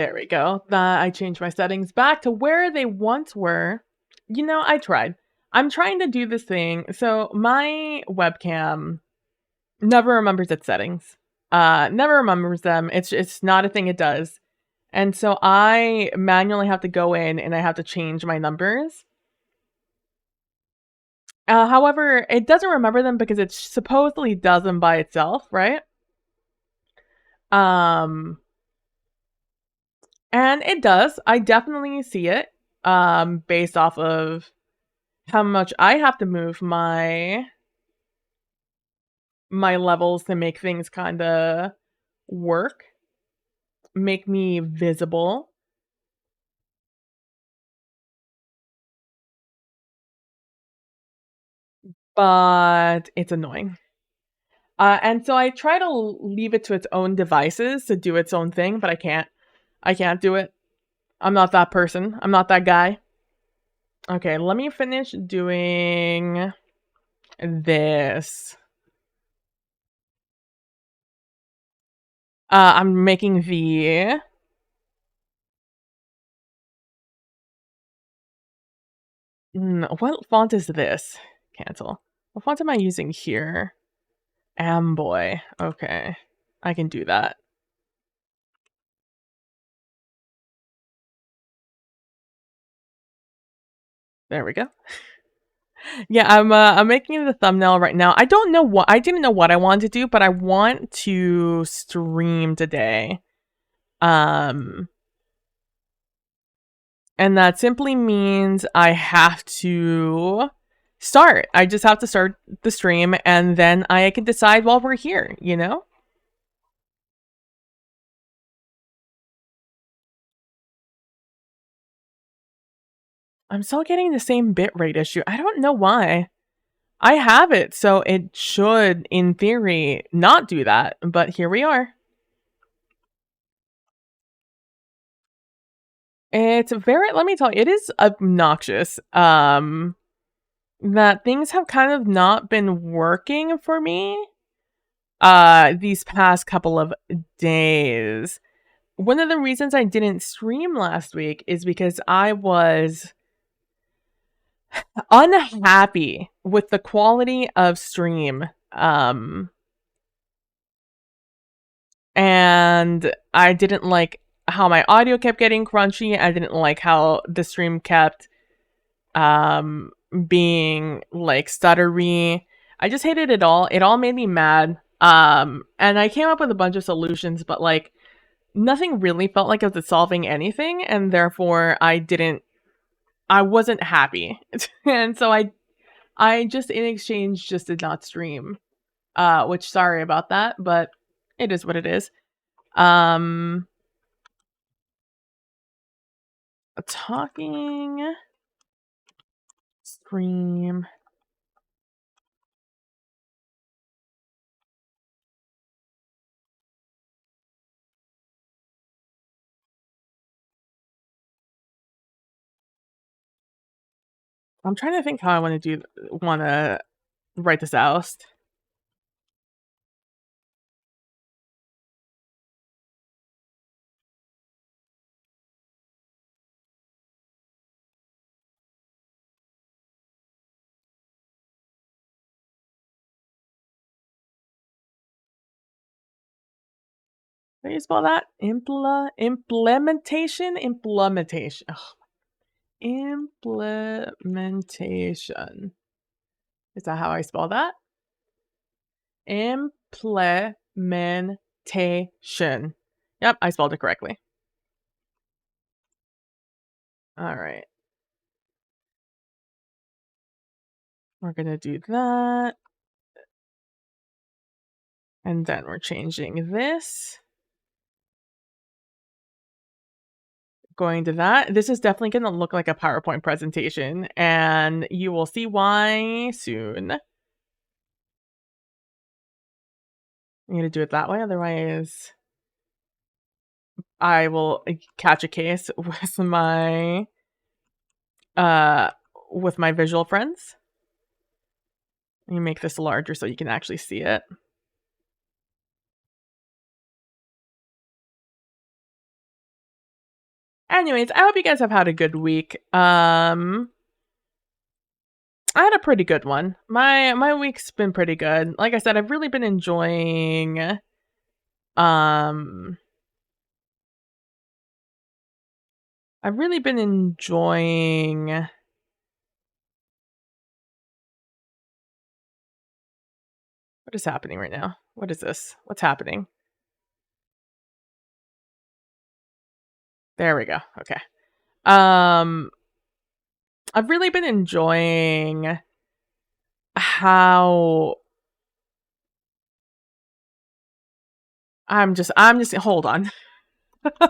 There we go. I changed my settings back to where they once were. I tried. I'm trying to do this thing. So my webcam never remembers its settings. Never remembers them. It's not a thing it does. And so I manually have to go in and I have to change my numbers. However, it doesn't remember them because it supposedly does them by itself, right? Um, and it does. I definitely see it. Based off of how much I have to move my levels to make things kinda work, make me visible, but it's annoying. And so I try to leave it to its own devices to do its own thing, but I can't. I can't do it. I'm not that person. I'm not that guy. Okay, let me finish doing this. I'm making the what font is this? Cancel. What font am I using here? Amboy. Okay. I can do that. There we go. Yeah, I'm making the thumbnail right now. I didn't know what I wanted to do, but I want to stream today. Um and that simply means I have to start. I just have to start the stream and then I can decide while we're here, you know? I'm still getting the same bitrate issue. I don't know why. I have it, so it should, in theory, not do that, but here we are. It's very let me tell you, it is obnoxious, that things have kind of not been working for me, these past couple of days. One of the reasons I didn't stream last week is because I was unhappy with the quality of stream, and I didn't like how my audio kept getting crunchy. I didn't like how the stream kept um being like stuttery. I just hated it all. It all made me mad. And I came up with a bunch of solutions, but like nothing really felt like it was solving anything, and therefore I wasn't happy. And so I just in exchange just did not stream. Which sorry about that, but it is what it is. Um Talking stream. I'm trying to think how I want to write this out. How do you spell that? Implementation. Ugh. Implementation. Is that how I spell that? Implementation. Yep, I spelled it correctly. All right. We're going to do that. And then we're changing this. Going to that. This is definitely going to look like a PowerPoint presentation, and you will see why soon. I'm going to do it that way, otherwise I will catch a case uh with my visual friends. Let me make this larger so you can actually see it. Anyways, I hope you guys have had a good week. I had a pretty good one. My week's been pretty good. Like I said, I've really been enjoying um I've really been enjoying what is happening right now? What is this? What's happening? There we go. Okay. Um I've really been enjoying how I'm just hold on.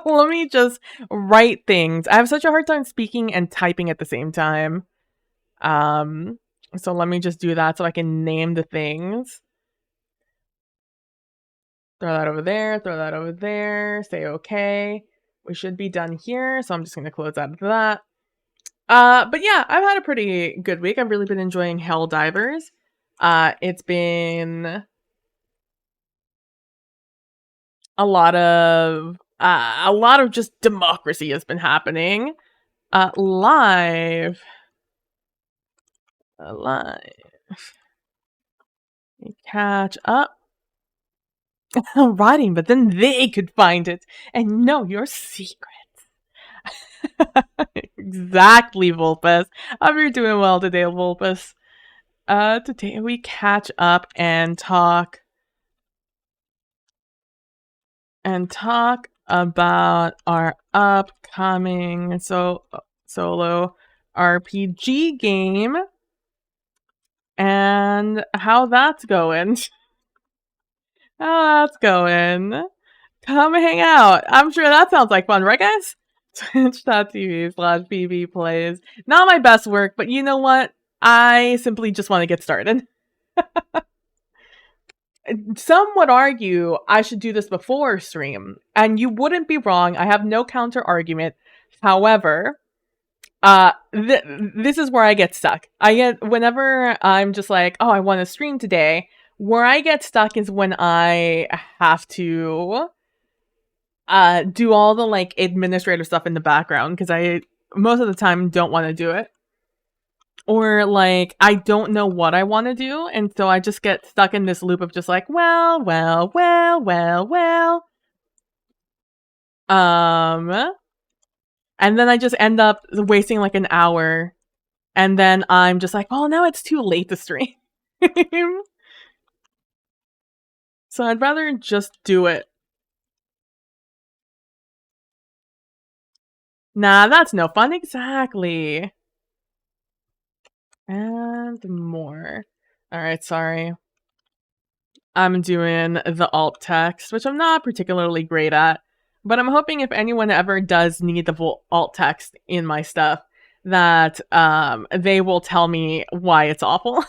Let me just write things. I have such a hard time speaking and typing at the same time. Um, so let me just do that so I can name the things. Throw that over there, throw that over there, say okay. We should be done here, so I'm just gonna close out of that. But yeah, I've had a pretty good week. I've really been enjoying Helldivers. It's been a lot of just democracy has been happening. Live. Catch up. Writing, but then they could find it and know your secrets. Exactly, Vulpus. Hope you're doing well today, Vulpus. Today we catch up and talk about our upcoming solo RPG game and how that's going. How that's going. Come hang out. I'm sure that sounds like fun, right, guys? Twitch.tv/PB plays. Not my best work, but you know what? I simply just want to get started. Some would argue I should do this before stream, and you wouldn't be wrong. I have no counter argument. However, this is where I get stuck. Whenever I'm just like, oh, I want to stream today. Where I get stuck is when I have to do all the like administrative stuff in the background because I most of the time don't want to do it. Or like I don't know what I want to do, and so I just get stuck in this loop of just like, well. And then I just end up wasting like an hour, and then I'm just like, oh, now it's too late to stream. So I'd rather just do it. Nah, that's no fun. Exactly. And more. Alright, sorry. I'm doing the alt text, which I'm not particularly great at, but I'm hoping if anyone ever does need the alt text in my stuff, that they will tell me why it's awful.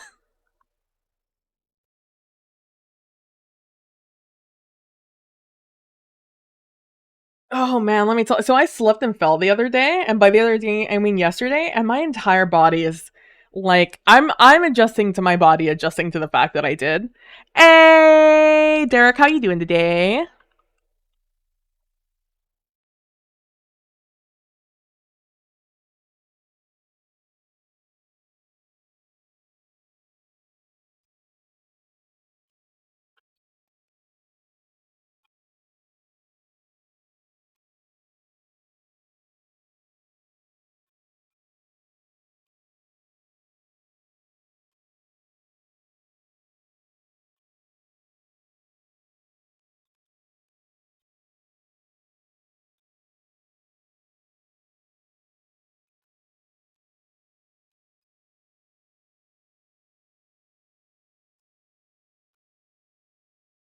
Oh man, let me tell. So I slipped and fell the other day, and by the other day I mean yesterday, and my entire body is like I'm adjusting to my body, adjusting to the fact that I did. Hey, Derek, how you doing today?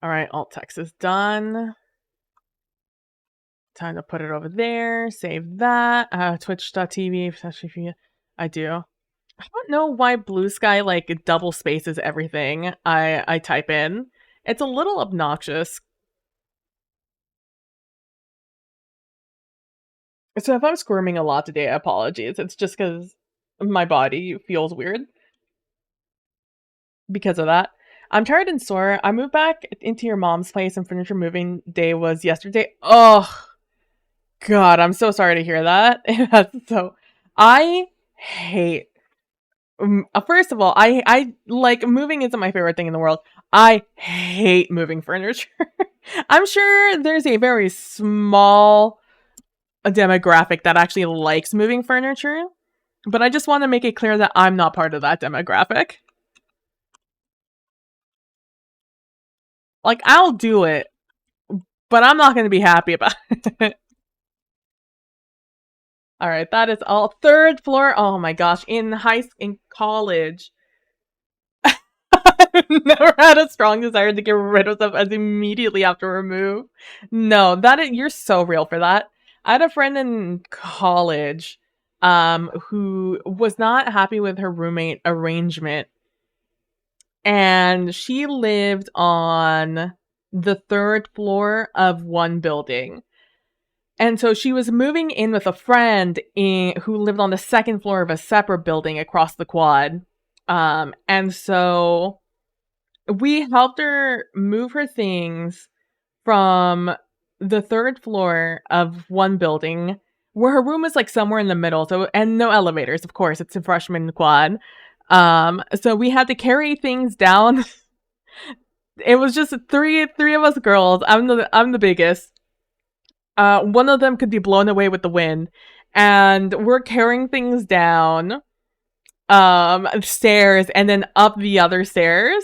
All right, alt text is done. Time to put it over there. Save that. Twitch.tv. I do. I don't know why Blue Sky like double spaces everything I type in. It's a little obnoxious. So if I'm squirming a lot today, apologies. It's just because my body feels weird because of that. I'm tired and sore. I moved back into your mom's place and furniture moving day was yesterday. Ugh. God, I'm so sorry to hear that. So, I hate. First of all, I like moving isn't my favorite thing in the world. I hate moving furniture. I'm sure there's a very small demographic that actually likes moving furniture, but I just want to make it clear that I'm not part of that demographic. Like, I'll do it, but I'm not going to be happy about it. All right, that is all. Third floor. Oh my gosh, in college, I never had a strong desire to get rid of stuff as immediately after remove. No, you're so real for that. I had a friend in college, who was not happy with her roommate arrangement, and she lived on the third floor of one building. And so she was moving in with a friend who lived on the second floor of a separate building across the quad. And so we helped her move her things from the third floor of one building where her room is like somewhere in the middle. So, and no elevators, of course, it's a freshman quad. So we had to carry things down. It was just three of us girls. I'm the biggest. One of them could be blown away with the wind, and we're carrying things down stairs and then up the other stairs.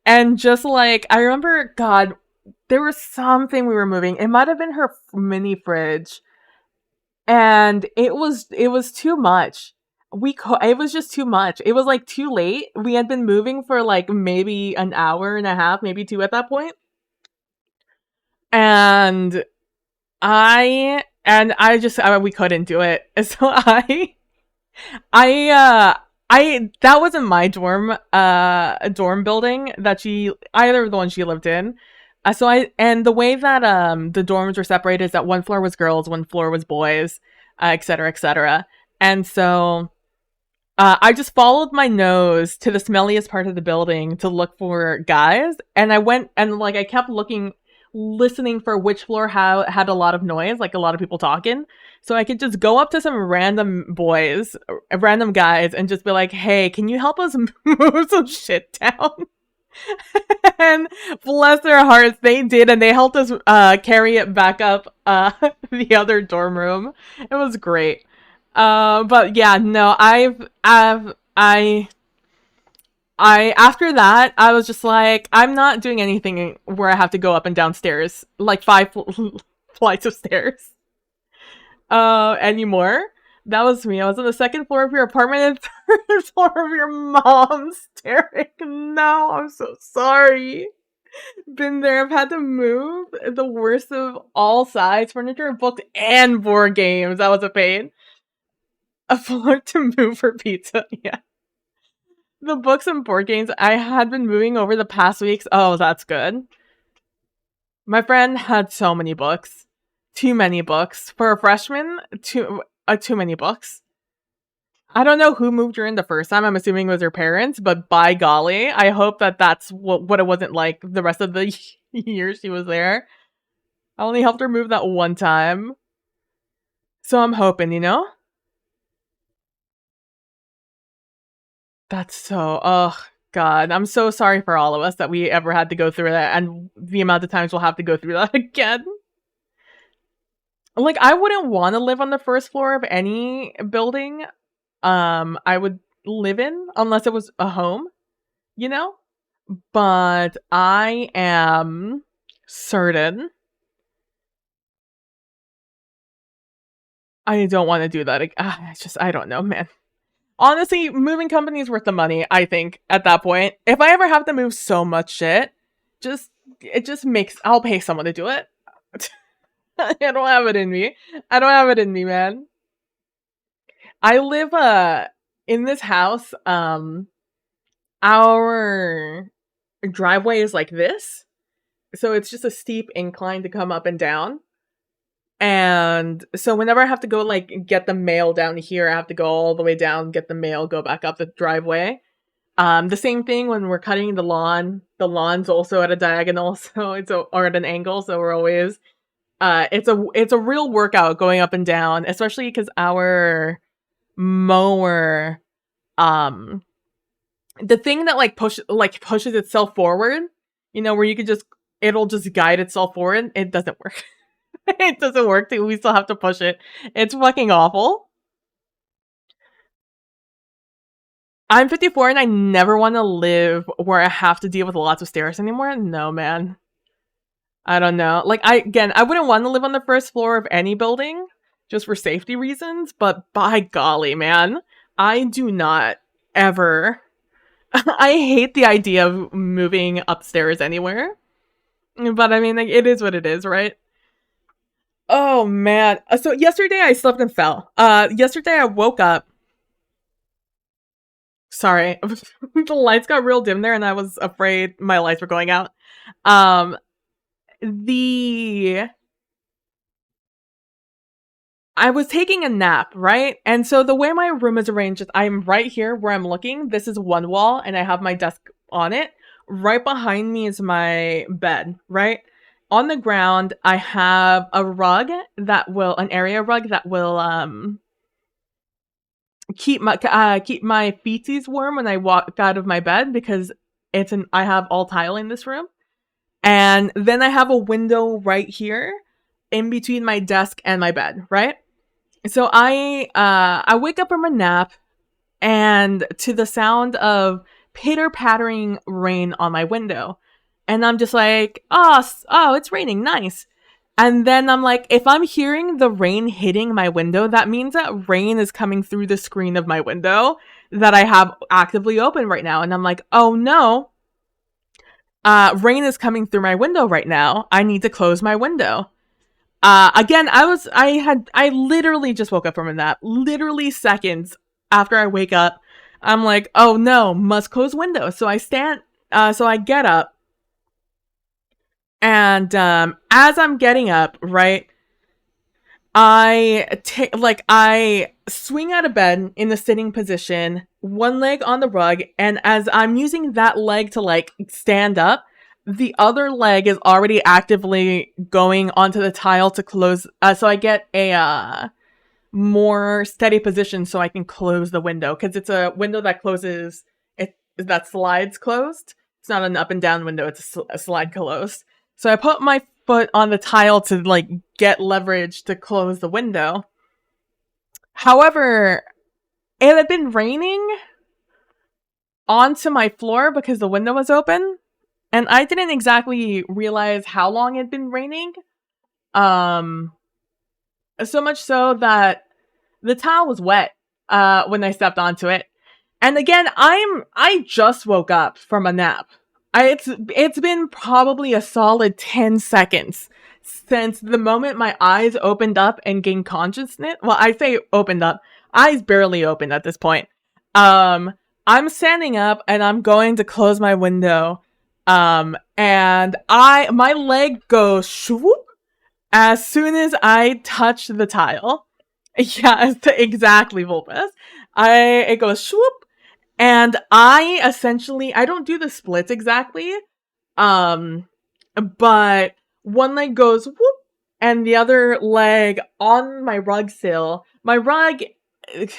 And just like I remember, God, there was something we were moving. It might have been her mini fridge, and it was too much. It was just too much. It was like too late. We had been moving for like maybe an hour and a half, maybe two at that point. And I just we couldn't do it. So I I that wasn't my dorm building that she either the one she lived in. So I and the way that the dorms were separated is that one floor was girls, one floor was boys, et cetera, et cetera. And so I just followed my nose to the smelliest part of the building to look for guys, and I went and like I kept looking, listening for which floor had a lot of noise, like a lot of people talking, so I could just go up to some random boys, random guys, and just be like, "Hey, can you help us move some shit down?" And bless their hearts, they did, and they helped us carry it back up the other dorm room. It was great. But yeah, no, I after that, I was just like, I'm not doing anything where I have to go up and downstairs, like flights of stairs, anymore. That was me. I was on the second floor of your apartment and third floor of your mom's staring. No, I'm so sorry. Been there. I've had to move the worst of all sides, furniture, books, and board games. That was a pain. A floor to move for pizza. Yeah. The books and board games I had been moving over the past weeks. Oh, that's good. My friend had so many books. Too many books. For a freshman, too many books. I don't know who moved her in the first time. I'm assuming it was her parents, but by golly, I hope that that's what it wasn't like the rest of the year she was there. I only helped her move that one time. So I'm hoping, you know? That's so, oh God, I'm so sorry for all of us that we ever had to go through that and the amount of times we'll have to go through that again. Like, I wouldn't want to live on the first floor of any building I would live in unless it was a home, you know? But I am certain I don't want to do that. It's just, I don't know, man. Honestly, moving company is worth the money, I think, at that point. If I ever have to move so much shit, it just makes, I'll pay someone to do it. I don't have it in me. I don't have it in me, man. I live in this house, our driveway is like this. So it's just a steep incline to come up and down. And so whenever I have to go like get the mail down here, I have to go all the way down, get the mail, go back up the driveway. The same thing when we're cutting the lawn. The lawn's also at a diagonal, so or at an angle, so we're always It's a real workout going up and down, especially because our mower, um the thing that pushes itself forward, where you could just it'll just guide itself forward. It doesn't work. It doesn't work. We still have to push it. It's fucking awful. I'm 54 and I never want to live where I have to deal with lots of stairs anymore. No, man. I don't know. Like, I wouldn't want to live on the first floor of any building just for safety reasons, but by golly, man, I do not ever. I hate the idea of moving upstairs anywhere. But I mean, like, it is what it is, right? Oh man. So yesterday I slept and fell. Yesterday I woke up. Sorry. The lights got real dim there and I was afraid my lights were going out. Um the I was taking a nap, right? And so the way my room is arranged is I'm right here where I'm looking. This is one wall and I have my desk on it. Right behind me is my bed, right? On the ground, I have a rug an area rug that will keep my feeties warm when I walk out of my bed because I have all tile in this room. And then I have a window right here in between my desk and my bed, right? So I wake up from a nap and to the sound of pitter pattering rain on my window. And I'm just like, oh, it's raining, nice. And then I'm like, if I'm hearing the rain hitting my window, that means that rain is coming through the screen of my window that I have actively open right now. And I'm like, oh no, rain is coming through my window right now. I need to close my window. Again, I literally just woke up from a nap. Literally seconds after I wake up, I'm like, oh no, must close window. So I get up. And as I'm getting up, right, I swing out of bed in the sitting position, one leg on the rug, and as I'm using that leg to like stand up, the other leg is already actively going onto the tile to close. So I get a more steady position so I can close the window because it's a window that closes. That slides closed. It's not an up and down window. It's a slide closed. So I put my foot on the tile to like get leverage to close the window. However, it had been raining onto my floor because the window was open, and I didn't exactly realize how long it had been raining. So much so that the towel was wet when I stepped onto it. And again, I just woke up from a nap. It's been probably a solid 10 seconds since the moment my eyes opened up and gained consciousness. Well, I say opened up. Eyes barely opened at this point. I'm standing up and I'm going to close my window. And my leg goes swoop as soon as I touch the tile. Yeah, exactly, Vulpes. It goes swoop, and I don't do the splits exactly, but one leg goes whoop, and the other leg on my rug sill. My rug, it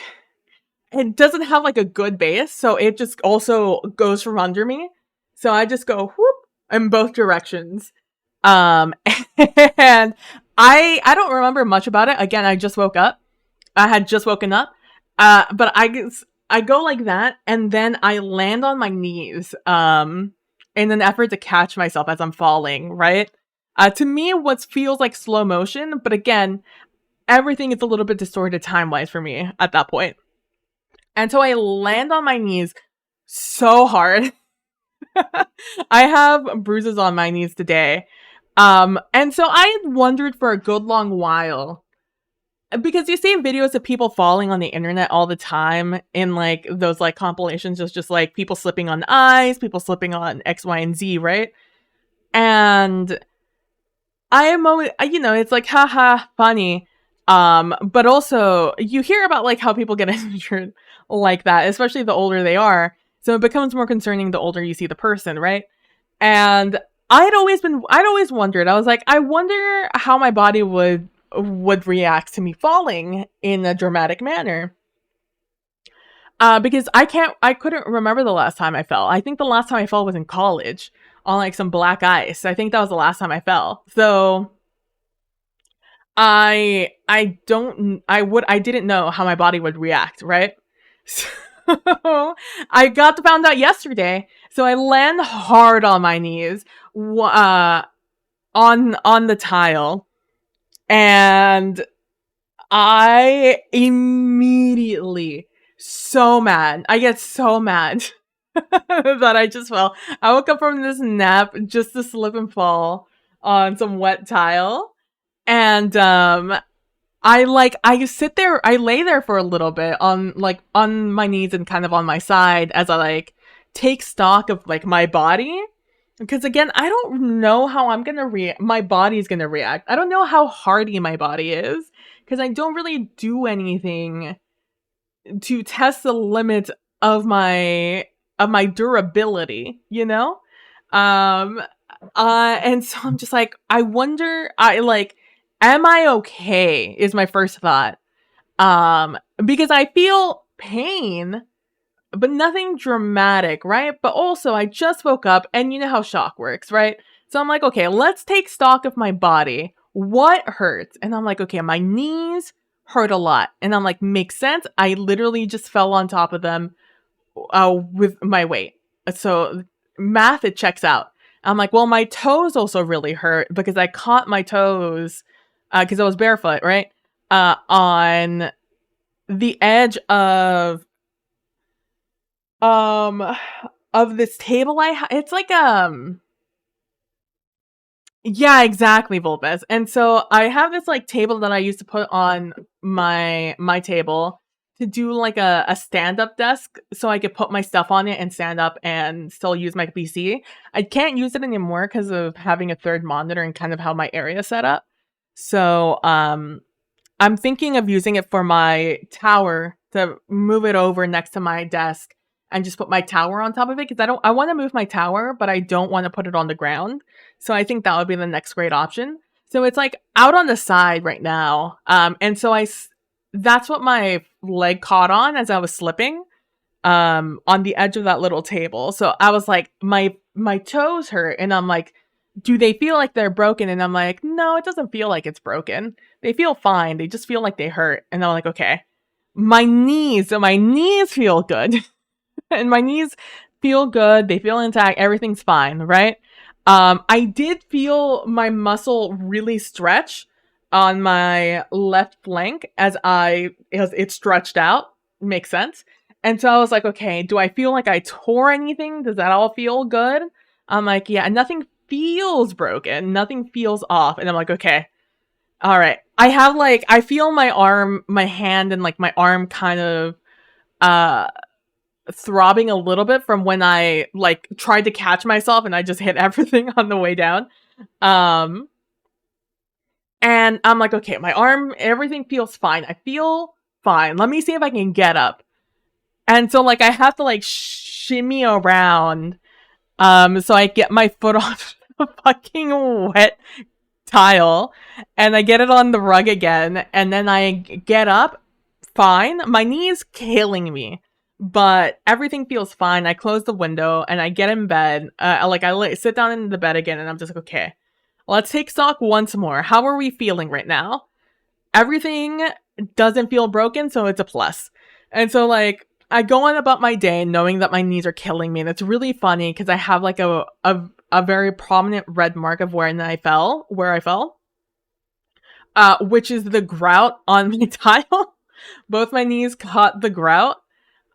doesn't have like a good base, so it just also goes from under me. So I just go whoop in both directions. And I don't remember much about it. Again, I just woke up. I had just woken up. But I go like that, and then I land on my knees, in an effort to catch myself as I'm falling, right? To me, what feels like slow motion, but again, everything is a little bit distorted time-wise for me at that point. And so I land on my knees so hard. I have bruises on my knees today. And so I had wondered for a good long while, because you see videos of people falling on the internet all the time in like those like compilations, just like people slipping on ice, people slipping on X, Y, and Z, right? And I am always, it's like, haha, funny. But also you hear about like how people get injured like that, especially the older they are. So it becomes more concerning the older you see the person, right? And I'd always wondered. I was like, I wonder how my body would react to me falling in a dramatic manner. Because I couldn't remember the last time I fell. I think the last time I fell was in college on like some black ice. I think that was the last time I fell. So I didn't know how my body would react, right? So I got to found out yesterday. So I land hard on my knees, on the tile, and I immediately so mad. I get so mad that I just fell. I woke up from this nap just to slip and fall on some wet tile. And I sit there, I lay there for a little bit on my knees and kind of on my side as I like take stock of like my body. Because again, I don't know how my body's gonna react. I don't know how hardy my body is. Because I don't really do anything to test the limit of my durability, you know? Um and so I'm just like, I wonder, I like, am I okay? Is my first thought. Because I feel pain, but nothing dramatic, right? But also, I just woke up, and you know how shock works, right? So I'm like, okay, let's take stock of my body. What hurts? And I'm like, okay, my knees hurt a lot. And I'm like, makes sense. I literally just fell on top of them with my weight. So math, it checks out. I'm like, well, my toes also really hurt because I caught my toes because I was barefoot, right? On the edge um of this table it's like yeah, exactly, Volpes. And so I have this like table that I used to put on my table to do like a stand-up desk so I could put my stuff on it and stand up and still use my PC. I can't use it anymore because of having a third monitor and kind of how my area is set up. So I'm thinking of using it for my tower to move it over next to my desk and just put my tower on top of it because I want to move my tower, but I don't want to put it on the ground. So I think that would be the next great option. So it's like out on the side right now. And so that's what my leg caught on as I was slipping on the edge of that little table. So I was like, my toes hurt, and I'm like, do they feel like they're broken? And I'm like, no, it doesn't feel like it's broken. They feel fine. They just feel like they hurt. And I'm like, okay. My knees feel good. And my knees feel good. They feel intact. Everything's fine, right? I did feel my muscle really stretch on my left flank as it stretched out. Makes sense. And so I was like, okay, do I feel like I tore anything? Does that all feel good? I'm like, yeah, nothing feels broken. Nothing feels off. And I'm like, okay, all right. I feel my hand and like my arm kind of uh throbbing a little bit from when I like tried to catch myself and I just hit everything on the way down. Um and I'm like, okay, my arm, everything feels fine. I feel fine. Let me see if I can get up. And so like I have to like shimmy around so I get my foot off the fucking wet tile and I get it on the rug again and then I get up fine. My knee is killing me, but everything feels fine. I close the window and I get in bed. Sit down in the bed again and I'm just like, okay, let's take stock once more. How are we feeling right now? Everything doesn't feel broken, so it's a plus. And so like I go on about my day knowing that my knees are killing me. And it's really funny because I have like a very prominent red mark of where I fell, which is the grout on my tile. Both my knees caught the grout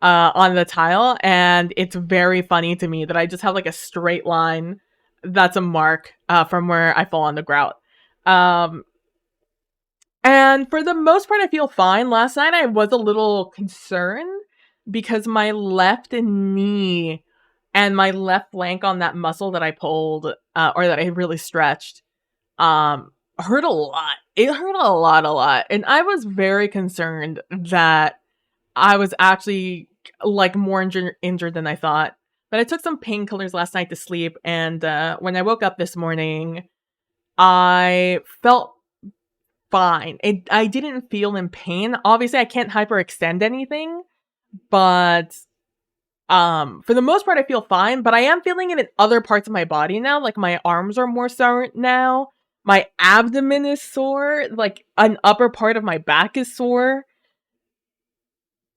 on the tile, and it's very funny to me that I just have like a straight line that's a mark from where I fall on the grout. And for the most part, I feel fine. Last night, I was a little concerned because my left knee and my left flank on that muscle that I pulled or that I really stretched hurt a lot. It hurt a lot. And I was very concerned that I was actually like more injured than I thought. But I took some painkillers last night to sleep, and when I woke up this morning, I felt fine. I didn't feel in pain. Obviously, I can't hyperextend anything, but for the most part, I feel fine. But I am feeling it in other parts of my body now. Like my arms are more sore now. My abdomen is sore. Like an upper part of my back is sore.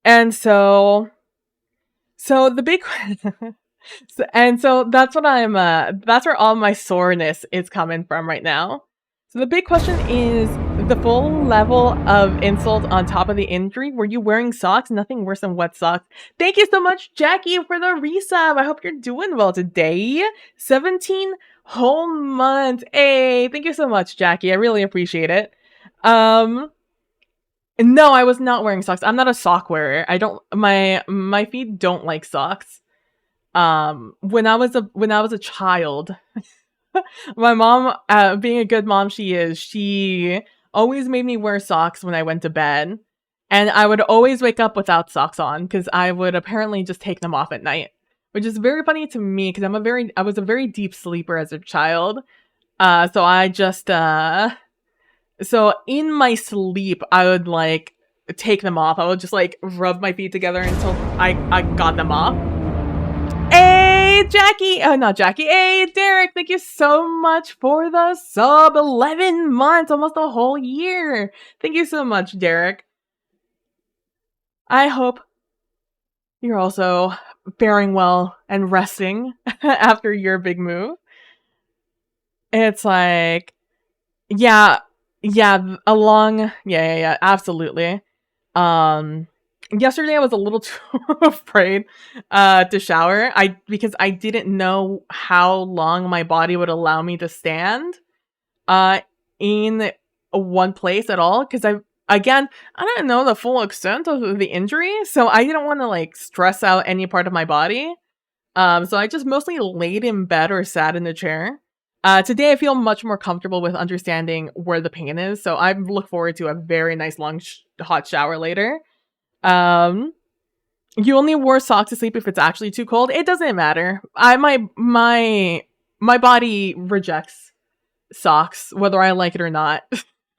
And so the big so that's what that's where all my soreness is coming from right now. So the big question is the full level of insult on top of the injury. Were you wearing socks? Nothing worse than wet socks. Thank you so much, Jackie, for the resub. I hope you're doing well today. 17 whole months. Hey, thank you so much, Jackie. I really appreciate it. No, I was not wearing socks. I'm not a sock wearer. I don't my feet don't like socks. When I was a child, my mom, being a good mom she always made me wear socks when I went to bed. And I would always wake up without socks on because I would apparently just take them off at night. Which is very funny to me because I was a very deep sleeper as a child. So I just so in my sleep, I would like take them off. I would just like rub my feet together until I got them off. Hey, Jackie! Not Jackie. Hey, Derek! Thank you so much for the sub. 11 months, almost a whole year. Thank you so much, Derek. I hope you're also faring well and resting after your big move. It's like, yeah, absolutely. Yesterday I was a little too afraid to shower. Because I didn't know how long my body would allow me to stand in one place at all because I didn't know the full extent of the injury, so I didn't want to like stress out any part of my body. So I just mostly laid in bed or sat in the chair. Today I feel much more comfortable with understanding where the pain is, so I look forward to a very nice long hot shower later. You only wore socks to sleep if it's actually too cold. It doesn't matter. My body rejects socks whether I like it or not.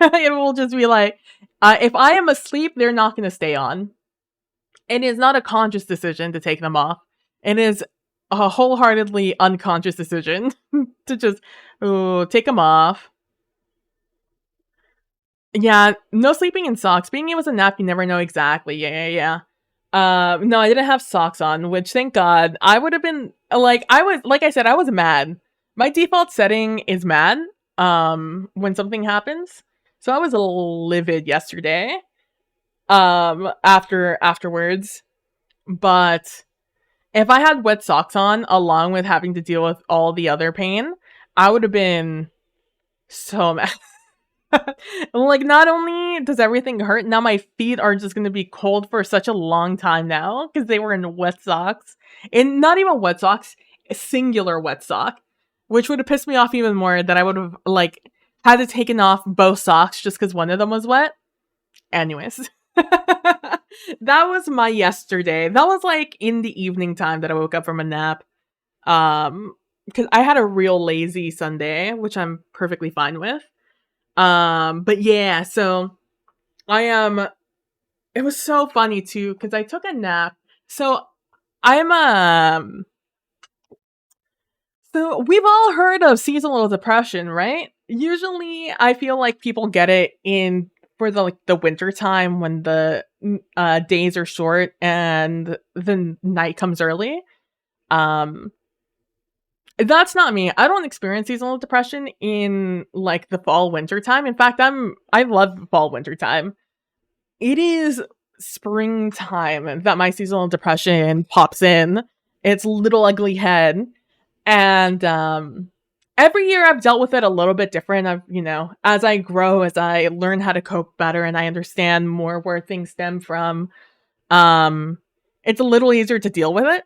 It will just be like, if I am asleep, they're not going to stay on. It is not a conscious decision to take them off. It is a wholeheartedly unconscious decision to just take them off. Yeah, no sleeping in socks. Being able to nap, you never know exactly. Yeah. No, I didn't have socks on, which thank God. I would have been like I said, I was mad. My default setting is mad when something happens. So I was a little livid yesterday. Afterwards. But if I had wet socks on along with having to deal with all the other pain, I would have been so mad. Like, not only does everything hurt, now my feet are just going to be cold for such a long time now because they were in wet socks. And not even wet socks, a singular wet sock, which would have pissed me off even more that I would have, like, had to taken off both socks just because one of them was wet. Anyways. That was my yesterday. That was, like, in the evening time that I woke up from a nap. Because I had a real lazy Sunday, which I'm perfectly fine with. But yeah, so it was so funny too, because I took a nap. So so we've all heard of seasonal depression, right? Usually I feel like people get it for the winter time when the days are short and the night comes early. That's not me. I don't experience seasonal depression in like the fall winter time. In fact, I love fall winter time. It is springtime that my seasonal depression pops in. Its little ugly head. And every year I've dealt with it a little bit different. As I grow, as I learn how to cope better and I understand more where things stem from, it's a little easier to deal with it.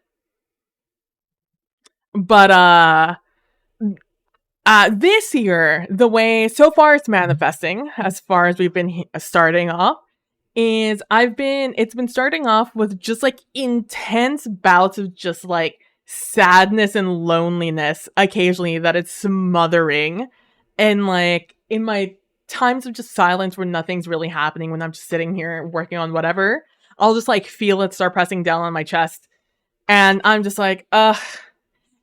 But this year, the way so far it's manifesting, as far as we've been starting off, is it's been starting off with just like intense bouts of just like sadness and loneliness occasionally that it's smothering. And like in my times of just silence where nothing's really happening, when I'm just sitting here working on whatever, I'll just like feel it start pressing down on my chest. And I'm just like, ugh.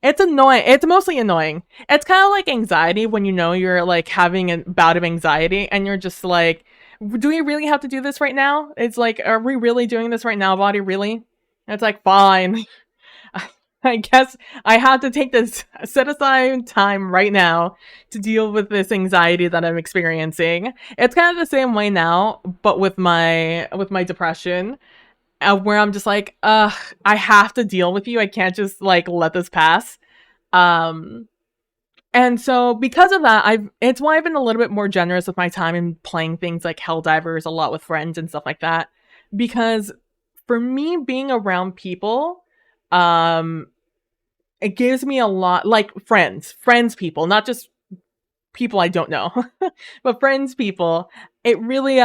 It's annoying. It's mostly annoying. It's kind of like anxiety when you know you're like having a bout of anxiety and you're just like, do we really have to do this right now? It's like, are we really doing this right now, body? Really? And it's like, fine. I guess I have to take this set aside time right now to deal with this anxiety that I'm experiencing. It's kind of the same way now, but with my depression, where I'm just like, I have to deal with you. I can't just like let this pass. Um, and so because of that, it's why I've been a little bit more generous with my time in playing things like Helldivers a lot with friends and stuff like that. Because for me, being around people, um, it gives me a lot like friends, people, not just people I don't know, but friends, people. It really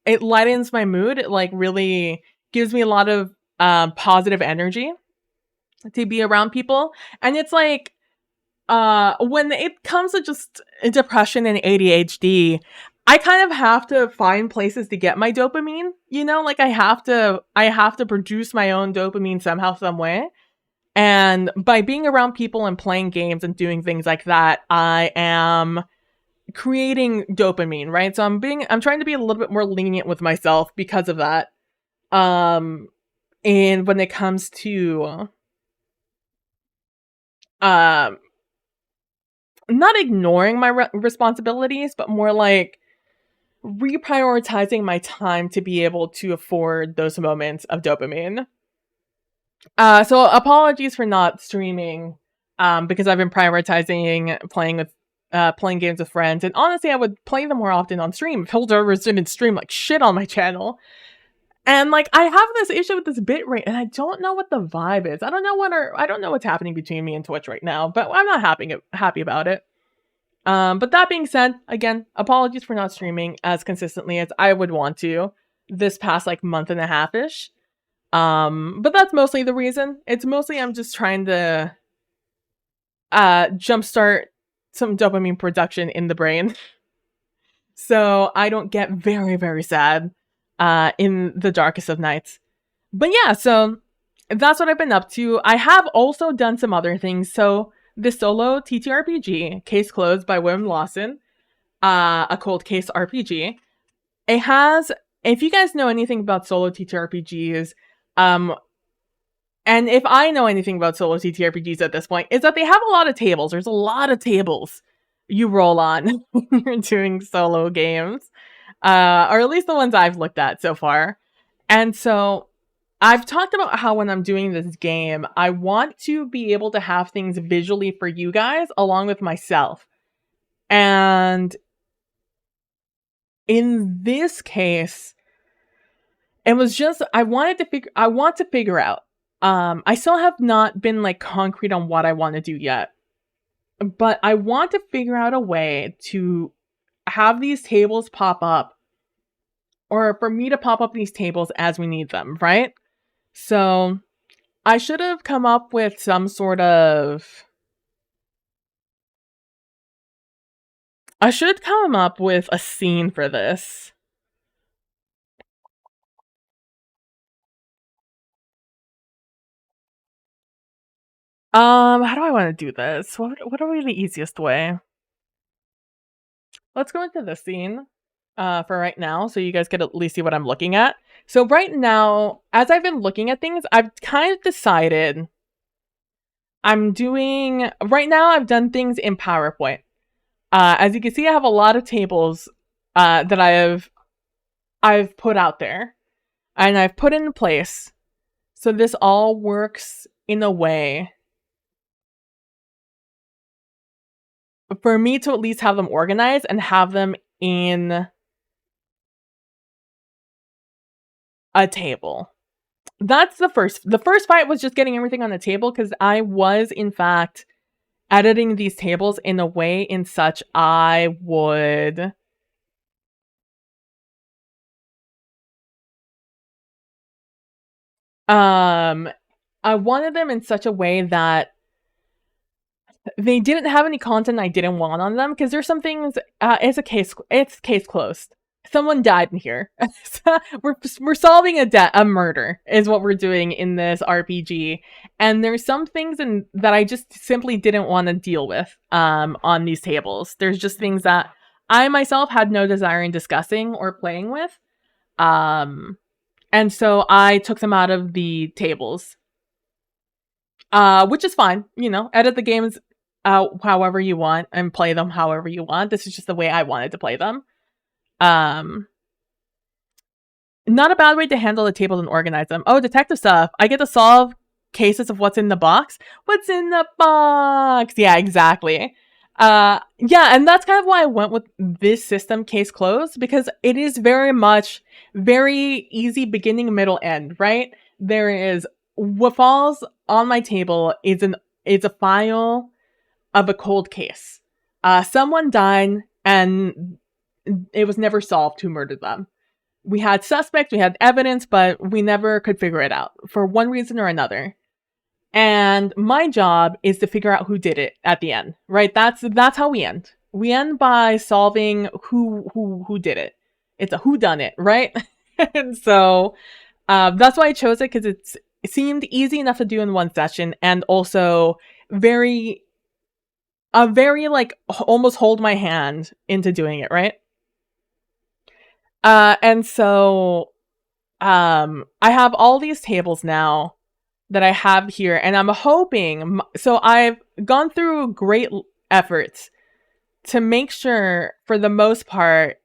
it lightens my mood. It like really gives me a lot of positive energy to be around people. And it's like when it comes to just depression and ADHD, I kind of have to find places to get my dopamine, like I have to produce my own dopamine somehow, some way. And by being around people and playing games and doing things like that, I am creating dopamine, right? So I'm trying to be a little bit more lenient with myself because of that. Um and when it comes to um not ignoring my responsibilities, but more like reprioritizing my time to be able to afford those moments of dopamine. So apologies for not streaming, because I've been prioritizing playing games with friends, and honestly, I would play them more often on stream if Holdovers didn't stream like shit on my channel. And like, I have this issue with this bit rate, and I don't know what the vibe is. I don't know what's happening between me and Twitch right now, but I'm not happy about it. But that being said, again, apologies for not streaming as consistently as I would want to this past like month and a half ish. But that's mostly the reason. It's mostly I'm just trying to jumpstart some dopamine production in the brain so I don't get very, very sad in the darkest of nights. But yeah, so that's what I've been up to. I have also done some other things. So the solo TTRPG, Case Closed by William Lawson, a cold case RPG. It has, if you guys know anything about solo TTRPGs, um, and if I know anything about solo TTRPGs at this point, is that they have a lot of tables. There's a lot of tables you roll on when you're doing solo games, or at least the ones I've looked at so far. And so I've talked about how when I'm doing this game, I want to be able to have things visually for you guys along with myself. And in this case, it was just I want to figure out. I still have not been like concrete on what I want to do yet. But I want to figure out a way to have these tables pop up, or for me to pop up these tables as we need them, right? So I should have come up with some sort of I should come up with a scene for this. How do I want to do this? What are we the easiest way? Let's go into the scene for right now so you guys can at least see what I'm looking at. So right now, as I've been looking at things, I've kind of decided right now I've done things in PowerPoint. As you can see, I have a lot of tables that I've put out there and I've put in place. So this all works in a way for me to at least have them organized and have them in a table. That's the first fight was just getting everything on the table because I was in fact editing these tables in a way in such I would um I wanted them in such a way that they didn't have any content I didn't want on them, because there's some things. It's case closed. Someone died in here. we're solving a murder is what we're doing in this RPG, and there's some things that I just simply didn't want to deal with on these tables. There's just things that I myself had no desire in discussing or playing with, and so I took them out of the tables, which is fine. Edit the games out however you want and play them however you want. This is just the way I wanted to play them. Um, Not a bad way to handle the tables and organize them. Oh, detective stuff. I get to solve cases of what's in the box. What's in the box? Yeah, exactly. Yeah, and that's kind of why I went with this system, case closed, because it is very much very easy beginning, middle, end, right? There is what falls on my table is a file of a cold case. Someone died and it was never solved who murdered them. We had suspects, we had evidence, but we never could figure it out for one reason or another. And my job is to figure out who did it at the end, right? That's how we end. We end by solving who did it. It's a whodunit, right? And so that's why I chose it, because it seemed easy enough to do in one session, and also very like almost hold my hand into doing it, right? And so I have all these tables now that I have here, and I'm hoping, so I've gone through great efforts to make sure, for the most part,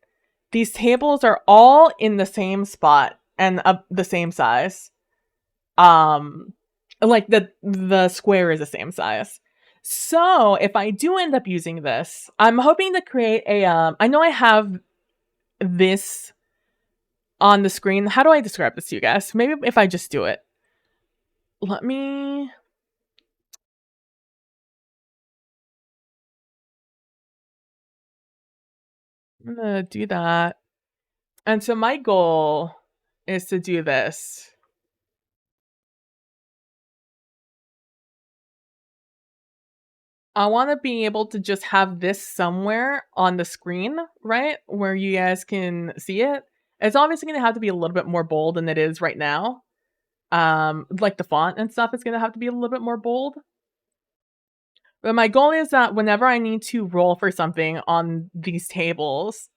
these tables are all in the same spot and the same size. Like the square is the same size. So if I do end up using this, I'm hoping to create I know I have this on the screen. How do I describe this to you guys? Maybe if I just do it. I'm gonna do that. And so my goal is to do this. I want to be able to just have this somewhere on the screen, right? Where you guys can see it. It's obviously going to have to be a little bit more bold than it is right now. Like the font and stuff is going to have to be a little bit more bold. But my goal is that whenever I need to roll for something on these tables,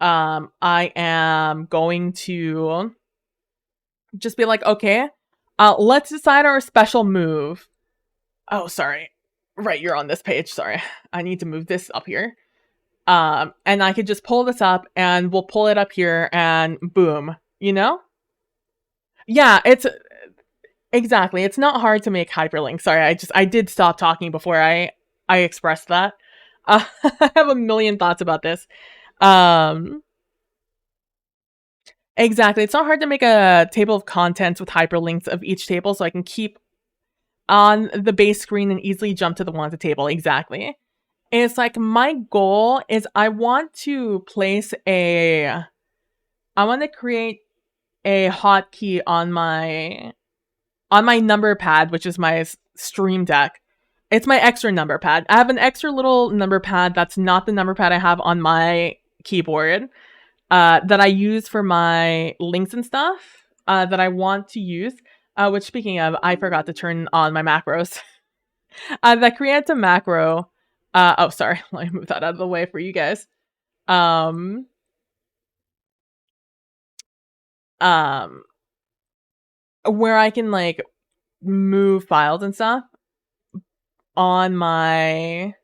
I am going to just be like, okay, let's decide our special move. Oh, sorry. Right, you're on this page. Sorry. I need to move this up here. And I could just pull this up and we'll pull it up here and boom, Yeah, it's exactly. It's not hard to make hyperlinks. Sorry, I did stop talking before I expressed that. I have a million thoughts about this. Exactly. It's not hard to make a table of contents with hyperlinks of each table, so I can keep on the base screen and easily jump to the one at the table. Exactly. It's like my goal is I want to create a hotkey on my number pad, which is my Stream Deck. It's my extra number pad. I have an extra little number pad that's not the number pad I have on my keyboard, that I use for my links and stuff, that I want to use. Which, speaking of, I forgot to turn on my macros. That creates a macro. Oh, sorry. Let me move that out of the way for you guys. Where I can like move files and stuff on my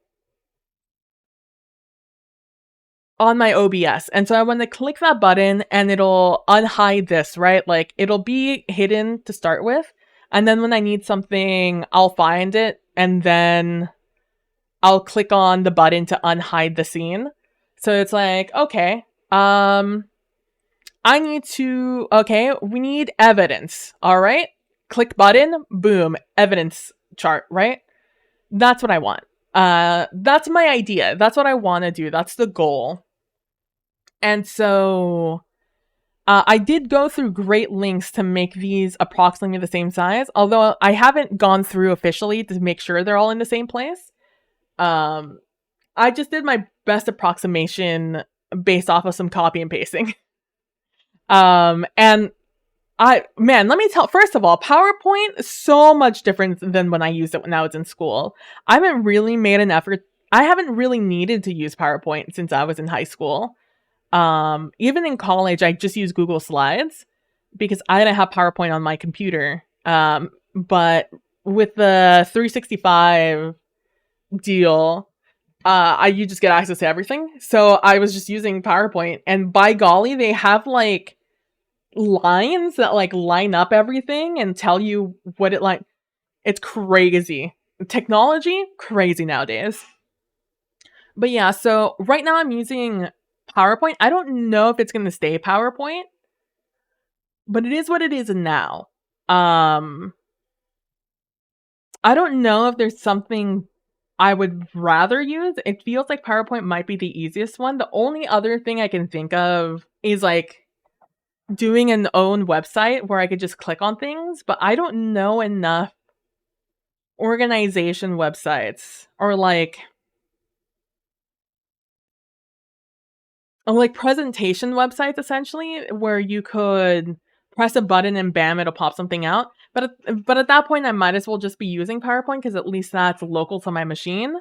OBS. And so I want to click that button and it'll unhide this, right? Like it'll be hidden to start with. And then when I need something, I'll find it and then I'll click on the button to unhide the scene. So it's like, okay, we need evidence. All right. Click button, boom, evidence chart, right? That's what I want. That's my idea. That's what I want to do. That's the goal. And so I did go through great lengths to make these approximately the same size, although I haven't gone through officially to make sure they're all in the same place. Um, I just did my best approximation based off of some copy and pasting. And let me tell, first of all, PowerPoint is so much different than when I used it when I was in school. I haven't really made an effort. I haven't really needed to use PowerPoint since I was in high school. Even in college, I just used Google Slides because I didn't have PowerPoint on my computer. But with the 365 deal, you just get access to everything. So I was just using PowerPoint, and by golly, they have like lines that like line up everything and tell you what it like. It's crazy. Technology, crazy nowadays. But yeah, so right now I'm using PowerPoint. I don't know if it's going to stay PowerPoint, but it is what it is now. I don't know if there's something I would rather use. It feels like PowerPoint might be the easiest one. The only other thing I can think of is like doing an own website where I could just click on things, but I don't know enough organization websites or like presentation websites essentially where you could press a button and bam, it'll pop something out. But at that point I might as well just be using PowerPoint because at least that's local to my machine.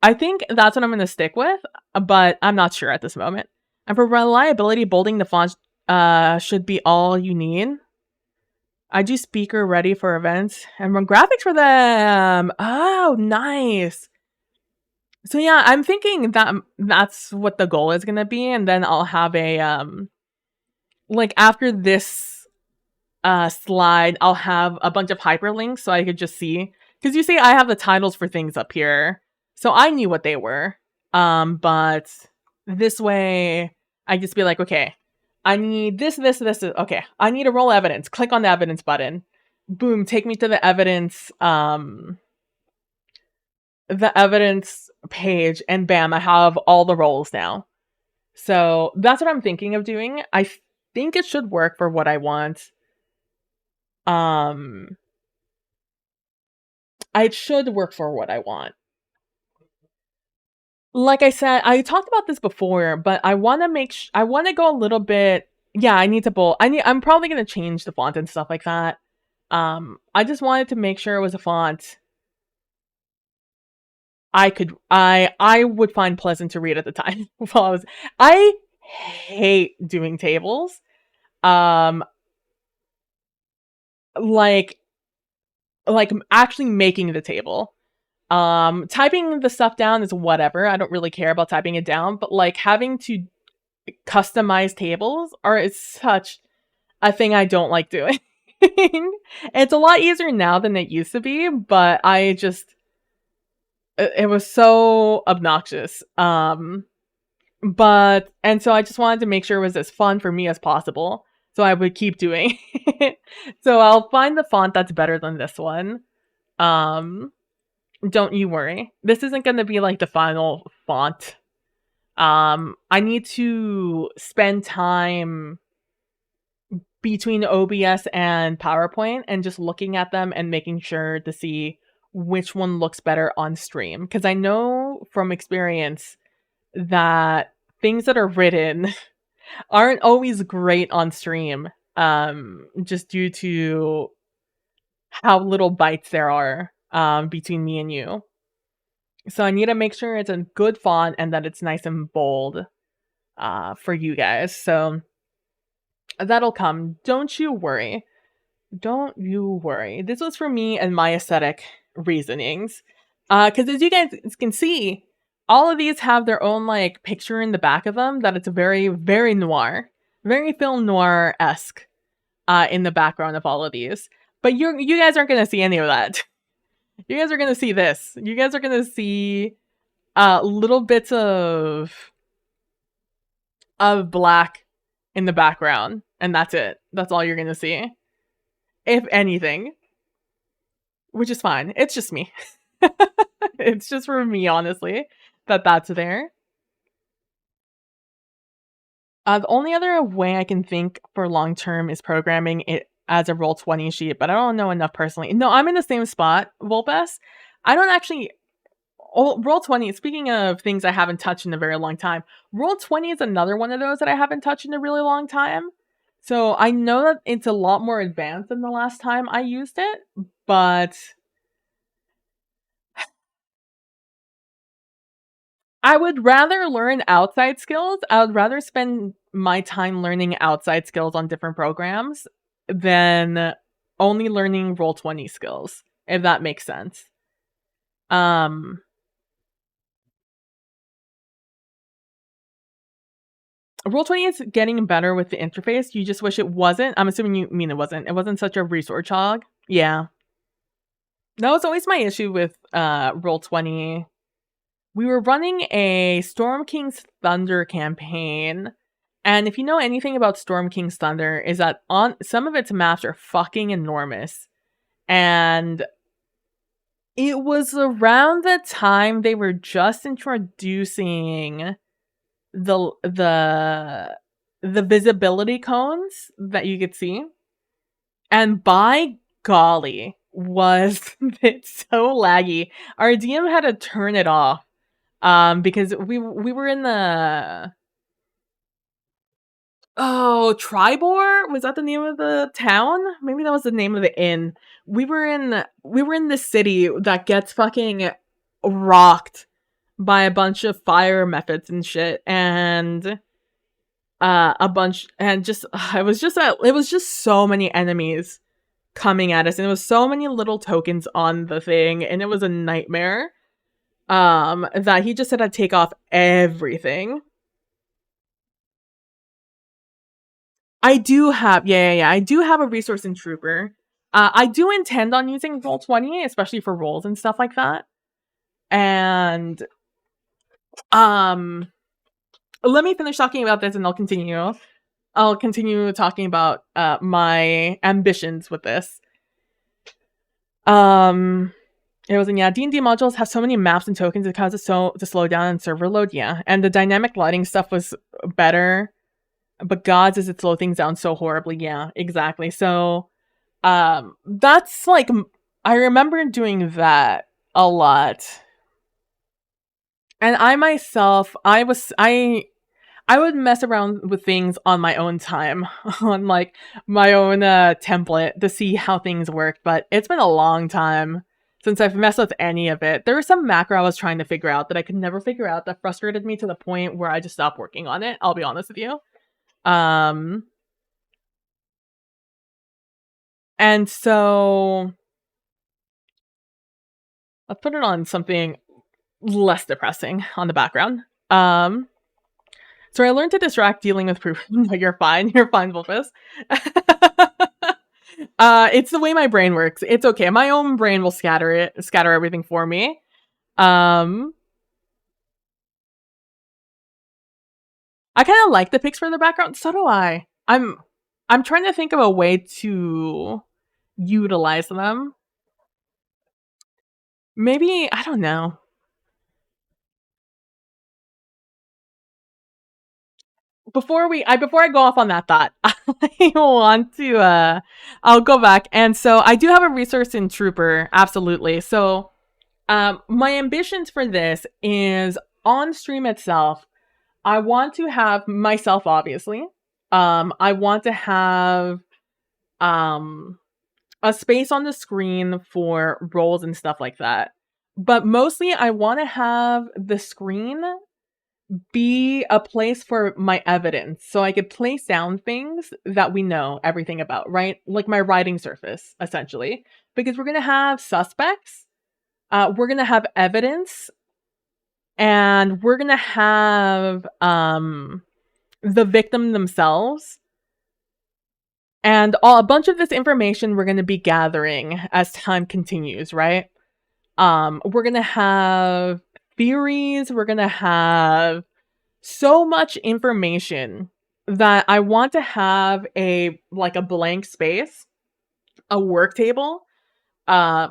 I think that's what I'm going to stick with, but I'm not sure at this moment. And for reliability, bolding the font should be all you need. I do speaker ready for events and run graphics for them. Oh, nice. So yeah, I'm thinking that that's what the goal is going to be, and then I'll have a like after this slide, I'll have a bunch of hyperlinks so I could just see, because you see I have the titles for things up here, so I knew what they were. But this way I just be like, okay, I need this. Okay, I need a roll evidence. Click on the evidence button. Boom, take me to the evidence page, and bam, I have all the roles now. So that's what I'm thinking of doing. I think it should work for what I want. It should work for what I want. Like I said, I talked about this before, but I want to I want to go a little bit. Yeah, I need to bold. I'm probably gonna change the font and stuff like that. I just wanted to make sure it was a font I would find pleasant to read at the time. While I hate doing tables. Um, like actually making the table. Typing the stuff down is whatever. I don't really care about typing it down, but like having to customize tables is such a thing I don't like doing. It's a lot easier now than it used to be, but it was so obnoxious. But and so I just wanted to make sure it was as fun for me as possible. So I would keep doing it. So I'll find the font that's better than this one. Um, don't you worry. This isn't going to be like the final font. I need to spend time between OBS and PowerPoint and just looking at them and making sure to see which one looks better on stream. Because I know from experience that things that are written aren't always great on stream, just due to how little bytes there are between me and you. So I need to make sure it's a good font and that it's nice and bold for you guys. So that'll come. Don't you worry. Don't you worry. This was for me and my aesthetic reasonings. Because as you guys can see, all of these have their own like picture in the back of them that it's very, very noir, very film noir-esque in the background of all of these. But you guys aren't gonna see any of that. You guys are gonna see this. You guys are gonna see little bits of black in the background, and that's it. That's all you're gonna see, if anything. Which is fine. It's just me. It's just for me, honestly, that's there. The only other way I can think for long term is programming it as a Roll20 sheet, but I don't know enough personally. No, I'm in the same spot, Vulpes. I don't actually. Oh, Roll20, speaking of things I haven't touched in a very long time, Roll20 is another one of those that I haven't touched in a really long time. So I know that it's a lot more advanced than the last time I used it, but I would rather learn outside skills. I would rather spend my time learning outside skills on different programs than only learning Roll20 skills, if that makes sense. Um, Roll20 is getting better with the interface. You just wish it wasn't. I'm assuming you mean it wasn't. It wasn't such a resource hog. Yeah. That was always my issue with Roll20. We were running a Storm King's Thunder campaign. And if you know anything about Storm King's Thunder, is that on some of its maps are fucking enormous. And it was around the time they were just introducing the the visibility cones that you could see. And by golly, was it so laggy. Our DM had to turn it off. Because we were in the Tribor? Was that the name of the town? Maybe that was the name of the inn. We were in the city that gets fucking rocked by a bunch of fire methods and shit, and a bunch and just it was just so many enemies coming at us, and it was so many little tokens on the thing, and it was a nightmare. That he just had to take off everything. I do have, yeah. I do have a resource in Trooper. I do intend on using Roll20, especially for rolls and stuff like that. And um, let me finish talking about this, and I'll continue. I'll continue talking about my ambitions with this. It was in, yeah, D&D modules have so many maps and tokens it causes to slow down and server load, yeah. And the dynamic lighting stuff was better, but gods is it slow things down so horribly, yeah, exactly. So that's like, I remember doing that a lot. And I myself, I would mess around with things on my own time, on like my own template to see how things work, but it's been a long time since I've messed with any of it. There was some macro I was trying to figure out that I could never figure out that frustrated me to the point where I just stopped working on it, I'll be honest with you. And so let's put it on something less depressing on the background. So I learned to distract dealing with proof. No, you're fine, Wolfus. It's the way my brain works. It's okay. My own brain will scatter everything for me. I kind of like the pics for the background. So do I. I'm trying to think of a way to utilize them. Maybe, I don't know. Before I go off on that thought, I want to I'll go back. And so I do have a resource in Trooper, absolutely. So my ambitions for this is on stream itself. I want to have myself, obviously. I want to have a space on the screen for roles and stuff like that. But mostly I want to have the screen be a place for my evidence, so I could place down things that we know everything about, right? Like my writing surface, essentially. Because we're going to have suspects, we're going to have evidence, and we're going to have the victim themselves. And a bunch of this information we're going to be gathering as time continues, right? We're going to have theories, we're going to have so much information that I want to have a blank space, a work table, a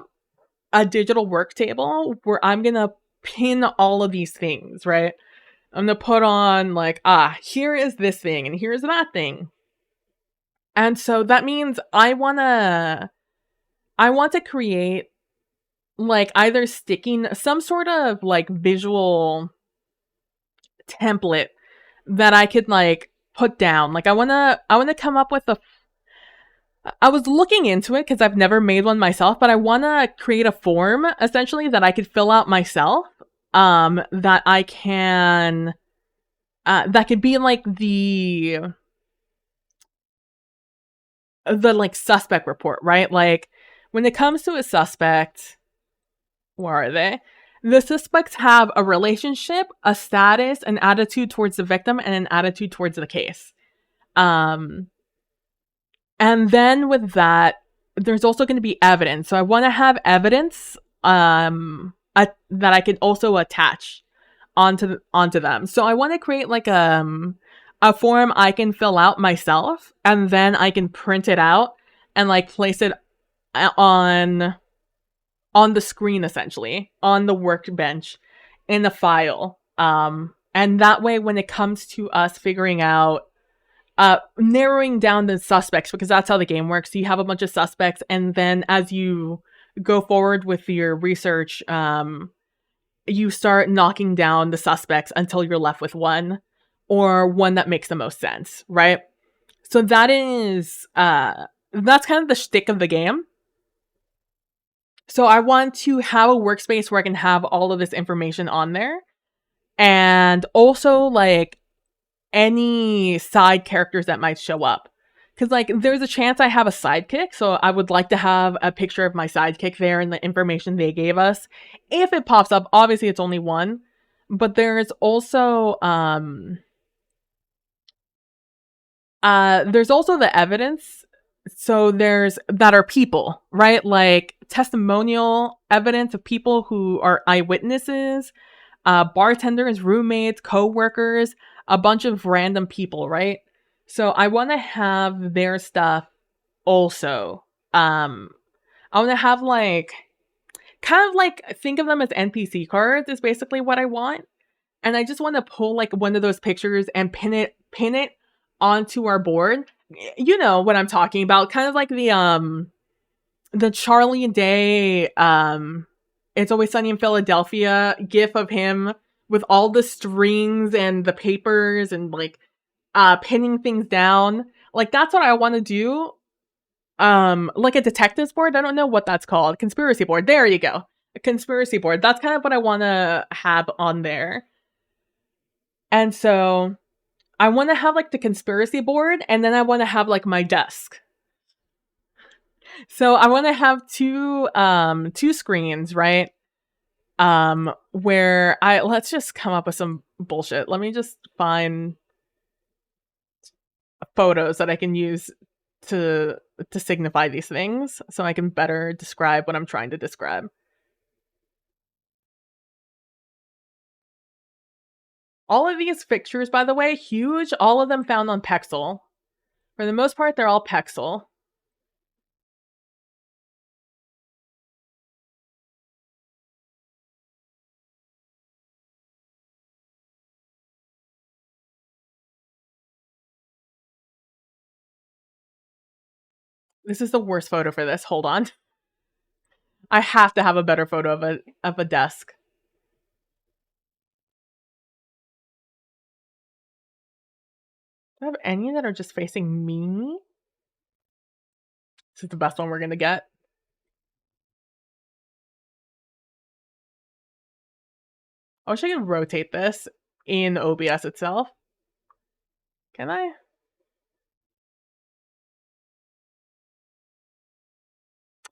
digital work table where I'm going to pin all of these things, right? I'm gonna put on like, here is this thing and here's that thing. And so that means I want to create like either sticking some sort of like visual template that I could like put down. Like I wanna come up with a I was looking into it because I've never made one myself, but I want to create a form essentially that I could fill out myself. That I can, that could be like the like suspect report, right? Like when it comes to a suspect, where are they? The suspects have a relationship, a status, an attitude towards the victim, and an attitude towards the case. Um, And then with that, there's also going to be evidence. So I want to have evidence that I can also attach onto them. So I want to create like a form I can fill out myself and then I can print it out and like place it on the screen essentially, on the workbench in the file. And that way when it comes to us figuring out narrowing down the suspects, because that's how the game works. You have a bunch of suspects, and then as you go forward with your research, you start knocking down the suspects until you're left with one, or one that makes the most sense, right? So that is that's kind of the shtick of the game. So I want to have a workspace where I can have all of this information on there, and also like any side characters that might show up. Because, like, there's a chance I have a sidekick, so I would like to have a picture of my sidekick there and the information they gave us. If it pops up, obviously it's only one. But there's also the evidence. So there's that are people, right? Like testimonial evidence of people who are eyewitnesses, bartenders, roommates, co-workers, a bunch of random people, right? So I want to have their stuff also. I want to have like kind of like think of them as NPC cards is basically what I want. And I just want to pull like one of those pictures and pin it onto our board. You know what I'm talking about, kind of like the Charlie Day It's Always Sunny in Philadelphia gif of him with all the strings and the papers and like pinning things down. Like that's what I want to do. Like a detectives board. I don't know what that's called. Conspiracy board. There you go. A conspiracy board. That's kind of what I want to have on there. And so I want to have like the conspiracy board and then I want to have like my desk. So I want to have two screens, right? Where I let's just come up with some bullshit. Let me just find photos that I can use to signify these things so I can better describe what I'm trying to describe. All of these pictures, by the way, huge, all of them found on Pexel. For the most part, they're all Pexel. This is the worst photo for this. Hold on. I have to have a better photo of a desk. Do I have any that are just facing me? This is the best one we're gonna get. I wish I could rotate this in OBS itself. Can I?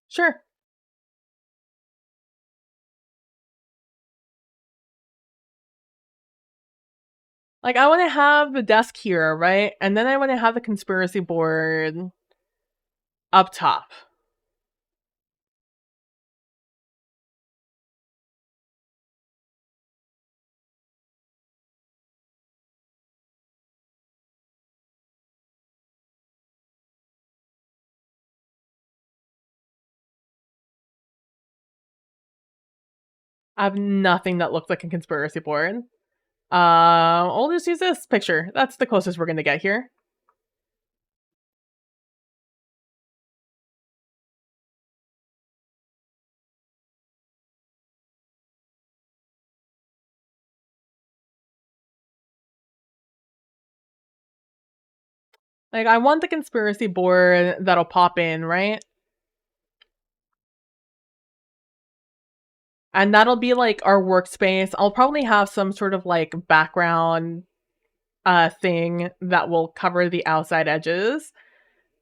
Sure. Like, I want to have the desk here, right? And then I want to have the conspiracy board up top. I have nothing that looks like a conspiracy board. We'll just use this picture. That's the closest we're gonna get here. Like, I want the conspiracy board that'll pop in, right? And that'll be, like, our workspace. I'll probably have some sort of, like, background, thing that will cover the outside edges.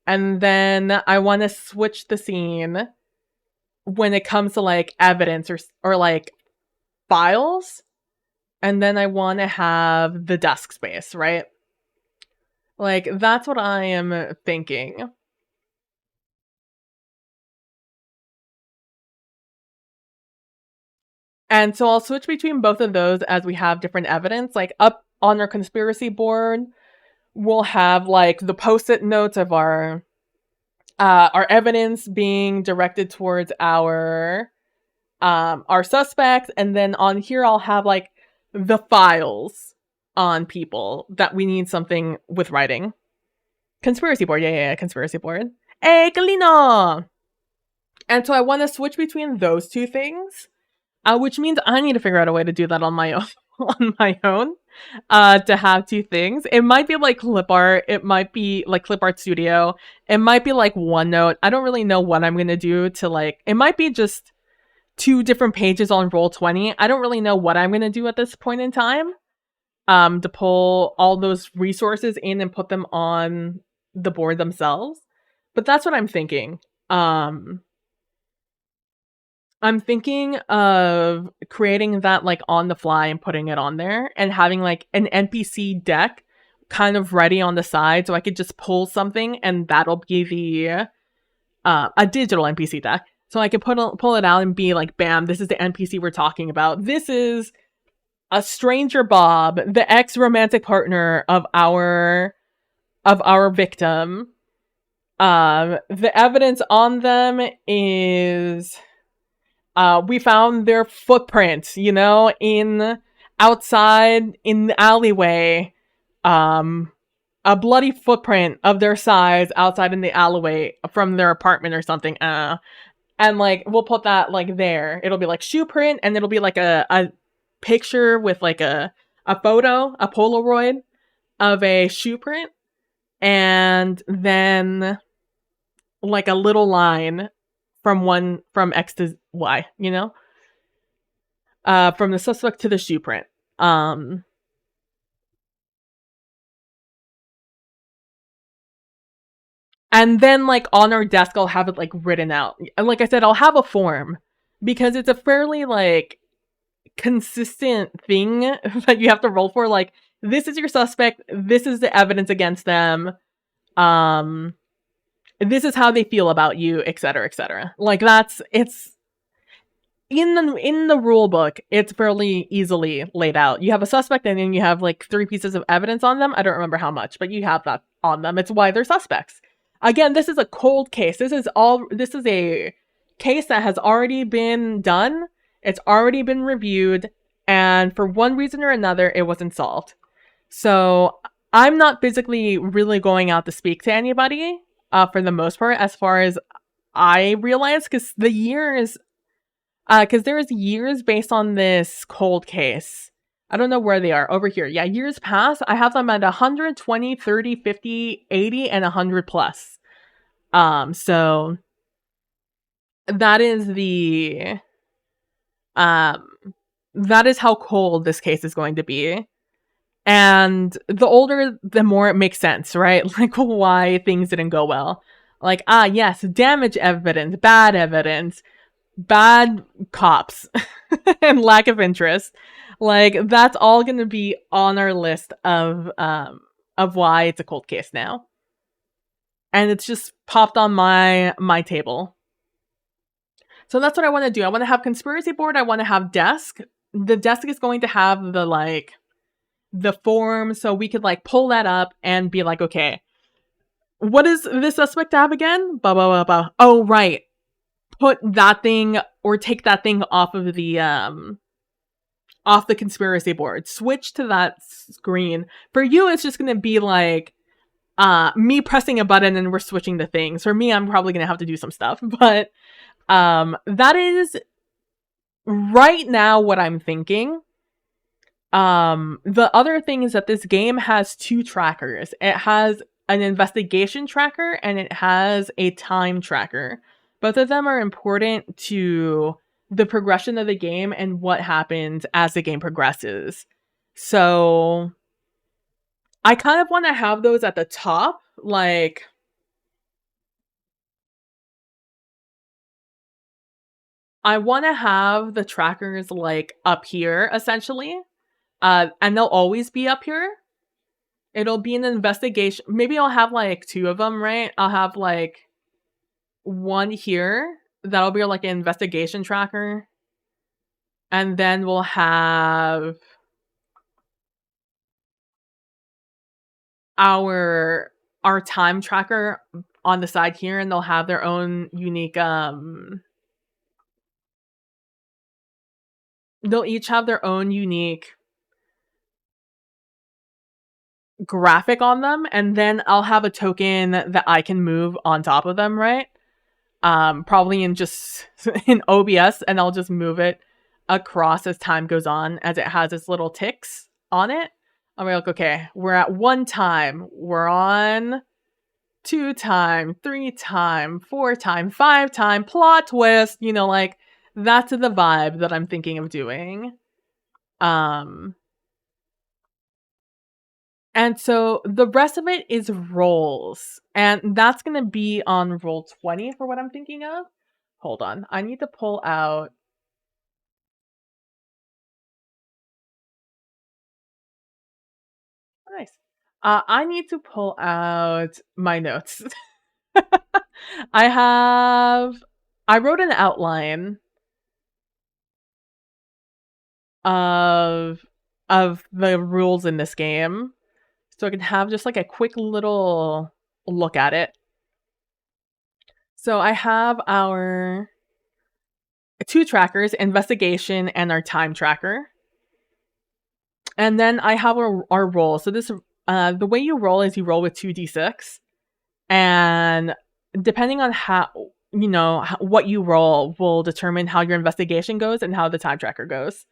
And then I wanna switch the scene when it comes to, like, evidence or, like, files. And then I wanna have the desk space, right? Like, that's what I am thinking. And so I'll switch between both of those as we have different evidence. Like, up on our conspiracy board, we'll have, like, the post-it notes of our evidence being directed towards our suspects, and then on here I'll have, like, the files on people that we need something with writing. Conspiracy board, yeah, conspiracy board. Hey, Kalino! And so I want to switch between those two things, which means I need to figure out a way to do that on my own. On my own, to have two things. It might be like clip art. It might be like Clip Art Studio. It might be like OneNote. I don't really know what I'm gonna do to like. It might be just two different pages on Roll20. I don't really know what I'm gonna do at this point in time. To pull all those resources in and put them on the board themselves. But that's what I'm thinking. I'm thinking of creating that like on the fly and putting it on there and having like an NPC deck kind of ready on the side so I could just pull something and that'll be the a digital NPC deck. So I could pull it out and be like, bam, this is the NPC we're talking about. This is a stranger Bob, the ex-romantic partner of our victim. The evidence on them is we found their footprints, you know, outside in the alleyway. A bloody footprint of their size outside in the alleyway from their apartment or something. And like we'll put that like there. It'll be like shoe print, and it'll be like a picture with like a photo, a Polaroid of a shoe print, and then like a little line from X to Y, you know? From the suspect to the shoe print. And then like on our desk I'll have it like written out. And like I said, I'll have a form because it's a fairly like consistent thing that you have to roll for. Like, this is your suspect, this is the evidence against them. This is how they feel about you, etc., etc. Like it's in the rule book, it's fairly easily laid out. You have a suspect and then you have like 3 pieces of evidence on them. I don't remember how much, but you have that on them. It's why they're suspects. Again, this is a cold case. This is a case that has already been done. It's already been reviewed, and for one reason or another, it wasn't solved. So I'm not physically really going out to speak to anybody, for the most part, as far as I realize, because there's years based on this cold case. I don't know where they are. Over here. Yeah, years past. I have them at 120, 30, 50, 80, and 100 plus. So that is that is how cold this case is going to be. And the older, the more it makes sense, right? Like why things didn't go well. Like, yes, damage evidence, bad cops, and lack of interest. Like, that's all gonna be on our list of why it's a cold case now. And it's just popped on my table. So that's what I want to do. I want to have conspiracy board. I want to have desk. The desk is going to have the form, so we could like pull that up and be like, okay, what does this suspect have again? Blah blah blah blah. Oh right, put that thing or take that thing off of the off the conspiracy board. Switch to that screen. For you, it's just going to be like me pressing a button and we're switching the things. For me, I'm probably going to have to do some stuff. But that is right now what I'm thinking. The other thing is that this game has 2 trackers. It has an investigation tracker and it has a time tracker. Both of them are important to the progression of the game and what happens as the game progresses. So I kind of want to have those at the top, like I want to have the trackers like up here essentially. And they'll always be up here. It'll be an investigation. Maybe I'll have like 2 of them, right? I'll have like one here. That'll be like an investigation tracker. And then we'll have our time tracker on the side here, and they'll have their own unique they'll each have their own unique graphic on them, and then I'll have a token that I can move on top of them, right? Probably in just in OBS, and I'll just move it across as time goes on, as it has its little ticks on it. I'll be like, okay, we're at 1 time, we're on 2 time, 3 time, 4 time, 5 time, plot twist, you know, like that's the vibe that I'm thinking of doing. And so the rest of it is rolls. And that's going to be on roll 20 for what I'm thinking of. Hold on. I need to pull out. Nice. I need to pull out my notes. I wrote an outline of the rules in this game, so I can have just like a quick little look at it. So I have our 2 trackers, investigation and our time tracker. And then I have our roll. So this the way you roll is you roll with 2d6, and depending on how what you roll will determine how your investigation goes and how the time tracker goes.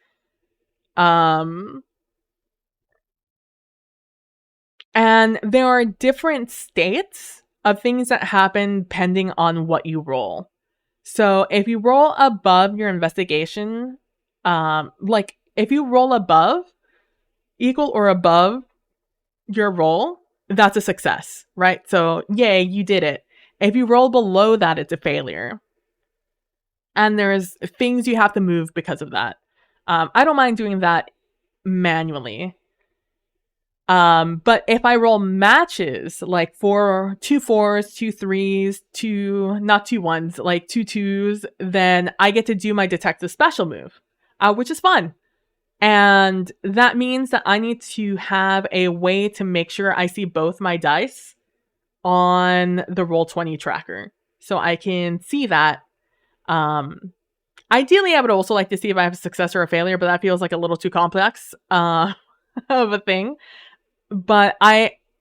And there are different states of things that happen depending on what you roll. So if you roll above your investigation, like if you roll above, equal or above your roll, that's a success, right? So yay, you did it. If you roll below that, it's a failure. And there's things you have to move because of that. I don't mind doing that manually. But if I roll matches, like 2 4s, 2 3s, not 2 1s, like 2 2s, then I get to do my detective special move, which is fun. And that means that I need to have a way to make sure I see both my dice on the Roll20 tracker, so I can see that. Ideally, I would also like to see if I have a success or a failure, but that feels like a little too complex of a thing. But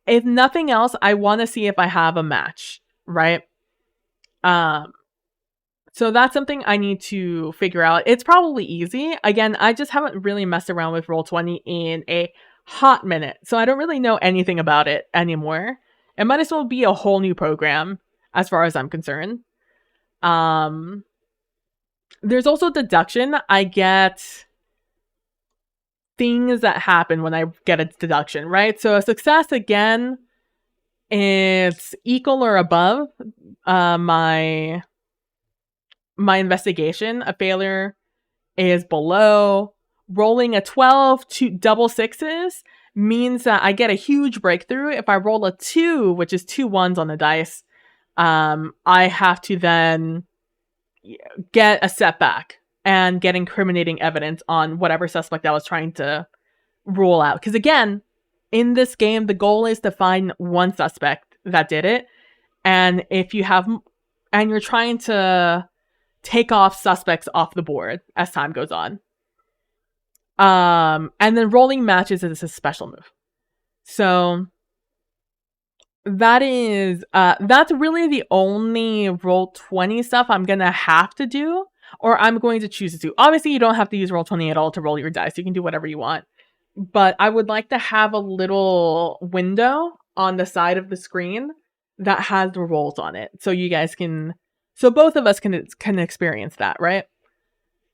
if nothing else, I want to see if I have a match, right? So that's something I need to figure out. It's probably easy. Again, I just haven't really messed around with Roll20 in a hot minute, so I don't really know anything about it anymore. It might as well be a whole new program, as far as I'm concerned. There's also deduction. I get things that happen when I get a deduction, right? So a success, again, it's equal or above my investigation. A failure is below. Rolling a 12 to double 6s means that I get a huge breakthrough. If I roll a 2, which is 2 1s on the dice, I have to then get a setback and get incriminating evidence on whatever suspect I was trying to rule out. Because again, in this game, the goal is to find one suspect that did it. And if you have, and you're trying to take off suspects off the board as time goes on. And then rolling matches is a special move. So that's really the only Roll20 stuff I'm gonna have to do, or I'm going to choose to do. Obviously, you don't have to use Roll20 at all to roll your dice. You can do whatever you want. But I would like to have a little window on the side of the screen that has the rolls on it, so you guys can, so both of us can experience that, right?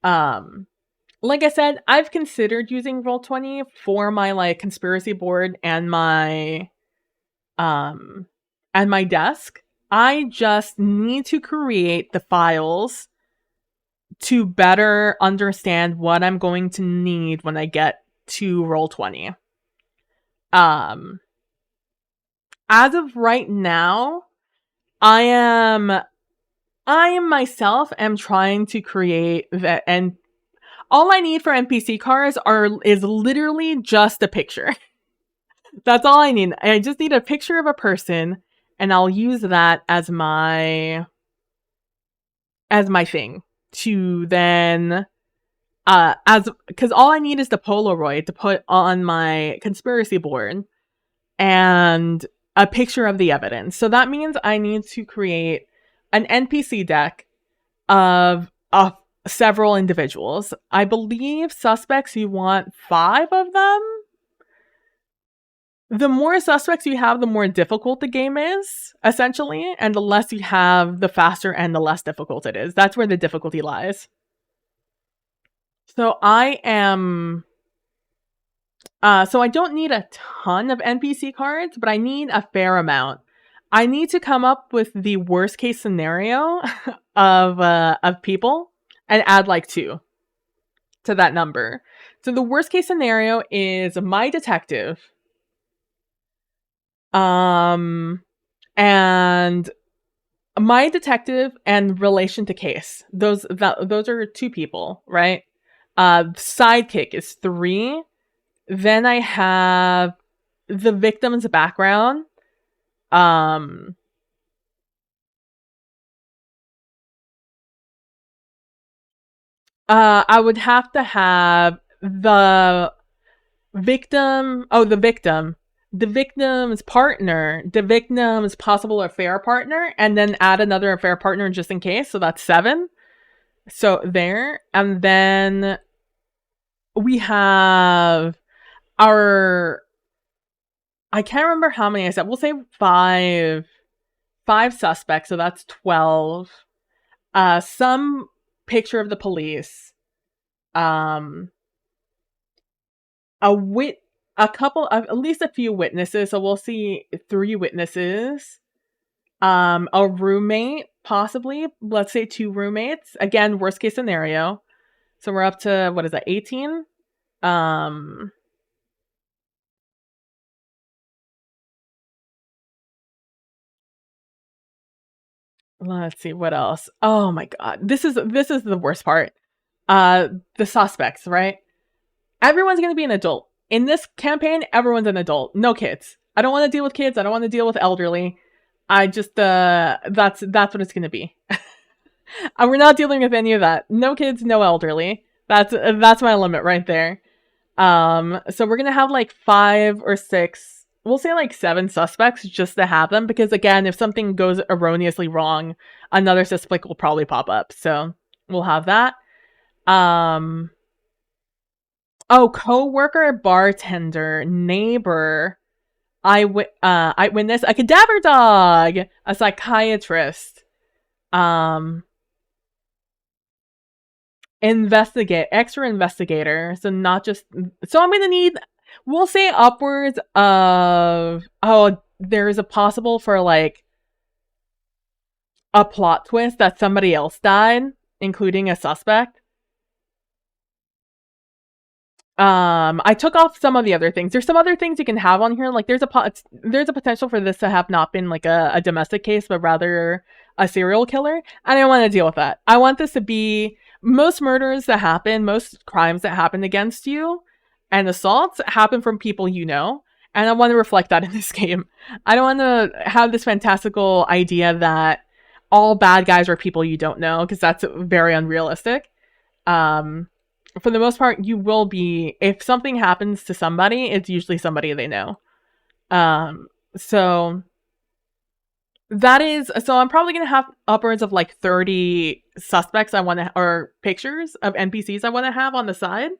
Like I said, I've considered using Roll20 for my like conspiracy board and my desk. I just need to create the files to better understand what I'm going to need when I get to Roll20. As of right now, I am myself am trying to create that, and all I need for NPC cards is literally just a picture. That's all I need. I just need a picture of a person, and I'll use that as my thing to then because all I need is the Polaroid to put on my conspiracy board and a picture of the evidence. So that means I need to create an NPC deck of several individuals. I believe suspects, you want 5 of them. The more suspects you have, the more difficult the game is, essentially, and the less you have, the faster and the less difficult it is. That's where the difficulty lies. So I am so I don't need a ton of NPC cards, but I need a fair amount. I need to come up with the worst case scenario of people and add like 2 to that number. So the worst case scenario is my detective, and my detective and relation to case. Those are 2 people, right? Sidekick is 3. Then I have the victim's background. I would have to have the victim. Oh, the victim's partner, the victim's possible affair partner, and then add another affair partner just in case. So that's 7. So there, and then we have our, I can't remember how many I said. We'll say 5 suspects, so that's 12. Some picture of the police. A couple of, at least a few witnesses. So we'll see 3 witnesses. A roommate, possibly. Let's say 2 roommates. Again, worst case scenario. So we're up to, what is that, 18? Let's see what else. Oh my god. This is the worst part. The suspects, right? Everyone's going to be an adult. In this campaign, everyone's an adult. No kids. I don't want to deal with kids. I don't want to deal with elderly. I just that's what it's going to be. We're not dealing with any of that. No kids, no elderly. That's my limit right there. So we're going to have like 5 or 6, we'll say like 7 suspects just to have them, because again, if something goes erroneously wrong, another suspect will probably pop up. So we'll have that. Oh, co-worker, bartender, neighbor, eyewitness, a cadaver dog, a psychiatrist, extra investigator. So not just, so I'm gonna need, we'll say upwards of, oh, there's a possible for like a plot twist that somebody else died, including a suspect. I took off some of the other things. There's some other things you can have on here. Like there's a potential for this to have not been like a domestic case, but rather a serial killer. And I don't want to deal with that. I want this to be, most murders that happen, most crimes that happen against you, and assaults happen from people you know. And I want to reflect that in this game. I don't want to have this fantastical idea that all bad guys are people you don't know, because that's very unrealistic. for the most part, you will be, if something happens to somebody, it's usually somebody they know. So that is, so I'm probably going to have upwards of like 30 suspects I want to, or pictures of NPCs I want to have on the side,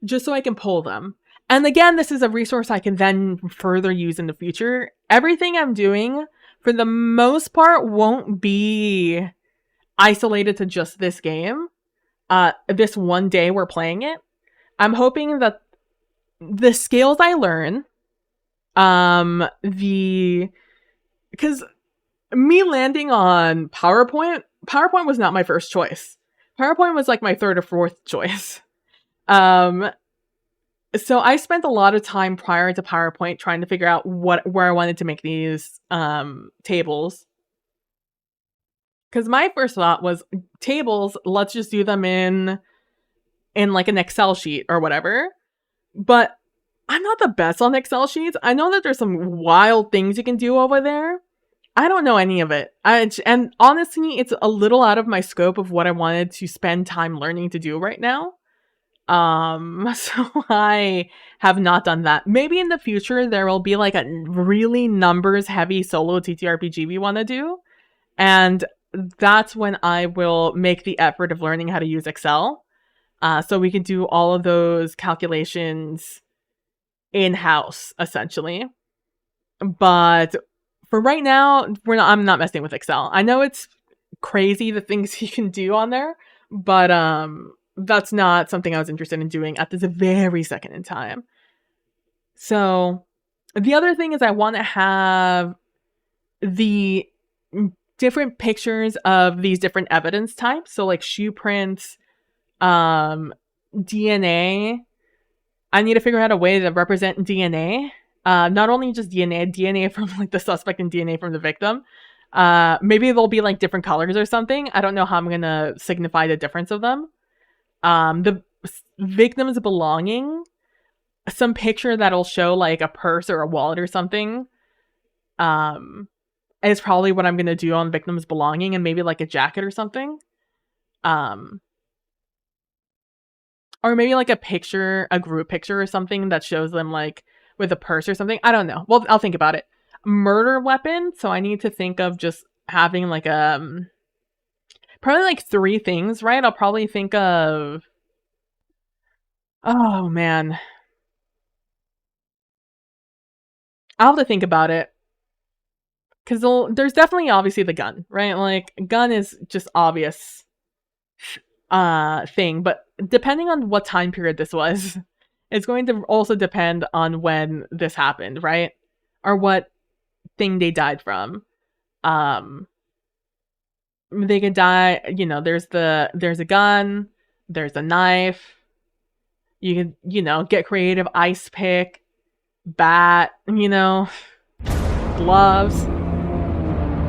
just so I can pull them. And again, this is a resource I can then further use in the future. Everything I'm doing, for the most part, won't be isolated to just this game. This one day we're playing it. I'm hoping that the skills I learn, because me landing on PowerPoint was not my first choice. PowerPoint was like my third or fourth choice. So I spent a lot of time prior to PowerPoint trying to figure out where I wanted to make these tables. Because my first thought was tables, let's just do them in like an Excel sheet or whatever. But I'm not the best on Excel sheets. I know that there's some wild things you can do over there. I don't know any of it. And honestly, it's a little out of my scope of what I wanted to spend time learning to do right now. So I have not done that. Maybe in the future there will be like a really numbers heavy solo TTRPG we want to do. And that's when I will make the effort of learning how to use Excel. So we can do all of those calculations in-house, essentially. But for right now, I'm not messing with Excel. I know it's crazy the things you can do on there, but that's not something I was interested in doing at this very second in time. So the other thing is I want to have the different pictures of these different evidence types. So like shoe prints, DNA. I need to figure out a way to represent DNA. Not only just DNA from like the suspect and DNA from the victim. Maybe they'll be like different colors or something. I don't know how I'm gonna signify the difference of them. The victim's belonging, some picture that'll show like a purse or a wallet or something. Is probably what I'm gonna do on victim's belonging, and maybe like a jacket or something. Or maybe like a picture, a group picture or something that shows them like with a purse or something. I don't know. Well, I'll think about it. Murder weapon. So I need to think of just having like probably like 3 things, right? I'll probably think of, oh man, I'll have to think about it. Because there's definitely obviously the gun, right? Like gun is just obvious thing, but depending on what time period this was, it's going to also depend on when this happened, right? Or what thing they died from. They could die, there's a gun, there's a knife. You can, get creative, ice pick, bat, gloves.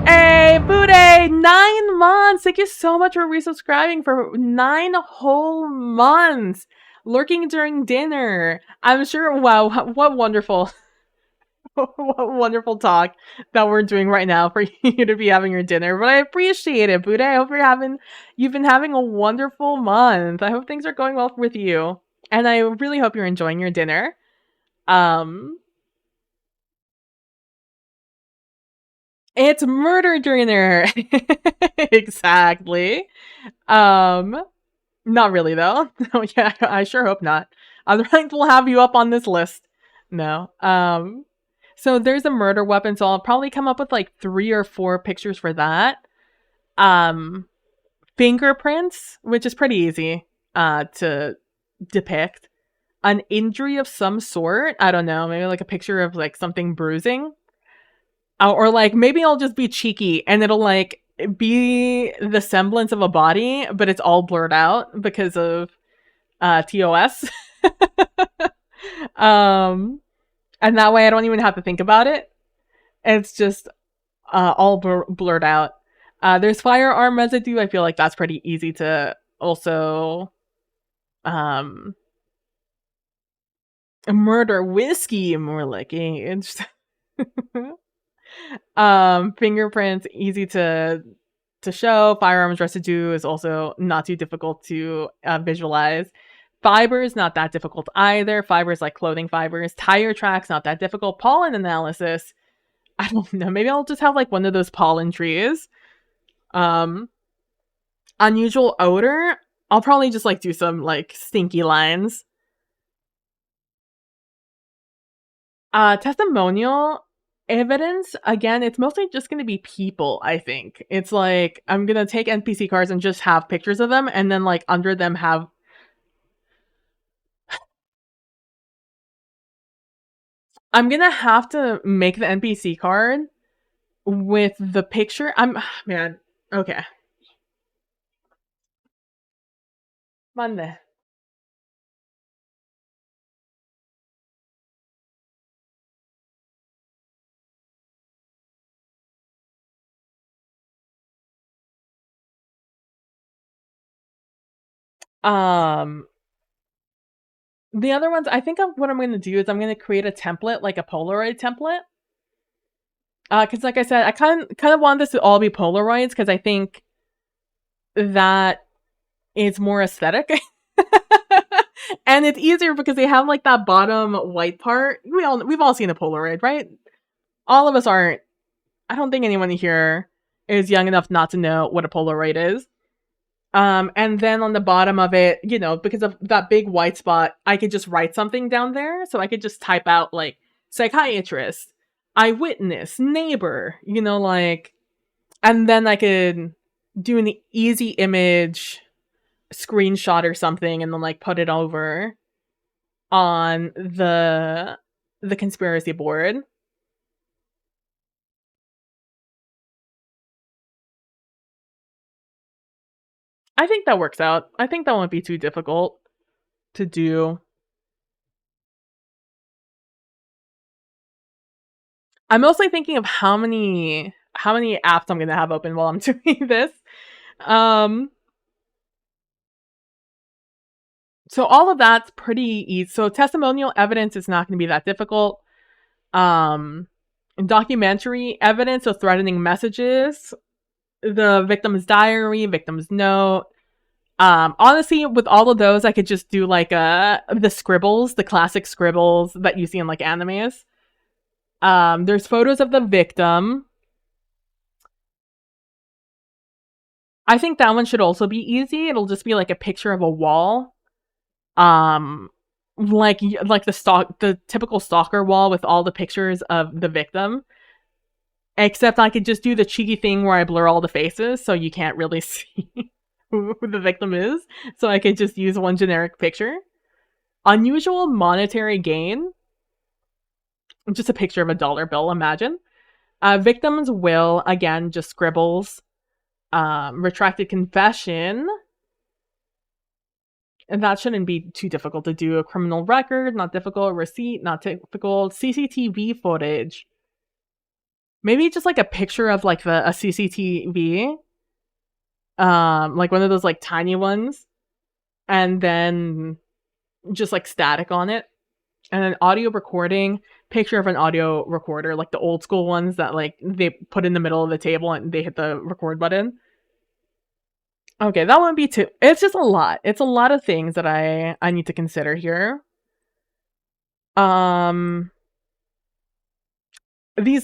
Hey, Bude, 9 months. Thank you so much for resubscribing for 9 whole months. Lurking during dinner. I'm sure, wow, what wonderful, what wonderful talk that we're doing right now for you to be having your dinner. But I appreciate it, Bude. I hope you've been having a wonderful month. I hope things are going well with you. And I really hope you're enjoying your dinner. It's murder dinner. Exactly. Not really though. No, yeah, I sure hope not. Otherwise, we'll have you up on this list. No. So there's a murder weapon, so I'll probably come up with like 3 or 4 pictures for that. Fingerprints, which is pretty easy to depict. An injury of some sort. I don't know, maybe like a picture of like something bruising. Or like maybe I'll just be cheeky and it'll like be the semblance of a body, but it's all blurred out because of TOS. And that way I don't even have to think about it. It's just all blurred out. There's firearm residue. I feel like that's pretty easy to also murder whiskey, more like it's fingerprints easy to show. Firearms residue is also not too difficult to visualize. Fibers, not that difficult either. Fibers like clothing fibers. Tire tracks, not that difficult. Pollen analysis, I don't know. Maybe I'll just have like one of those pollen trees. Um, Unusual odor, I'll probably just like do some like stinky lines. Testimonial evidence, again, it's mostly just gonna be people, I think. It's like I'm gonna take NPC cards and just have pictures of them, and then like under them have I'm gonna have to make the NPC card with the picture. Man, okay. Monday. Um the other ones, I think what I'm gonna do is I'm gonna create a template, like a Polaroid template. Because like I said, I kind of want this to all be Polaroids because I think that is more aesthetic. And it's easier because they have like that bottom white part. We've all seen a Polaroid, right? All of us aren't. I don't think anyone here is young enough not to know what a Polaroid is. And then on the bottom of it, because of that big white spot, I could just write something down there. So I could just type out like psychiatrist, eyewitness, neighbor, like, and then I could do an easy image screenshot or something and then like put it over on the conspiracy board. I think that works out. I think that won't be too difficult to do. I'm mostly thinking of how many apps I'm gonna have open while I'm doing this. Um, so all of that's pretty easy. So testimonial evidence is not gonna be that difficult. Um, Documentary evidence, so threatening messages, the victim's diary, victim's note. Honestly, with all of those, I could just do like the scribbles, the classic scribbles that you see in like animes. There's photos of the victim. I think that one should also be easy. It'll just be like a picture of a wall. Um, like the typical stalker wall with all the pictures of the victim. Except I could just do the cheeky thing where I blur all the faces so you can't really see who the victim is. So I could just use one generic picture. Unusual monetary gain. Just a picture of a dollar bill, imagine. Victim's will, again, just scribbles. Retracted confession. And that shouldn't be too difficult to do. A criminal record, not difficult. Receipt, not difficult. CCTV footage. Maybe just like a picture of like a CCTV. Like one of those like tiny ones. And then just like static on it. And an audio recording, picture of an audio recorder, like the old school ones that like they put in the middle of the table and they hit the record button. Okay, that wouldn't be too. It's just a lot. It's a lot of things that I need to consider here. Um, these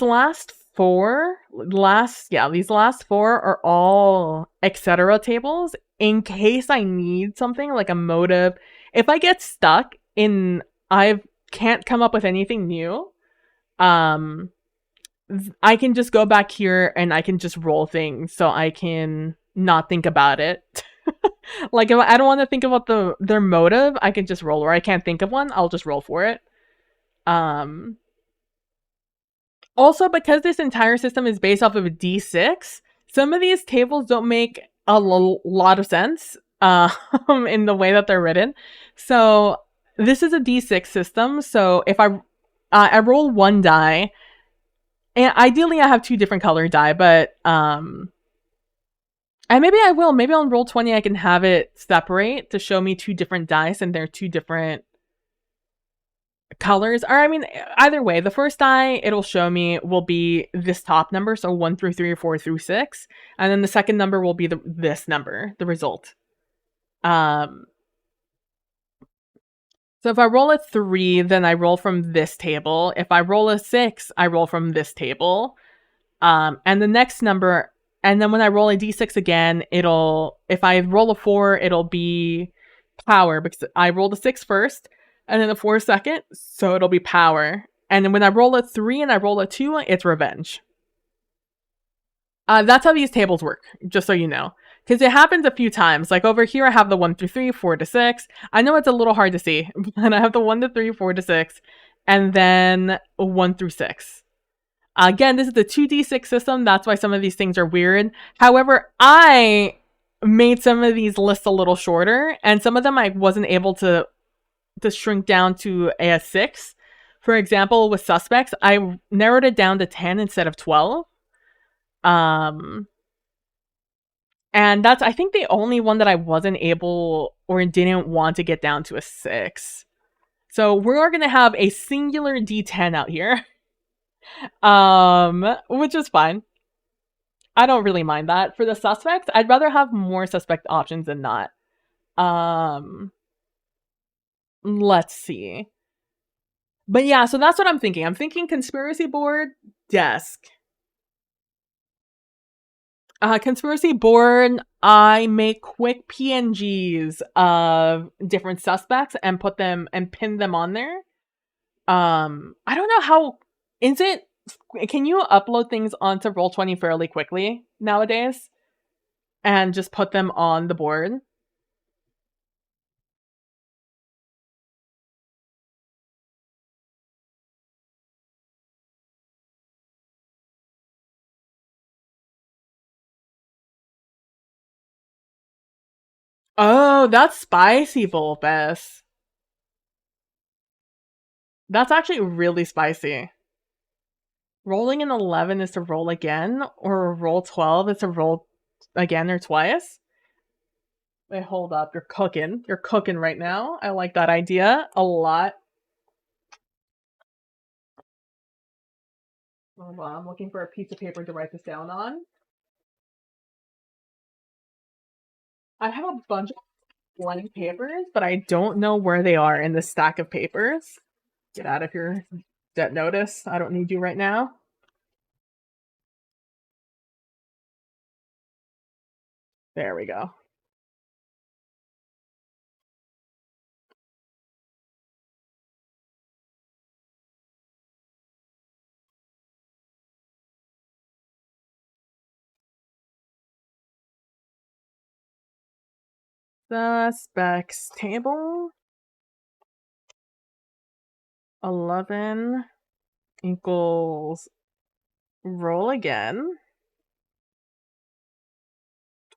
these last four are all etc. tables in case I need something like a motive. If I get stuck in I can't come up with anything new, um I can just go back here and I can just roll things so I can not think about it. Like if I don't want to think about their motive, I can just roll, or I can't think of one, I'll just roll for it. Um Also, because this entire system is based off of a D6, some of these tables don't make a lot of sense in the way that they're written. So this is a D6 system. So if I roll one die, and ideally I have two different color die, but and maybe I will. Maybe on roll 20 I can have it separate to show me two different dice and they're two different colors. Or I mean, either way, the first die it'll show me will be this top number, so 1 through 3 or 4 through 6, and then the second number will be this number, the result. Um So if I roll a 3, then I roll from this table. If I roll a 6, I roll from this table. And the next number, and then when I roll a d6 again, if I roll a 4, it'll be power because I rolled a 6 first, and then a 4 second, so it'll be power. And then when I roll a 3 and I roll a 2, it's revenge. That's how these tables work, just so you know. Because it happens a few times. Like over here, I have the 1 through 3, 4 to 6. I know it's a little hard to see, but I have the 1 to 3, 4 to 6, and then 1 through 6. Again, this is the 2d6 system. That's why some of these things are weird. However, I made some of these lists a little shorter, and some of them I wasn't able to shrink down to a 6. For example, with suspects, I narrowed it down to 10 instead of 12. And that's, I think, the only one that I wasn't able or didn't want to get down to a 6. So we're going to have a singular D10 out here. Which is fine. I don't really mind that. For the suspects, I'd rather have more suspect options than not. Let's see. But yeah, so that's what I'm thinking. I'm thinking conspiracy board, desk. Conspiracy board, I make quick PNGs of different suspects and put them and pin them on there. I don't know how is it can you upload things onto Roll20 fairly quickly nowadays and just put them on the board? Oh, that's spicy, Vulpes. That's actually really spicy. Rolling an 11 is to roll again, or roll 12 is to roll again or twice? Wait, hold up. You're cooking. You're cooking right now. I like that idea a lot. Hold on. I'm looking for a piece of paper to write this down on. I have a bunch of blank papers, but I don't know where they are in this stack of papers. Get out of here. Debt notice. I don't need you right now. There we go. Suspects table. 11 equals roll again.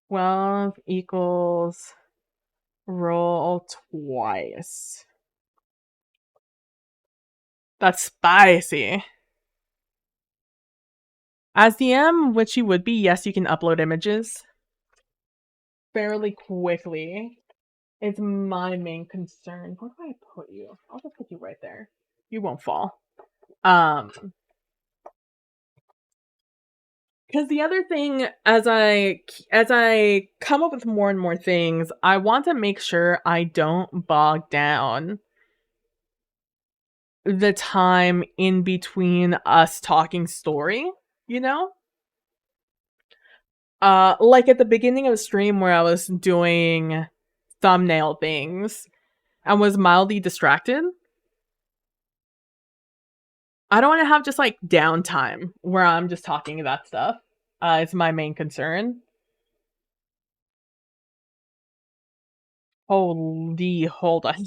12 equals roll twice. That's spicy. As DM, which you would be, yes, you can upload images fairly quickly. It's my main concern. Where do I put you? I'll just put you right there. You won't fall. Because the other thing, as I come up with more and more things, I want to make sure I don't bog down the time in between us talking story, you know? Like at the beginning of the stream where I was doing thumbnail things and was mildly distracted. I don't want to have just like downtime where I'm just talking about stuff. It's my main concern. Hold on.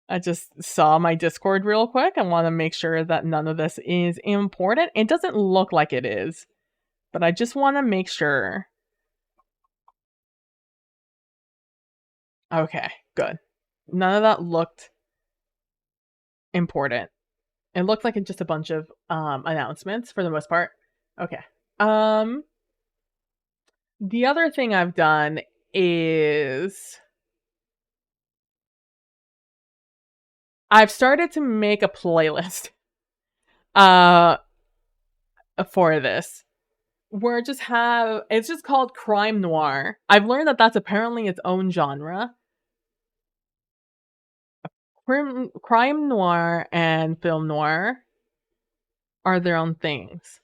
I just saw my Discord real quick. I want to make sure that none of this is important. It doesn't look like it is, but I just want to make sure. Okay, good. None of that looked important. It looked like it's just a bunch of announcements for the most part. Okay. The other thing I've done is I've started to make a playlist for this where it's just called crime noir. I've learned that that's apparently its own genre. crime noir and film noir are their own things.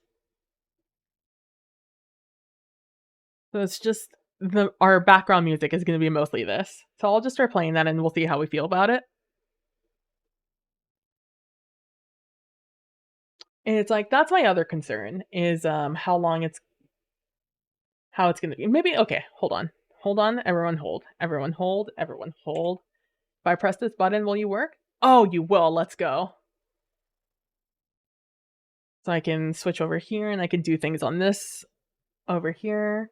So it's just our background music is gonna be mostly this. So I'll just start playing that and we'll see how we feel about it. And it's like that's my other concern is how it's gonna be. Maybe okay, hold on. Hold on, everyone hold. Everyone hold. Everyone hold. If I press this button, will you work? Oh, you will. Let's go. So I can switch over here and I can do things on this over here.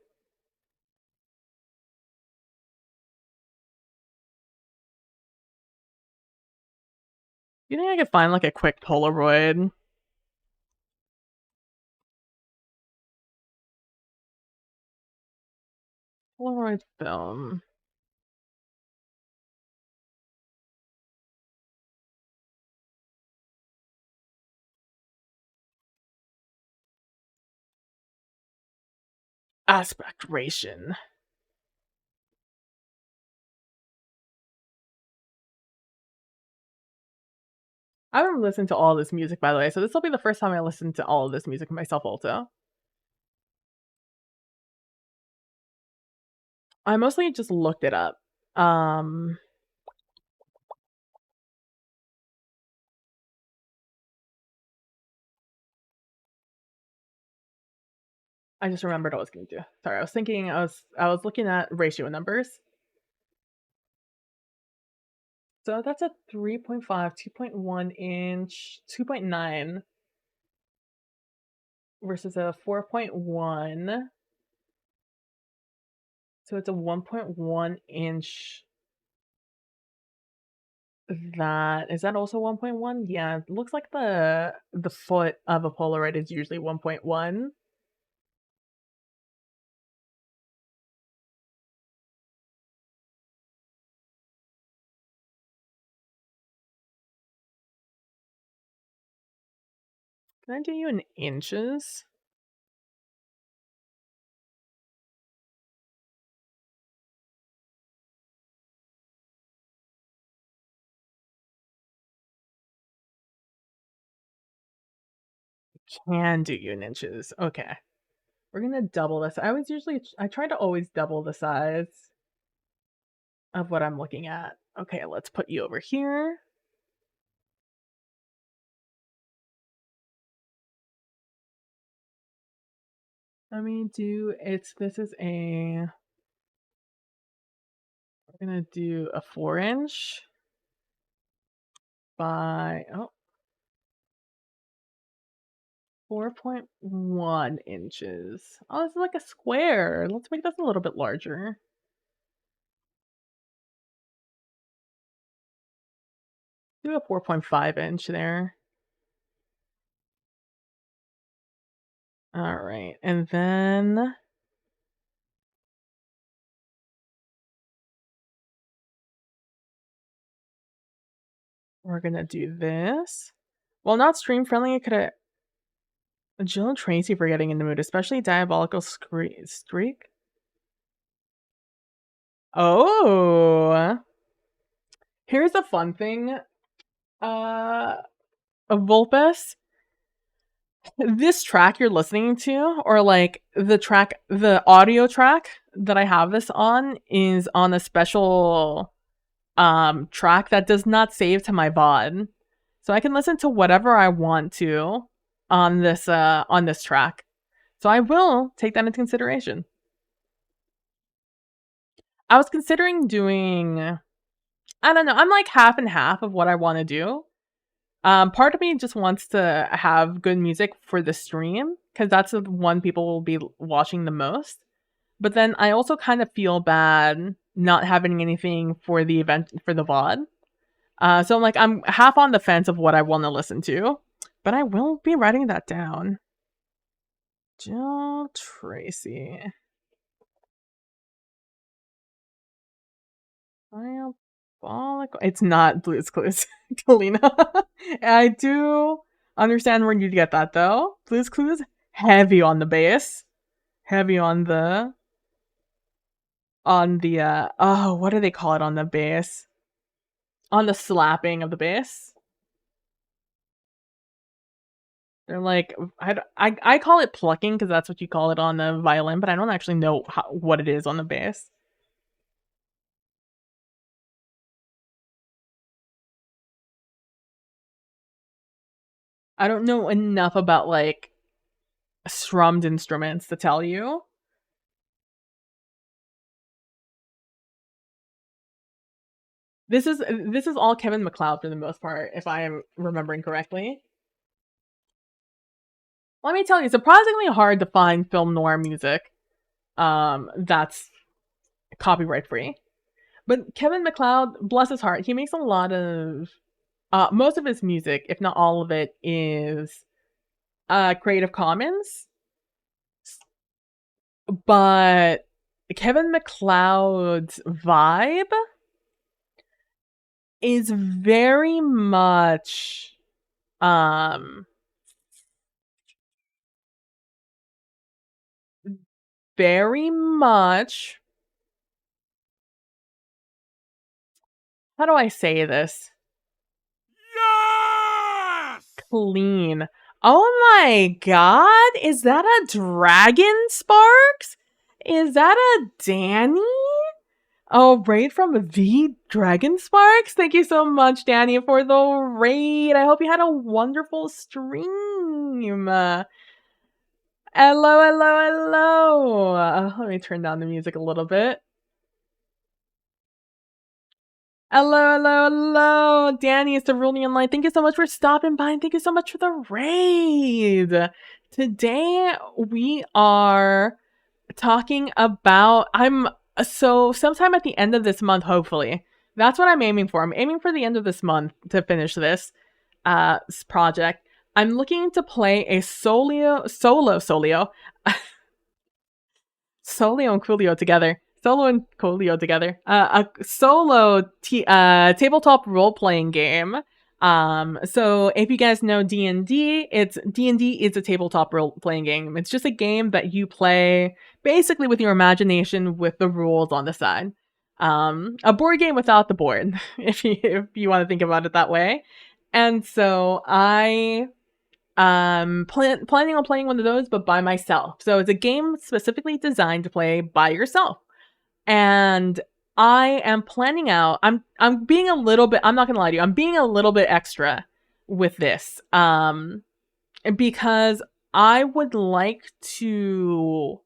You think I could find like a quick Polaroid? Polaroid film. Aspect ration. I haven't listened to all this music, by the way, so this will be the first time I listen to all of this music myself also. I mostly just looked it up. Um, I just remembered what I was gonna do. Sorry, I was thinking I was looking at ratio numbers. So that's a 3.5, 2.1 inch, 2.9 versus a 4.1. So it's a 1.1 inch. That is that also 1.1? Yeah, it looks like the foot of a Polaroid is usually 1.1. Can I do you in inches? Can do you in inches. Okay. We're gonna double this. I try to always double the size of what I'm looking at. Okay, let's put you over here. Let me do this is we're gonna do a 4 inch by 4.1 inches. Oh, this is like a square. Let's make this a little bit larger. Do a 4.5 inch there. All right, and then we're gonna do this. Well, not stream friendly, I could have Jill and Tracy for getting in the mood, especially Diabolical Streak. Oh, here's a fun thing. Vulpes. This track you're listening to, or like the audio track that I have this on, is on a special track that does not save to my VOD. So I can listen to whatever I want to on this track. So I will take that into consideration. I was considering doing I don't know, I'm like half and half of what I want to do. Part of me just wants to have good music for the stream because that's the one people will be watching the most. But then I also kind of feel bad not having anything for the event for the VOD. So I'm like I'm half on the fence of what I want to listen to, but I will be writing that down. Jill Tracy. Diabolical. It's not Blue's Clues, Kalina. I do understand where you get that though. Blue's Clues heavy on the bass, heavy on the oh, what do they call it on the bass? On the slapping of the bass. They're like, I call it plucking because that's what you call it on the violin, but I don't actually know what it is on the bass. I don't know enough about like strummed instruments to tell you. This is all Kevin MacLeod for the most part, if I am remembering correctly. Let me tell you, it's surprisingly hard to find film noir music that's copyright free. But Kevin MacLeod, bless his heart, he makes a lot of most of his music, if not all of it, is Creative Commons. But Kevin MacLeod's vibe is um very much, how do I say this? Yes! Clean. Oh my god, is that a Dragon Sparks? Is that a Danny? Oh, raid from the Dragon Sparks? Thank you so much, Danny, for the raid. I hope you had a wonderful stream. Hello, hello, hello. Let me turn down the music a little bit. Hello, hello, hello. Danny, it's the Cerulean Light. Thank you so much for stopping by, and thank you so much for the raid. Today, we are talking about so sometime at the end of this month, hopefully. That's what I'm aiming for. I'm aiming for the end of this month to finish this project. I'm looking to play a Solio and Coolio together. Solo and Coolio together. A solo tabletop role playing game. So if you guys know D&D, it's D&D is a tabletop role playing game. It's just a game that you play basically with your imagination with the rules on the side. A board game without the board, if you want to think about it that way. And so I planning on playing one of those, but by myself. So it's a game specifically designed to play by yourself. And I am planning out. I'm being a little bit. I'm not gonna lie to you. I'm being a little bit extra with this, because I would like to.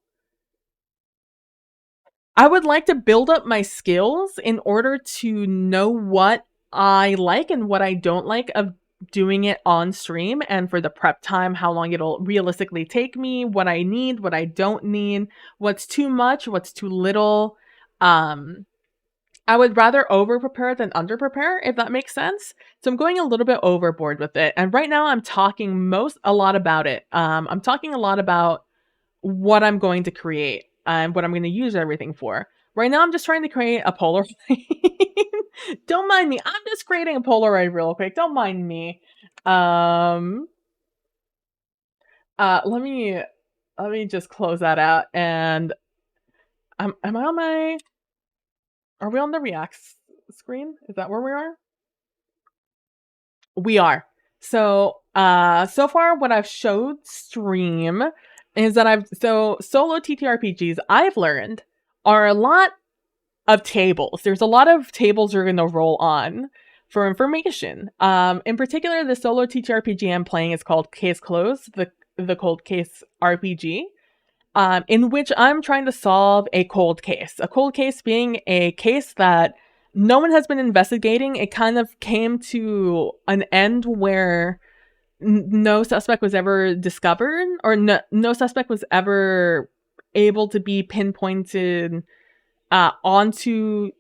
I would like to build up my skills in order to know what I like and what I don't like of doing it on stream, and for the prep time, how long it'll realistically take me, what I need, what I don't need, what's too much, what's too little. I would rather over prepare than under prepare, if that makes sense. So I'm going a little bit overboard with it. And right now I'm talking a lot about it. I'm talking a lot about what I'm going to create and what I'm going to use everything for. Right now, I'm just trying to create a Polaroid. Don't mind me. I'm just creating a Polaroid real quick. Don't mind me. Let me just close that out. And am I on my? Are we on the React screen? Is that where we are? We are. So, so far what I've showed stream is that solo TTRPGs I've learned are a lot of tables. There's a lot of tables you're gonna roll on for information. In particular, the solo TTRPG I'm playing is called Case Closed, the cold case RPG. In which I'm trying to solve a cold case. A cold case being a case that no one has been investigating. It kind of came to an end where no suspect was ever discovered, or no suspect was ever able to be pinpointed onto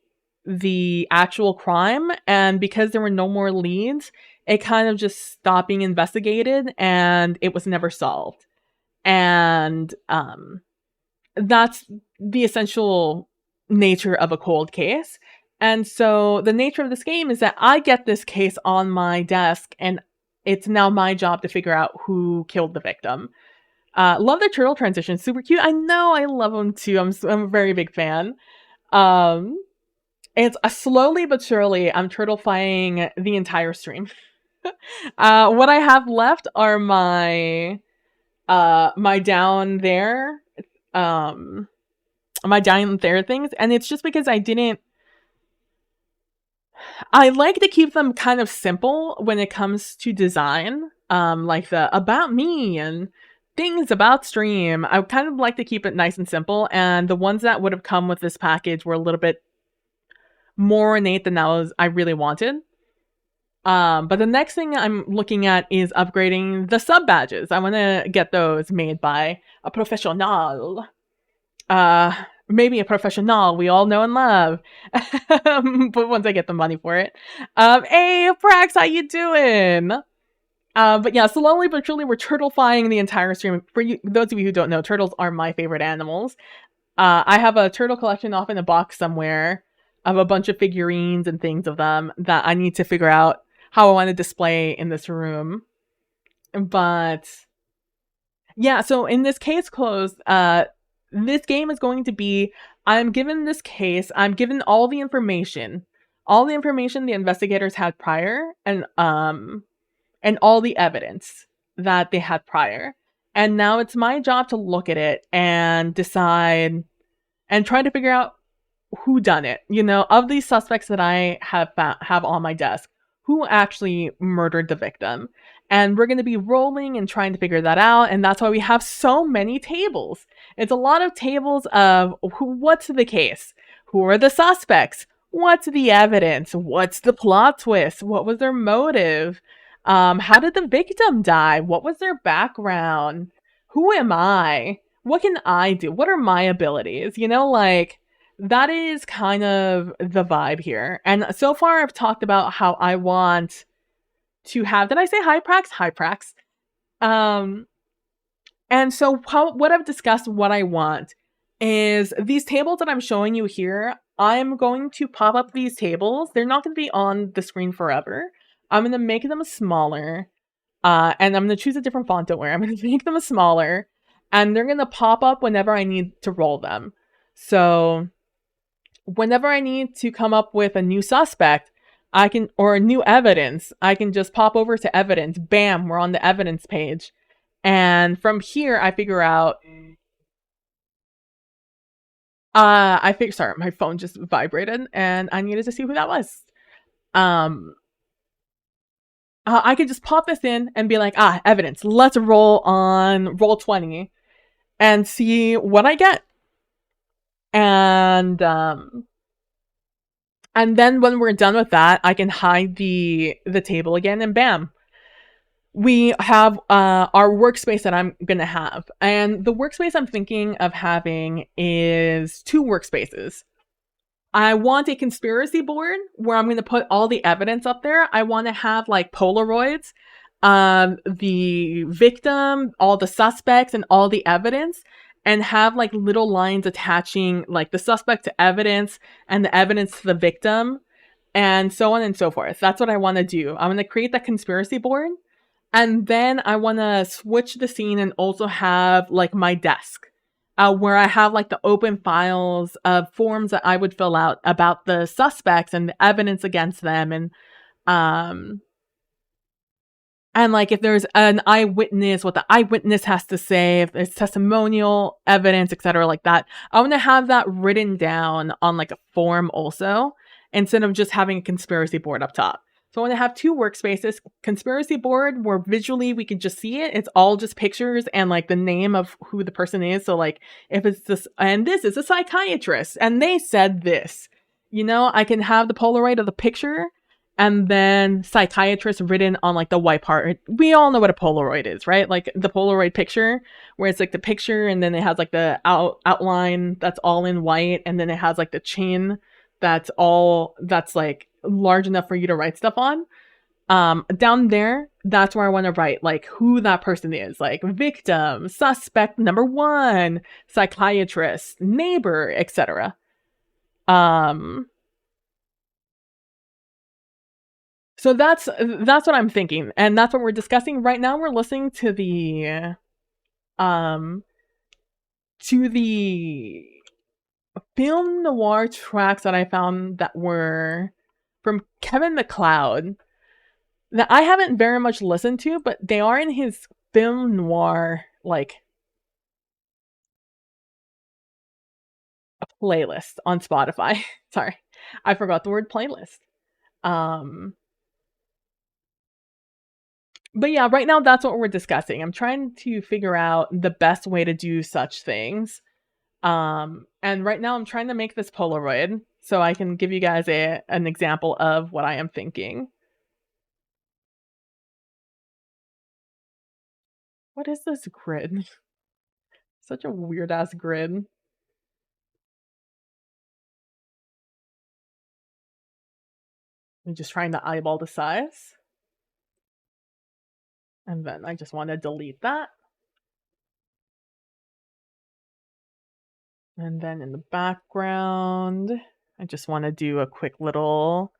the actual crime. And because there were no more leads, it kind of just stopped being investigated and it was never solved. And that's the essential nature of a cold case. And so the nature of this game is that I get this case on my desk and it's now my job to figure out who killed the victim. Love the turtle transition. Super cute. I know, I love them too. I'm a very big fan. It's a slowly but surely I'm turtlefying the entire stream. What I have left are my down there, my down there things, and it's just because I like to keep them kind of simple when it comes to design, like the about me and things about stream. I kind of like to keep it nice and simple, and the ones that would have come with this package were a little bit more ornate than I really wanted. But the next thing I'm looking at is upgrading the sub badges. I want to get those made by a professional. Maybe a professional we all know and love. But once I get the money for it. Hey, Prax, how you doing? But yeah, slowly but surely we're turtlefying the entire stream. For you, those of you who don't know, turtles are my favorite animals. I have a turtle collection off in a box somewhere of a bunch of figurines and things of them that I need to figure out how I want to display in this room. But yeah, so in this case closed, this game is going to be, I'm given this case, I'm given all the information the investigators had prior, and all the evidence that they had prior. And now it's my job to look at it and decide and try to figure out who done it. You know, of these suspects that I have on my desk, who actually murdered the victim. And we're going to be rolling and trying to figure that out. And that's why we have so many tables. It's a lot of tables of what's the case? Who are the suspects? What's the evidence? What's the plot twist? What was their motive? How did the victim die? What was their background? Who am I? What can I do? What are my abilities? You know, like, that is kind of the vibe here. And so far I've talked about how I want to have, did I say hi Prax? Hi Prax. And so what I've discussed, what I want is these tables that I'm showing you here. I'm going to pop up these tables. They're not going to be on the screen forever. I'm going to make them smaller. And I'm going to choose a different font, don't worry. I'm going to make them smaller. And they're going to pop up whenever I need to roll them. So whenever I need to come up with a new suspect, or new evidence, I can just pop over to evidence. Bam, we're on the evidence page. And from here, I figure out, sorry, my phone just vibrated and I needed to see who that was. I could just pop this in and be like, evidence. Let's roll on roll 20 and see what I get. And then when we're done with that, I can hide the table again, and bam, we have our workspace that I'm gonna have. And the workspace I'm thinking of having is 2 workspaces. I want a conspiracy board where I'm gonna put all the evidence up there. I want to have like Polaroids, the victim, all the suspects, and all the evidence, and have like little lines attaching like the suspect to evidence and the evidence to the victim, and so on and so forth. That's what I want to do. I'm going to create that conspiracy board, and then I want to switch the scene and also have like my desk, where I have like the open files of forms that I would fill out about the suspects and the evidence against them, and like if there's an eyewitness, what the eyewitness has to say, if there's testimonial evidence, etc., like that, I want to have that written down on like a form also, instead of just having a conspiracy board up top. So I want to have 2 workspaces, conspiracy board where visually we can just see it. It's all just pictures and like the name of who the person is. So like if it's this, and this is a psychiatrist and they said this, you know, I can have the Polaroid of the picture and then psychiatrist written on like the white part. We all know what a Polaroid is, right? Like the Polaroid picture where it's like the picture and then it has like the outline that's all in white, and then it has like the chin that's like large enough for you to write stuff on. Down there, that's where I want to write like who that person is, like victim, suspect number 1, psychiatrist, neighbor, etc. So that's what I'm thinking, and that's what we're discussing right now. We're listening to the film noir tracks that I found that were from Kevin MacLeod that I haven't very much listened to, but they are in his film noir like a playlist on Spotify. Sorry, I forgot the word playlist. Um, but yeah, right now that's what we're discussing. I'm trying to figure out the best way to do such things. And right now I'm trying to make this Polaroid so I can give you guys an example of what I am thinking. What is this grid? Such a weird ass grid. I'm just trying to eyeball the size. And then I just want to delete that. And then in the background, I just want to do a quick little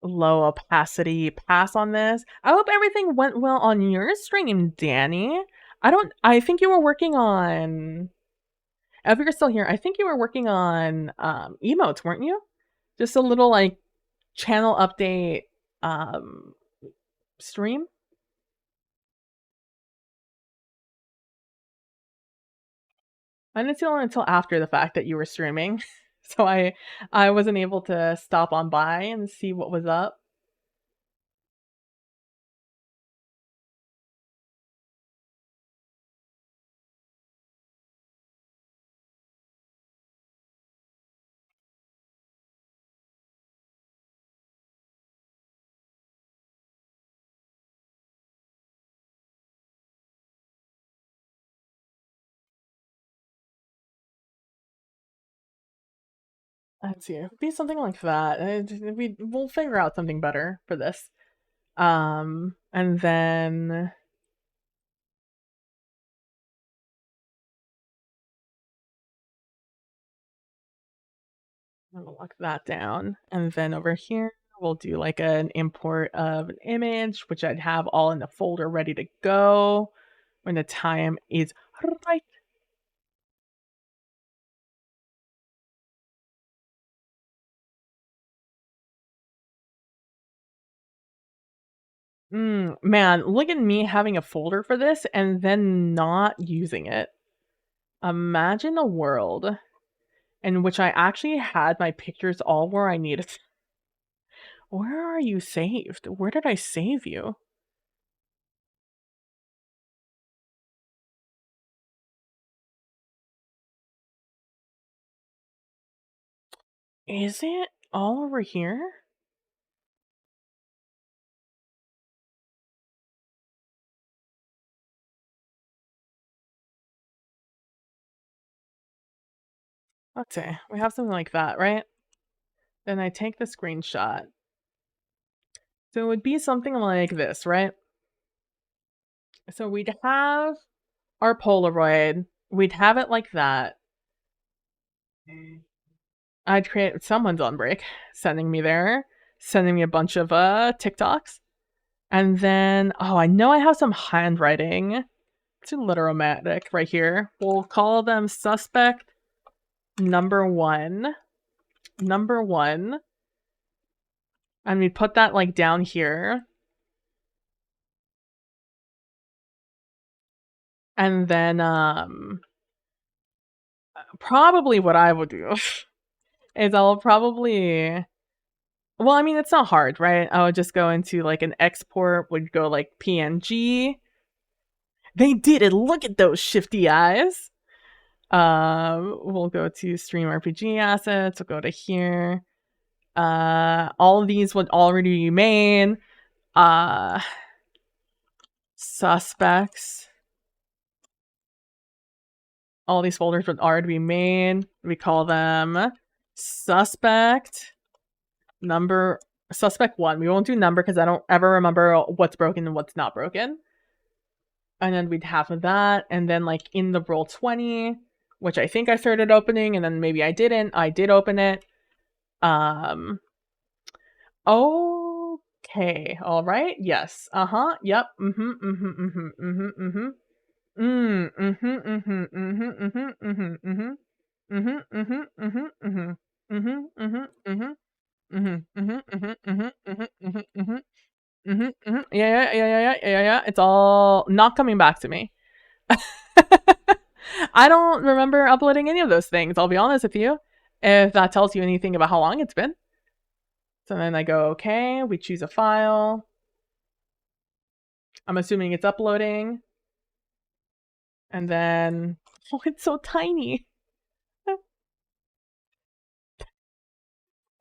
low opacity pass on this. I hope everything went well on your stream, Danny. I think you were working on, if you're still here, I think you were working on emotes, weren't you? Just a little like channel update um stream. I didn't see it until after the fact that you were streaming. So I wasn't able to stop on by and see what was up. Let's see. It'd be something like that. We'll figure out something better for this. And then I'll lock that down. And then over here, we'll do like an import of an image, which I'd have all in the folder ready to go when the time is right. Man, look at me having a folder for this and then not using it. Imagine a world in which I actually had my pictures all where I needed. Where are you saved? Where did I save you? Is it all over here? Let's see. We have something like that, right? Then I take the screenshot. So it would be something like this, right? So we'd have our Polaroid. We'd have it like that. I'd create someone's on break, sending me there, sending me a bunch of TikToks. And then, oh, I know I have some handwriting. It's a literatic right here. We'll call them suspect number one. Number one. And we put that like down here. And then probably what I would do is I'll probably, well, I mean, it's not hard, right? I would just go into like an export, would go like PNG. They did it. Look at those shifty eyes. We'll go to stream RPG assets. We'll go to here. All of these would already be made. Suspects. All these folders would already be made. We call them suspect suspect one. We won't do number because I don't ever remember what's broken and what's not broken. And then we'd have that, and then like in the Roll20, which I think I started opening, and then maybe I didn't. I did open it. Okay. All right. Yes. Uh-huh. Yep. Mm-hmm. Mm-hmm. Mm-hmm. Mm-hmm. Mm-hmm. Mm-hmm. Mm-hmm. Mm-hmm. Mm-hmm. Mm-hmm. Mhm, mhm, mhm, mhm. Mhm, mhm, mhm. Mhm, mhm, mhm, mhm, mhm, mhm, mhm, mhm, mhm. Yeah, yeah, yeah, yeah, yeah, yeah, yeah. It's all not coming back to me. I don't remember uploading any of those things, I'll be honest with you, if that tells you anything about how long it's been. So then I go, okay, we choose a file. I'm assuming it's uploading. And then, oh, it's so tiny.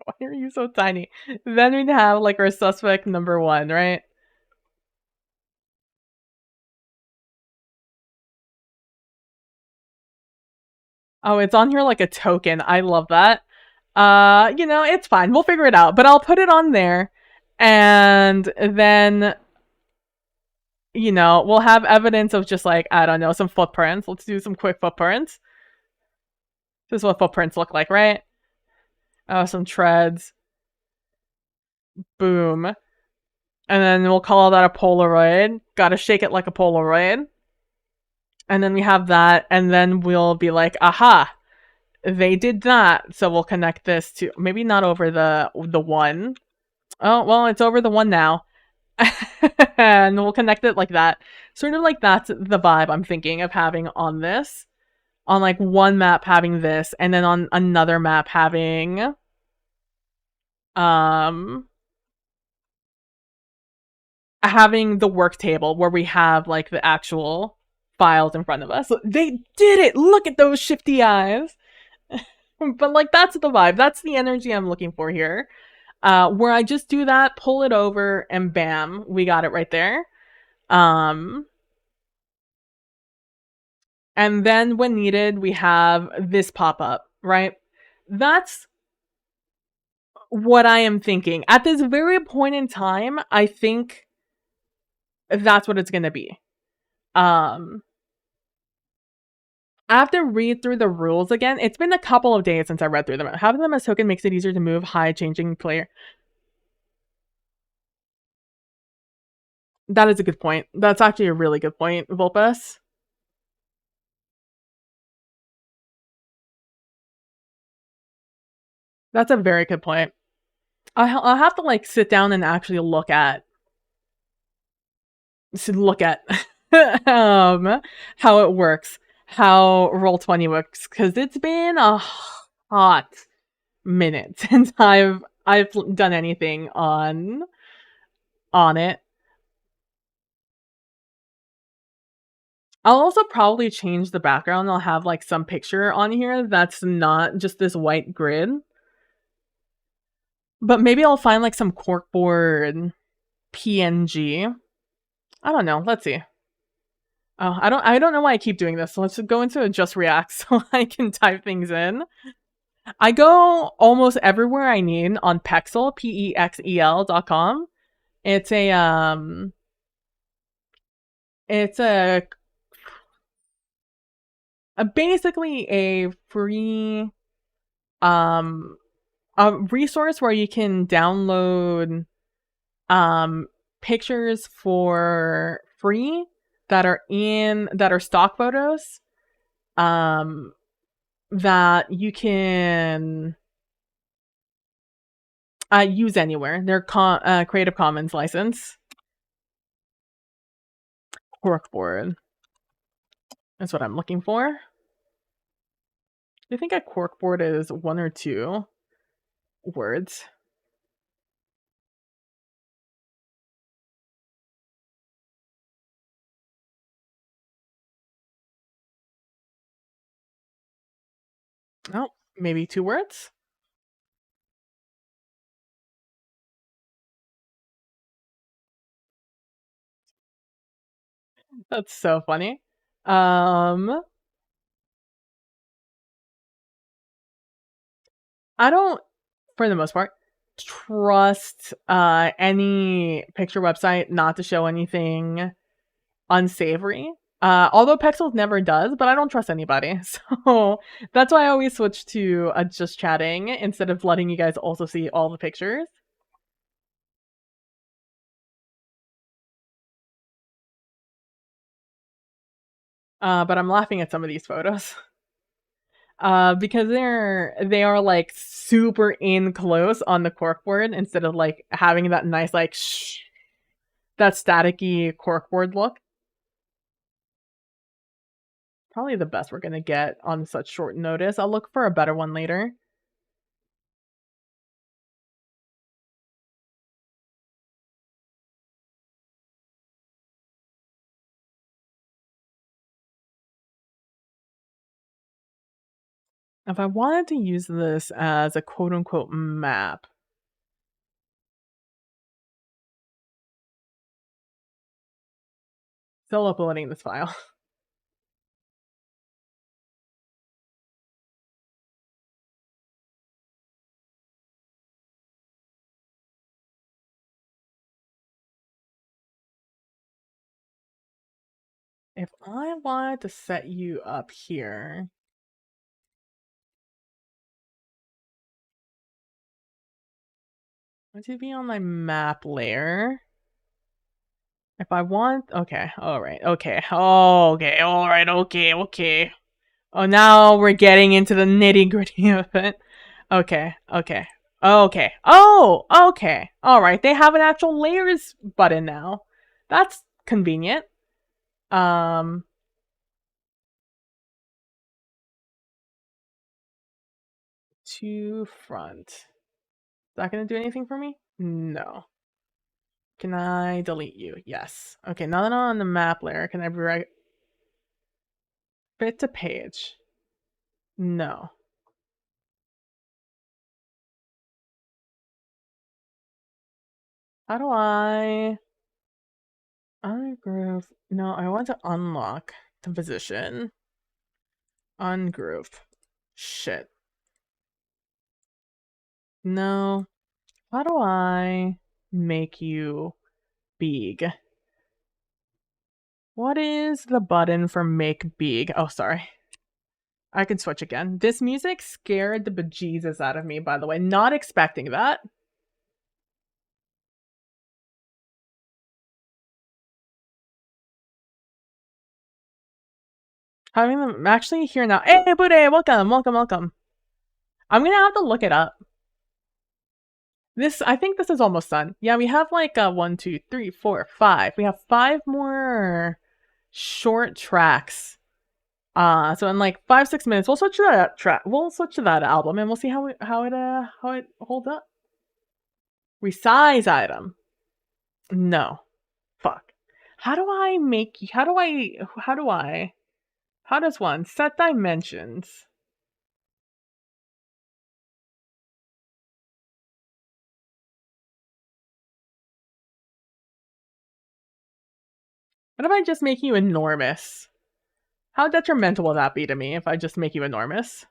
Why are you so tiny? Then we'd have like our suspect number one, right? Oh, it's on here like a token. I love that. It's fine. We'll figure it out. But I'll put it on there. And then, we'll have evidence of just like, I don't know, some footprints. Let's do some quick footprints. This is what footprints look like, right? Oh, some treads. Boom. And then we'll call that a Polaroid. Gotta shake it like a Polaroid. And then we have that. And then we'll be like, aha, they did that. So we'll connect this to maybe not over the one. Oh, well, it's over the one now. And we'll connect it like that. Sort of like that's the vibe I'm thinking of having on this. On like one map having this, and then on another map um having the work table where we have like the actual files in front of us. They did it! Look at those shifty eyes. But like that's the vibe. That's the energy I'm looking for here. Where I just do that, pull it over, and bam, we got it right there. Um And then when needed, we have this pop up, right? That's what I am thinking. At this very point in time, I think that's what it's going to be. Um I have to read through the rules again. It's been a couple of days since I read through them. Having them as token makes it easier to move high changing player. That is a good point. That's actually a really good point, Vulpus. That's a very good point. I'll have to like sit down and actually look at how it works, how Roll20 works, because it's been a hot minute since I've done anything on it. I'll also probably change the background. I'll have like some picture on here that's not just this white grid. But maybe I'll find like some corkboard PNG. I don't know. Let's see. Oh, I don't know why I keep doing this. So let's go into Just React so I can type things in. I go almost everywhere I need on Pexel, PEXEL.com. It's a it's basically a free um a resource where you can download um pictures for free that are stock photos um that you can use anywhere. They're Creative Commons license. Corkboard is what I'm looking for. Do you think a corkboard is one or two words? Oh, maybe two words? That's so funny. Um, I don't, for the most part, trust any picture website not to show anything unsavory. Although Pexels never does, but I don't trust anybody. So that's why I always switch to just chatting instead of letting you guys also see all the pictures. But I'm laughing at some of these photos. Because they are like super in close on the corkboard instead of like having that nice like that staticky corkboard look. Probably the best we're gonna get on such short notice. I'll look for a better one later. If I wanted to use this as a quote unquote map, still uploading this file. If I wanted to set you up here, would you be on my map layer? If I want, okay, alright, okay, okay, alright, okay. Oh, now we're getting into the nitty gritty of it. Okay. Oh, okay. Alright, they have an actual layers button now. That's convenient. To front. Is that gonna do anything for me? No. Can I delete you? Yes. Okay, now that I'm on the map layer, can I rewrite fit to page? No. How do I ungroove? No, I want to unlock the position. Ungroove. Shit. No. How do I make you big? What is the button for make big? Oh, sorry. I can switch again. This music scared the bejesus out of me, by the way. Not expecting that. Having them actually here now. Hey, Bude, welcome. I'm gonna have to look it up. I think this is almost done. Yeah, we have like 1, 2, 3, 4, 5. We have 5 more short tracks. So in like 5, 6 minutes, we'll switch to that track. We'll switch to that album, and we'll see how it holds up. Resize item. No. Fuck. How do I make? How do I? How does one set dimensions? What if I just make you enormous? How detrimental will that be to me if I just make you enormous?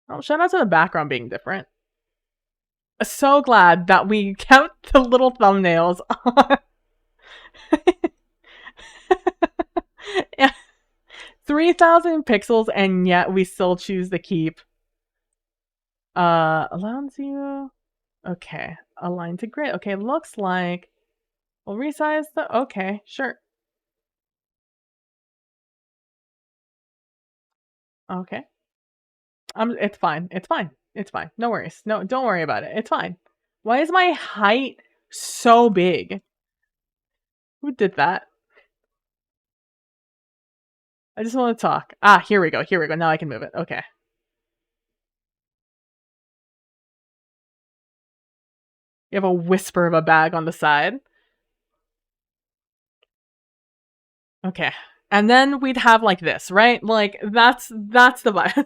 Oh, shout out to the background being different. So glad that we kept the little thumbnails on. Yeah. 3,000 pixels, and yet we still choose to keep align to okay, align to grid. Okay, looks like we'll resize the okay, sure. Okay. It's fine. It's fine. It's fine. No worries. No, don't worry about it. It's fine. Why is my height so big? Who did that? I just want to talk. Ah, here we go. Here we go. Now I can move it. Okay. You have a whisper of a bag on the side. Okay. And then we'd have like this, right? Like that's the vibe.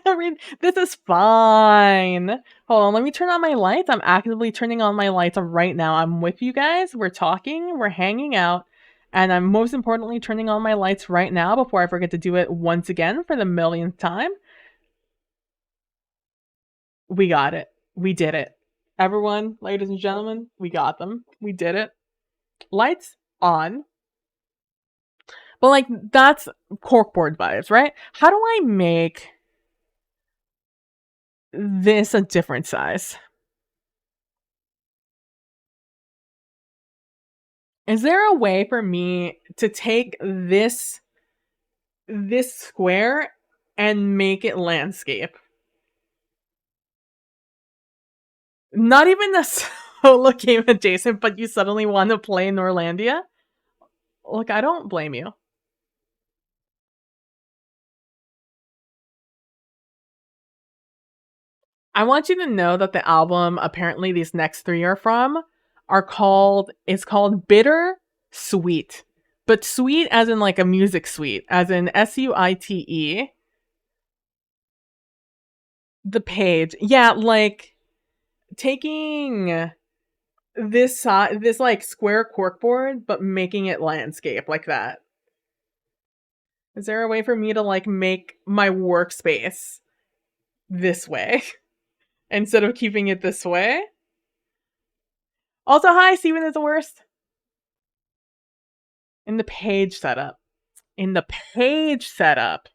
I mean, this is fine. Hold on, let me turn on my lights. I'm actively turning on my lights right now. I'm with you guys. We're talking, we're hanging out, and I'm most importantly turning on my lights right now before I forget to do it once again for the millionth time. We got it. We did it. Everyone, ladies and gentlemen, we got them. We did it. Lights on. But like that's corkboard vibes, right? How do I make this a different size? Is there a way for me to take this square and make it landscape? Not even a solo game adjacent, but you suddenly want to play Norlandia? Look, I don't blame you. I want you to know that the album apparently these next 3 are from are called it's called Bitter Sweet. But sweet as in like a music suite, as in SUITE. The page. Yeah, like taking this like square corkboard but making it landscape like that. Is there a way for me to like make my workspace this way instead of keeping it this way? Also, hi, Steven is the worst. In the page setup. In the page setup.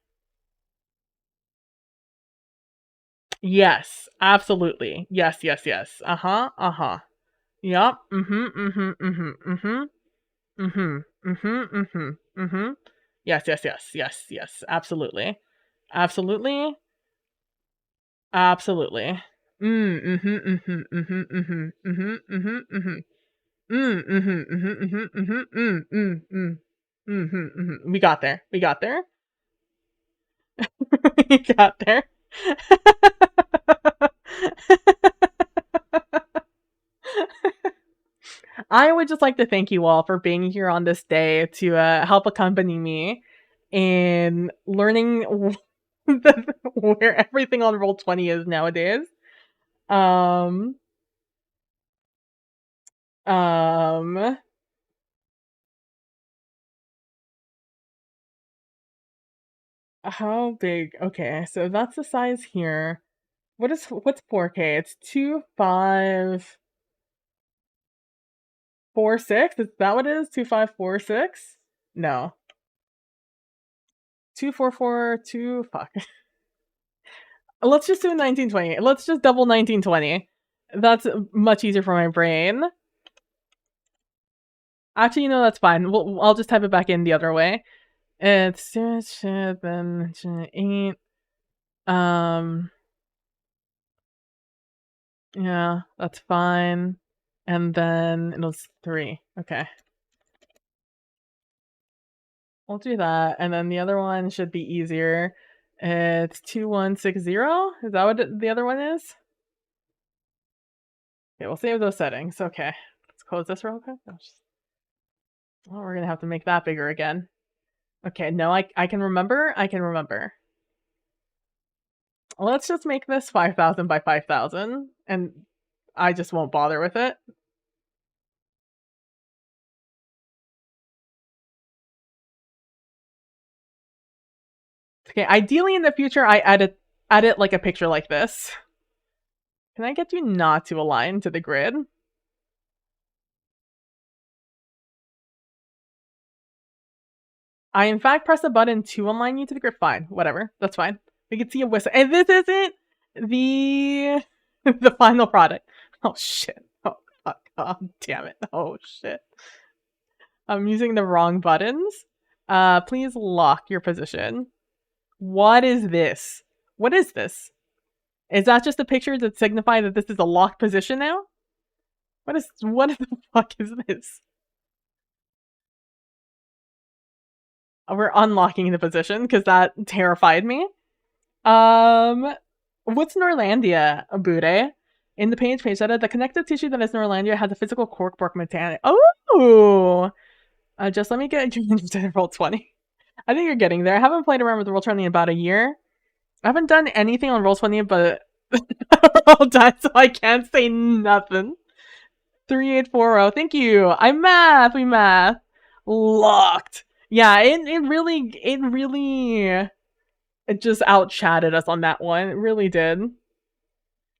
Yes, absolutely. Yes, yes, yes. Uh-huh, uh-huh. Yup. Mm-hmm, mm-hmm, mm-hmm, mm-hmm, mm-hmm, mm-hmm, mm-hmm, mm-hmm. Yes, yes, yes, yes, yes. Absolutely. Absolutely. Absolutely. Mm-hmm, mm-hmm, mm-hmm, mm-hmm, mm-hmm, mm-hmm, mm-hmm. Mm-hmm, mm-hmm, mm-hmm, mm-hmm, mm-hmm, mm-hmm, mm-hmm. We got there. We got there. We got there. I would just like to thank you all for being here on this day to help accompany me in learning where everything on Roll20 is nowadays. Um, um, how big? Okay, so that's the size here. What's 4K? It's 2546. Is that what it is? 2546? No. 2442. Fuck. Let's just do 1920. Let's just double 1920. That's much easier for my brain. Actually, you know, that's fine. I'll just type it back in the other way. It's then 8. Yeah, that's fine. And then it was 3. Okay. We'll do that. And then the other one should be easier. It's 2160. Is that what the other one is? Okay, we'll save those settings. Okay. Let's close this real quick. Oh, we're gonna have to make that bigger again. Okay, no, I can remember. I can remember. Let's just make this 5,000 by 5,000, and I just won't bother with it. Okay, ideally in the future, I edit like a picture like this. Can I get you not to align to the grid? I in fact press a button to align you to the grid. Fine, whatever, that's fine. We can see a whistle, and this isn't the the final product. Oh shit! Oh fuck! Oh damn it! Oh shit! I'm using the wrong buttons. Please lock your position. What is this? What is this? Is that just a picture to signify that this is a locked position now? What the fuck is this? We're unlocking the position because that terrified me. What's Norlandia, Bude? In the page said the connective tissue that is Norlandia has a physical corkboard mechanic. Oh! Just let me get you into Roll20. I think you're getting there. I haven't played around with Roll20 in about a year. I haven't done anything on Roll20 but all done, so I can't say nothing. 3840. Thank you. We math. Locked. Yeah, it just out-chatted us on that one. It really did.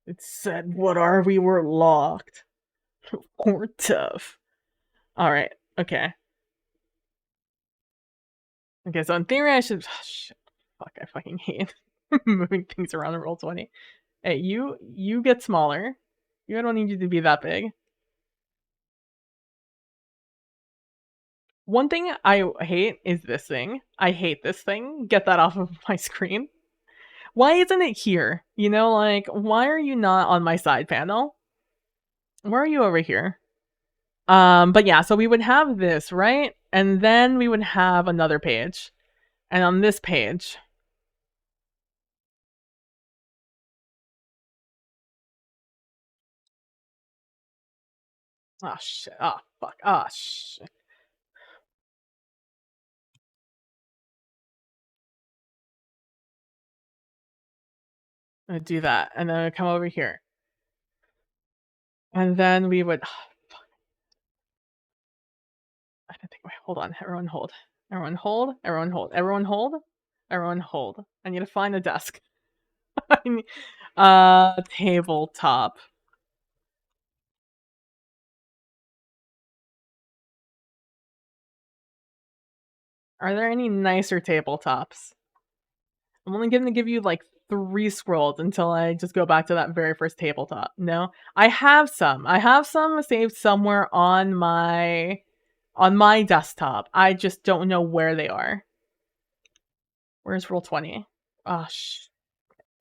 It said, what are we? We're locked. We're tough. Alright, okay. Okay, so in theory I should... Oh, shit. Fuck, I fucking hate moving things around in Roll20. Hey, you get smaller. I don't need you to be that big. One thing I hate is this thing. I hate this thing. Get that off of my screen. Why isn't it here? You know, like, why are you not on my side panel? Where are you over here? But yeah, so we would have this, right? And then we would have another page. And on this page, oh shit, oh fuck, oh shit. I'm gonna do that, and then come over here. And then we would, I don't think, wait, hold on, everyone hold. Everyone hold, everyone hold, everyone hold, everyone hold. I need to find a desk. Tabletop. Are there any nicer tabletops? I'm only gonna give you like 3 scrolls until I just go back to that very first tabletop. No? I have some. I have some saved somewhere on my desktop. I just don't know where they are. Where's Roll20? Oh,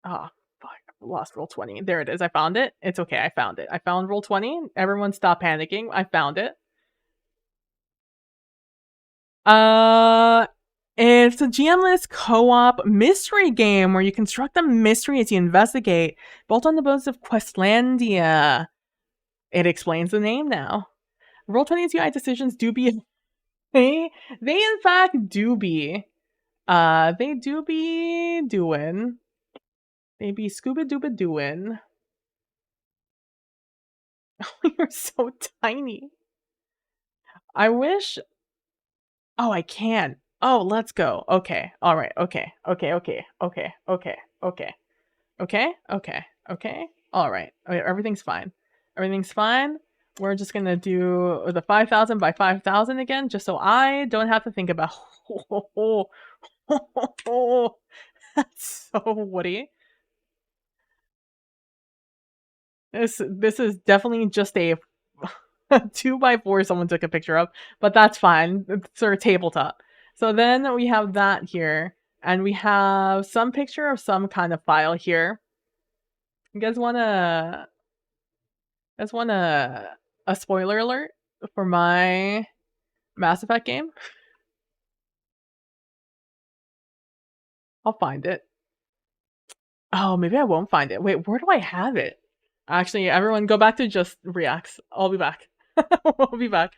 oh, fuck. I lost Roll20. There it is. I found it. It's okay. I found it. I found Roll20. Everyone stop panicking. I found it. It's a GM-less co-op mystery game where you construct a mystery as you investigate, built on the bones of Questlandia. It explains the name now. Roll20's UI decisions do be they in fact do be they do be doing. They be scuba dooba doing. You're so tiny. I wish. Oh, I can. Oh, let's go. Okay. All right. Okay. Okay. Okay. Okay. Okay. Okay. Okay. Okay. Okay. All right. Okay, everything's fine. Everything's fine. We're just gonna do the 5,000 by 5,000 again, just so I don't have to think about. That's so woody. This is definitely just a 2x4 someone took a picture of, but that's fine. It's sort of tabletop. So then we have that here, and we have some picture of some kind of file here. You guys wanna a spoiler alert for my Mass Effect game? I'll find it. Oh, maybe I won't find it. Wait, where do I have it? Actually, everyone go back to just reacts. I'll be back. I'll be back.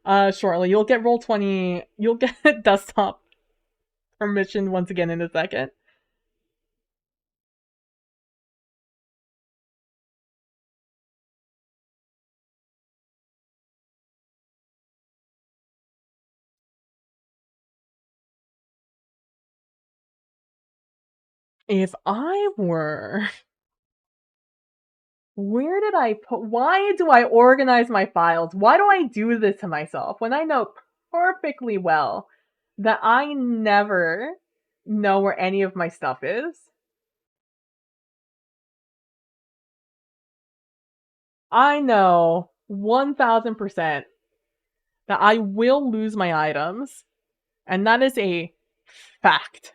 Shortly. You'll get Roll20. You'll get desktop permission once again in a second. If I were, where did I put, why do I organize my files? Why do I do this to myself when I know perfectly well that I never know where any of my stuff is? I know 1000% that I will lose my items, and that is a fact.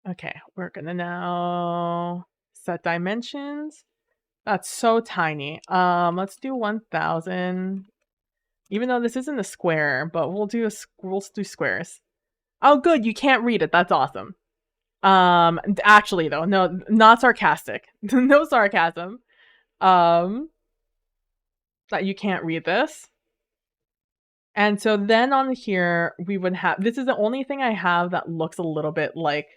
Okay, we're gonna now set dimensions. That's so tiny. Let's do 1,000. Even though this isn't a square, but we'll do squares. Oh, good, you can't read it. That's awesome. Actually though, no, not sarcastic. No sarcasm. That you can't read this. And so then on here we would have, this is the only thing I have that looks a little bit like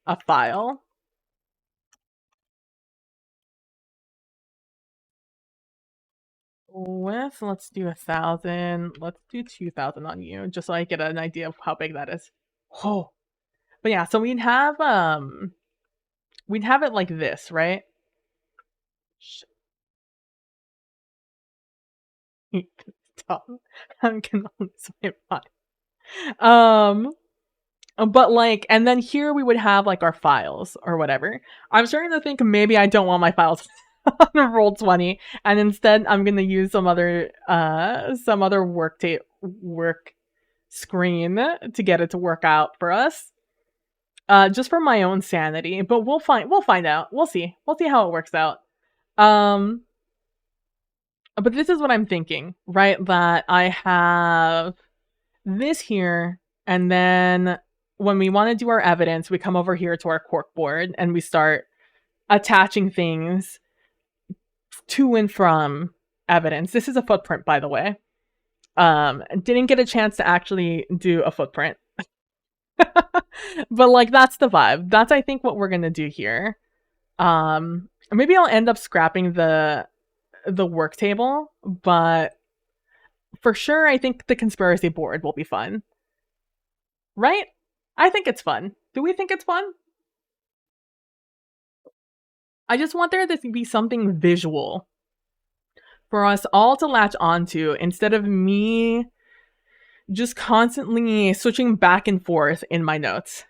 a file. Let's do 1,000. Let's do 2,000 on you, just so I get an idea of how big that is. Oh, but yeah, so we'd have it like this, right? Stop. I'm gonna lose my mind. But like, and then here we would have like our files or whatever. I'm starting to think maybe I don't want my files on roll 20, and instead I'm gonna use some other work screen to get it to work out for us. Just for my own sanity, but we'll find out. We'll see. We'll see how it works out. Um, but this is what I'm thinking, right? That I have this here, and then when we want to do our evidence, we come over here to our cork board and we start attaching things to and from evidence. This is a footprint, by the way. Didn't get a chance to actually do a footprint. But like that's the vibe. That's I think what we're gonna do here. Maybe I'll end up scrapping the work table, but for sure I think the conspiracy board will be fun. Right? I think it's fun. Do we think it's fun? I just want there to be something visual for us all to latch onto instead of me just constantly switching back and forth in my notes.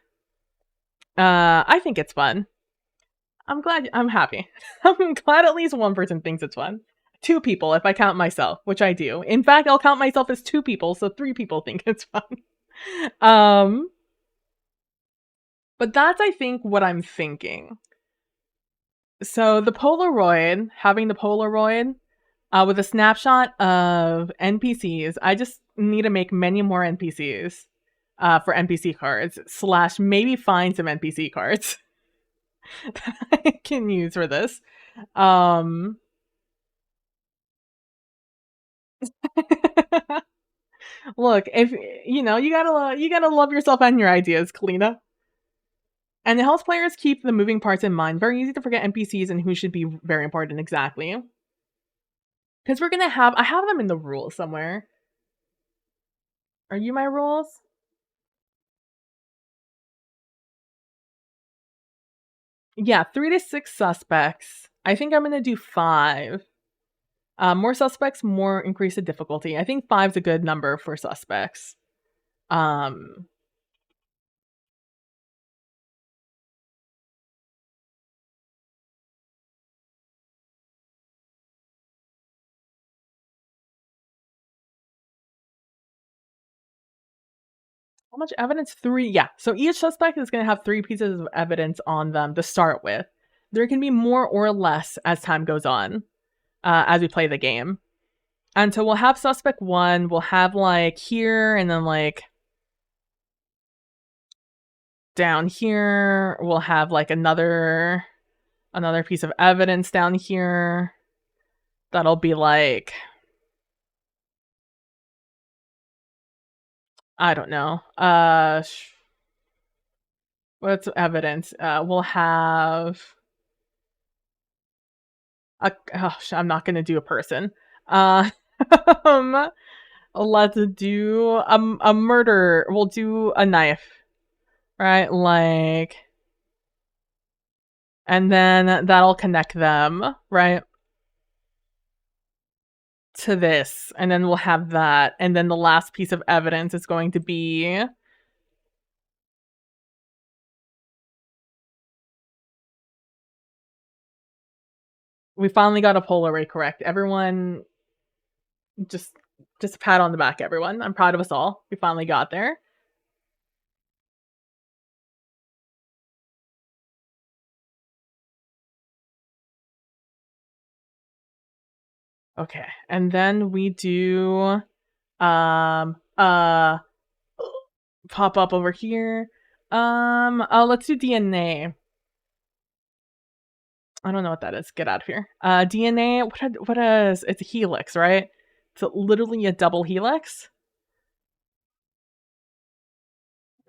I think it's fun. I'm happy. I'm glad at least one person thinks it's fun. 2 people if I count myself, which I do. In fact, I'll count myself as 2 people, so 3 people think it's fun. But that's I think what I'm thinking. So the Polaroid, having the Polaroid with a snapshot of NPCs, I just need to make many more NPCs for NPC cards, / maybe find some NPC cards that I can use for this. Look, if you know, you gotta love yourself and your ideas, Kalina. And it helps players keep the moving parts in mind. Very easy to forget NPCs and who should be very important exactly. Because we're gonna have, I have them in the rules somewhere. Are you my rules? Yeah, 3 to 6 suspects. I think I'm gonna do 5. More suspects, more increase the difficulty. I think 5's a good number for suspects. Um, how much evidence? 3. Yeah. So each suspect is going to have 3 pieces of evidence on them to start with. There can be more or less as time goes on, as we play the game. And so we'll have suspect 1, we'll have like here, and then like down here, we'll have like another piece of evidence down here. That'll be like, I don't know. What's evidence? We'll have I'm not gonna do a person. Um, let's do a murder. We'll do a knife, right? Like, and then that'll connect them, right, to this, and then we'll have that, and then the last piece of evidence is going to be we finally got a Polaroid correct. Everyone, just a pat on the back, everyone. I'm proud of us all. We finally got there. Okay, and then we do um uh pop up over here. Let's do DNA. I don't know what that is. Get out of here. DNA. What is? It's a helix, right? It's literally a double helix.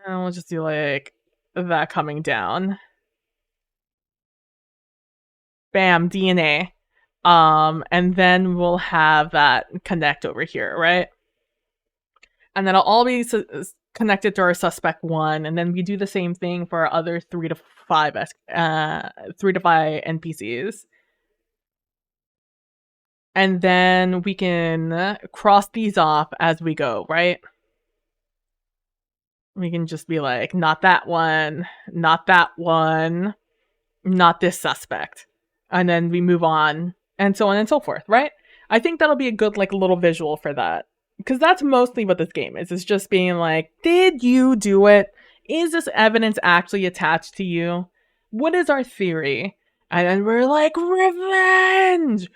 And we'll just do like that coming down. Bam, DNA. And then we'll have that connect over here, right? And that'll all be connected to our suspect 1, and then we do the same thing for our other 3 to 5 NPCs. And then we can cross these off as we go, right? We can just be like, not that one, not that one, not this suspect. and then we move on, and so on and so forth, right? I think that'll be a good like little visual for that. Because that's mostly what this game is. It's just being like, did you do it? Is this evidence actually attached to you? What is our theory? And then we're like, revenge!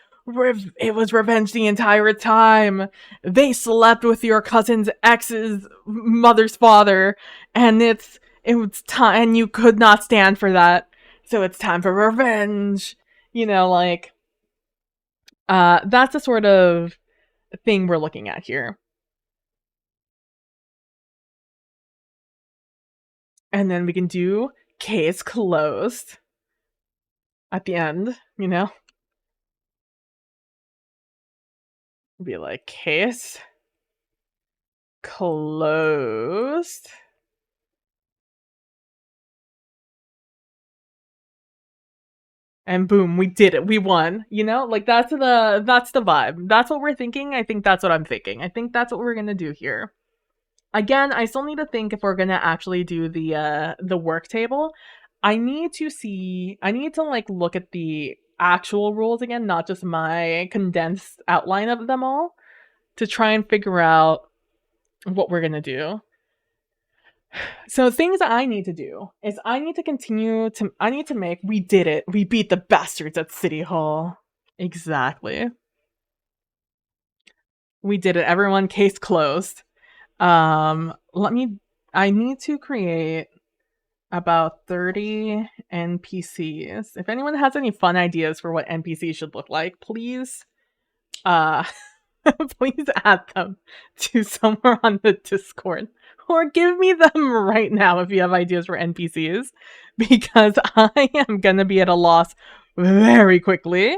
It was revenge the entire time. They slept with your cousin's ex's mother's father, and it was time, and you could not stand for that. So it's time for revenge. Like, that's the sort of thing we're looking at here. And then we can do case closed at the end, Be like, case closed. And boom, we did it. We won. Like that's the vibe. That's what we're thinking. I think that's what I'm thinking. I think that's what we're gonna do here. Again, I still need to think if we're gonna actually do the work table. I need to like look at the actual rules again, not just my condensed outline of them all, to try and figure out what we're gonna do. So things that I need to do is I need to make we did it. We beat the bastards at City Hall. Exactly. We did it. Everyone, case closed. I need to create about 30 NPCs. If anyone has any fun ideas for what NPCs should look like, please please add them to somewhere on the Discord. Or give me them right now if you have ideas for NPCs, because I am gonna be at a loss very quickly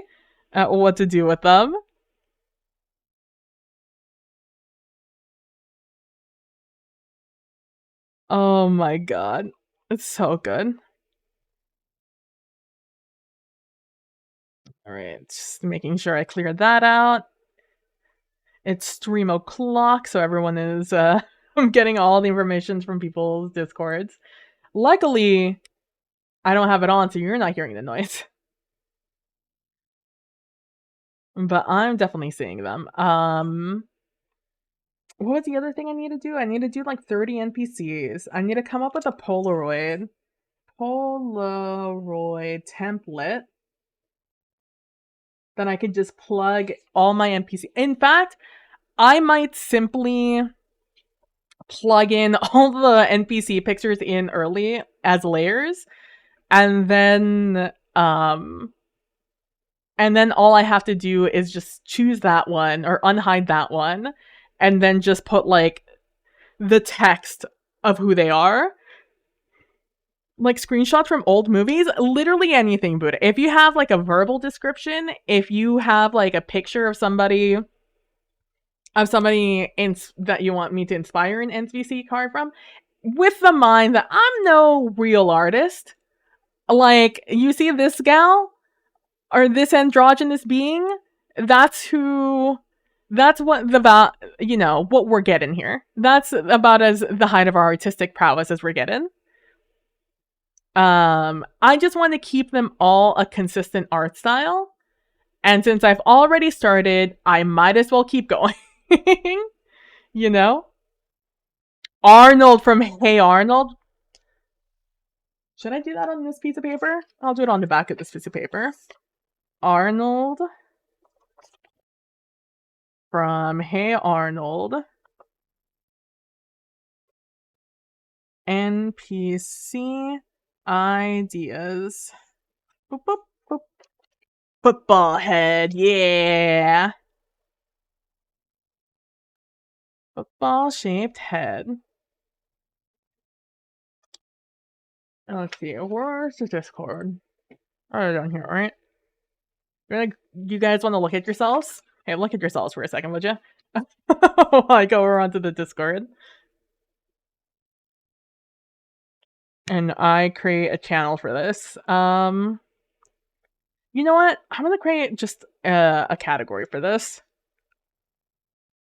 at what to do with them. Oh my god. It's so good. Alright, just making sure I clear that out. It's stream o'clock, so everyone is I'm getting all the information from people's Discords. Luckily, I don't have it on, so you're not hearing the noise. But I'm definitely seeing them. What was the other thing I need to do? I need to do like 30 NPCs. I need to come up with a Polaroid template. Then I could just plug all my NPC. In fact, I might simply plug in all the NPC pictures in early as layers, and then all I have to do is just choose that one or unhide that one, and then just put like the text of who they are. Like screenshots from old movies, literally anything, Buddha. If you have like a verbal description, if you have like a picture of somebody that you want me to inspire an NPC card from, with the mind that I'm no real artist. Like, you see this gal or this androgynous being? That's what what we're getting here. That's about as the height of our artistic prowess as we're getting. I just want to keep them all a consistent art style. And since I've already started, I might as well keep going. Arnold from Hey Arnold. Should I do that on this piece of paper? I'll do it on the back of this piece of paper. Arnold from Hey Arnold. NPC ideas. Boop, boop, boop. Football head, yeah. Football shaped head. Let's see, where's the Discord? Oh, down here, right? You guys want to look at yourselves? Hey, look at yourselves for a second, would you? I go over onto the Discord. And I create a channel for this. You know what? I'm gonna create just a category for this.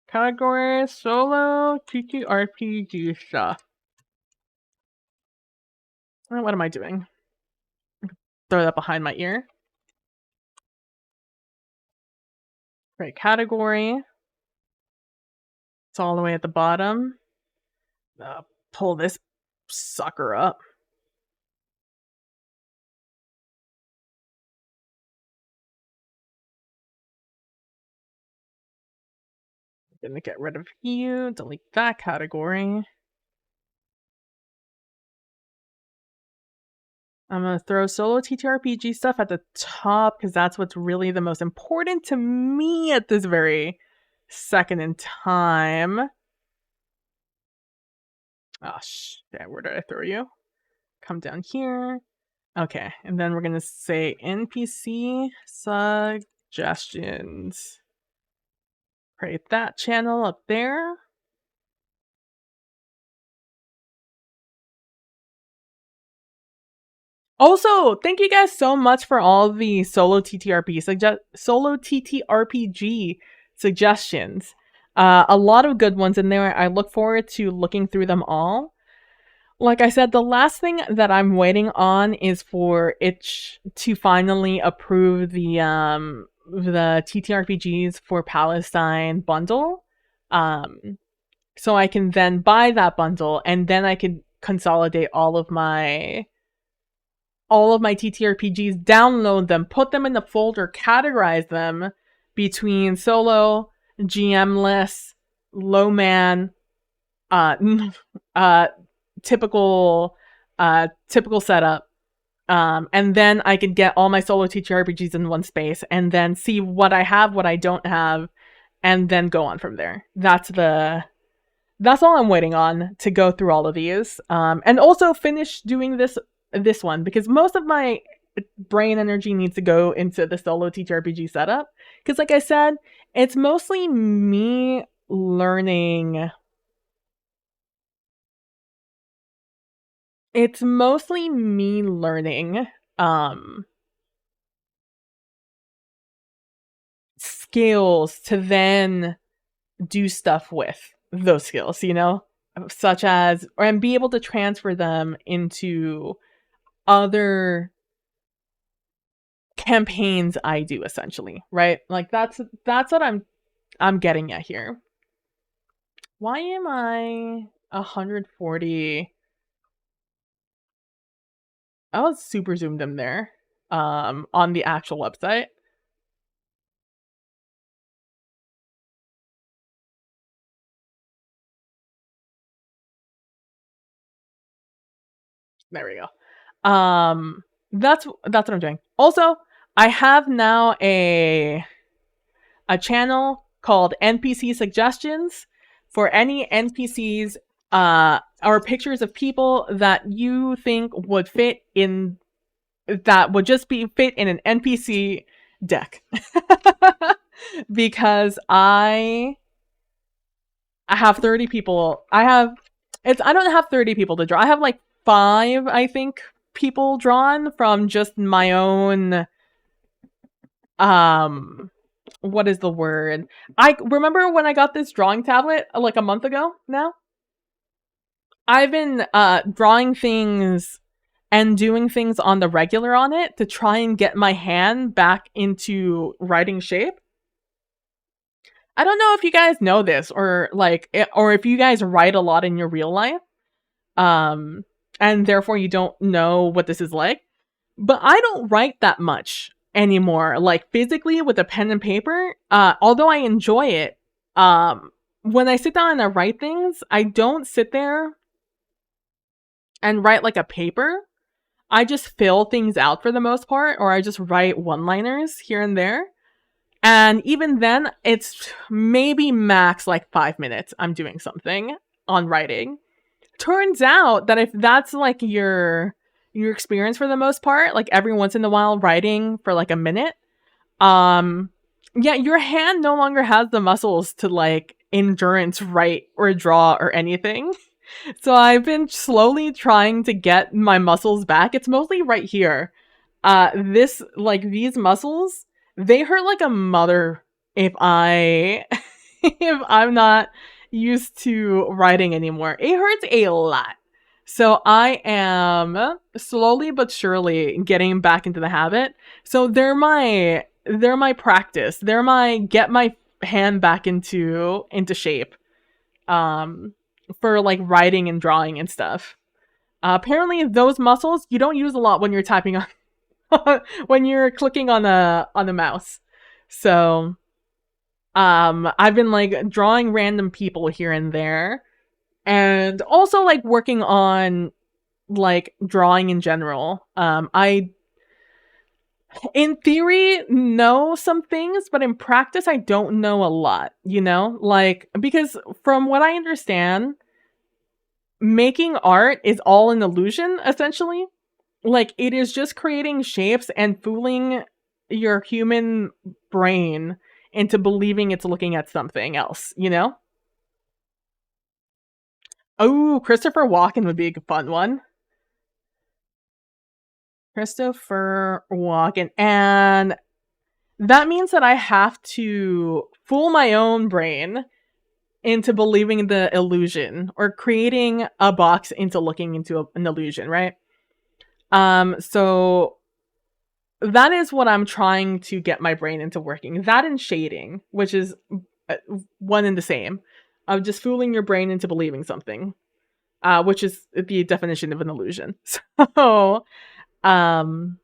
Category solo TTRPG stuff. What am I doing? Throw that behind my ear. Create category. It's all the way at the bottom. Pull this sucker up. Gonna get rid of you, delete that category. I'm gonna throw solo TTRPG stuff at the top because that's what's really the most important to me at this very second in time. Oh shit, where did I throw you? Come down here. Okay, and then we're gonna say NPC suggestions. Create that channel up there. Also, thank you guys so much for all the solo TTRPG suggestions. A lot of good ones in there. I look forward to looking through them all. Like I said, the last thing that I'm waiting on is for itch to finally approve the TTRPGs for Palestine bundle. So I can then buy that bundle and then I can consolidate all of my TTRPGs, download them, put them in the folder, categorize them between solo, GM-less, low man, typical setup. And then I could get all my solo TTRPGs in one space and then see what I have, what I don't have, and then go on from there. That's all I'm waiting on to go through all of these. And also finish doing this one because most of my brain energy needs to go into the solo TTRPG setup. Because like I said, it's mostly me learning. Skills to then do stuff with those skills, such as, and be able to transfer them into other campaigns I do, essentially, right? Like that's what I'm getting at here. Why am I 140? I was super zoomed in there on the actual website. There we go. That's what I'm doing. Also, I have now a channel called NPC Suggestions for any NPCs or pictures of people that you think would fit in, that would just be fit in an NPC deck. Because I have 30 people. I don't have 30 people to draw. I have like 5, I think, people drawn from just my own what is the word? I remember when I got this drawing tablet like a month ago now. I've been drawing things and doing things on the regular on it to try and get my hand back into writing shape. I don't know if you guys know this or if you guys write a lot in your real life. And therefore you don't know what this is like. But I don't write that much anymore, like physically with a pen and paper. Although I enjoy it, when I sit down and I write things, I don't sit there and write like a paper. I just fill things out for the most part, or I just write one-liners here and there. And even then, it's maybe max like 5 minutes I'm doing something on writing. Turns out that if that's like your experience for the most part, like every once in a while writing for like a minute, yeah, your hand no longer has the muscles to like endurance write or draw or anything. So I've been slowly trying to get my muscles back. It's mostly right here. These muscles, they hurt like a mother if if I'm not used to writing anymore. It hurts a lot. So I am slowly but surely getting back into the habit. So they're my they're my practice. They're my get my hand back into shape. Um, for like writing and drawing and stuff. Apparently, those muscles you don't use a lot when you're typing on when you're clicking on the mouse. So, I've been like drawing random people here and there, and also like working on like drawing in general. I in theory know some things, but in practice I don't know a lot, you know? Like because from what I understand, making art is all an illusion essentially. Like it is just creating shapes and fooling your human brain into believing it's looking at something else, you know? Oh, Christopher Walken would be a fun one. Christopher Walken. And that means that I have to fool my own brain into believing the illusion or creating a box into looking into an illusion, right? So that is what I'm trying to get my brain into working. That and shading, which is one and the same, of just fooling your brain into believing something, which is the definition of an illusion. So, um,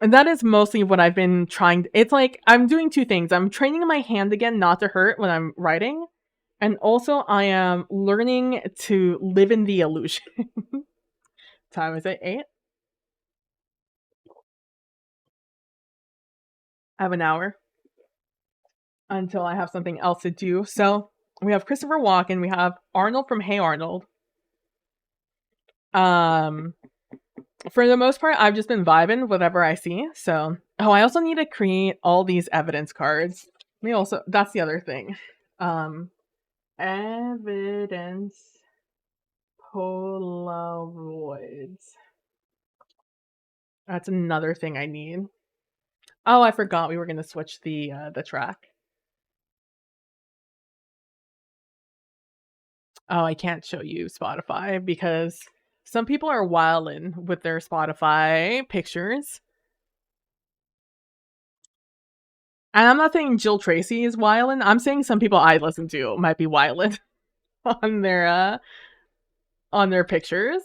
and that is mostly what I've been trying. It's like I'm doing two things. I'm training my hand again not to hurt when I'm writing, and also I am learning to live in the illusion. Time is it 8? I have an hour until I have something else to do. So we have Christopher Walken, we have Arnold from Hey Arnold. Um, for the most part, I've just been vibing whatever I see. So, oh, I also need to create all these evidence cards. We also that's the other thing. Evidence Polaroids. That's another thing I need. Oh, I forgot we were gonna switch the track. Oh, I can't show you Spotify because some people are wildin' with their Spotify pictures. And I'm not saying Jill Tracy is wildin'. I'm saying some people I listen to might be wildin' on their pictures.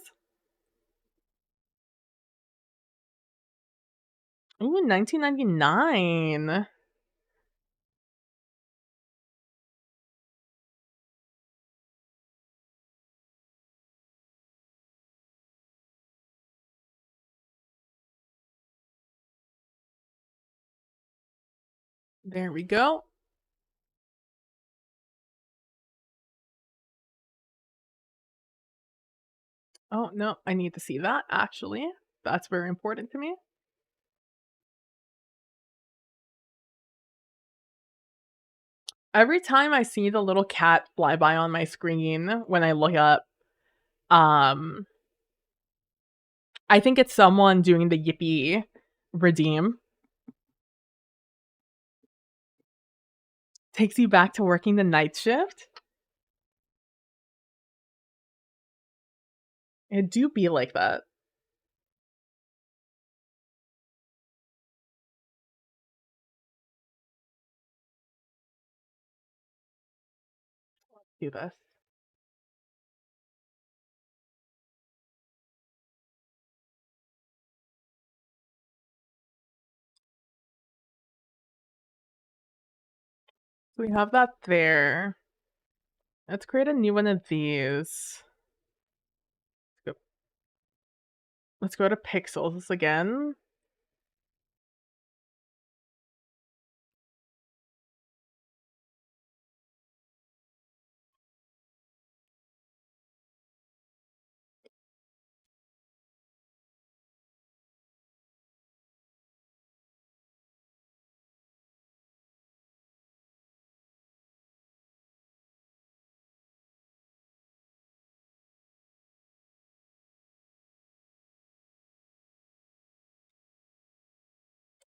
Ooh, 1999. There we go. Oh, no, I need to see that actually. That's very important to me. Every time I see the little cat fly by on my screen when I look up, um, I think it's someone doing the Yippee redeem. Takes you back to working the night shift. It do be like that. Do this. So we have that there. Let's create a new one of these. Let's go to pixels again.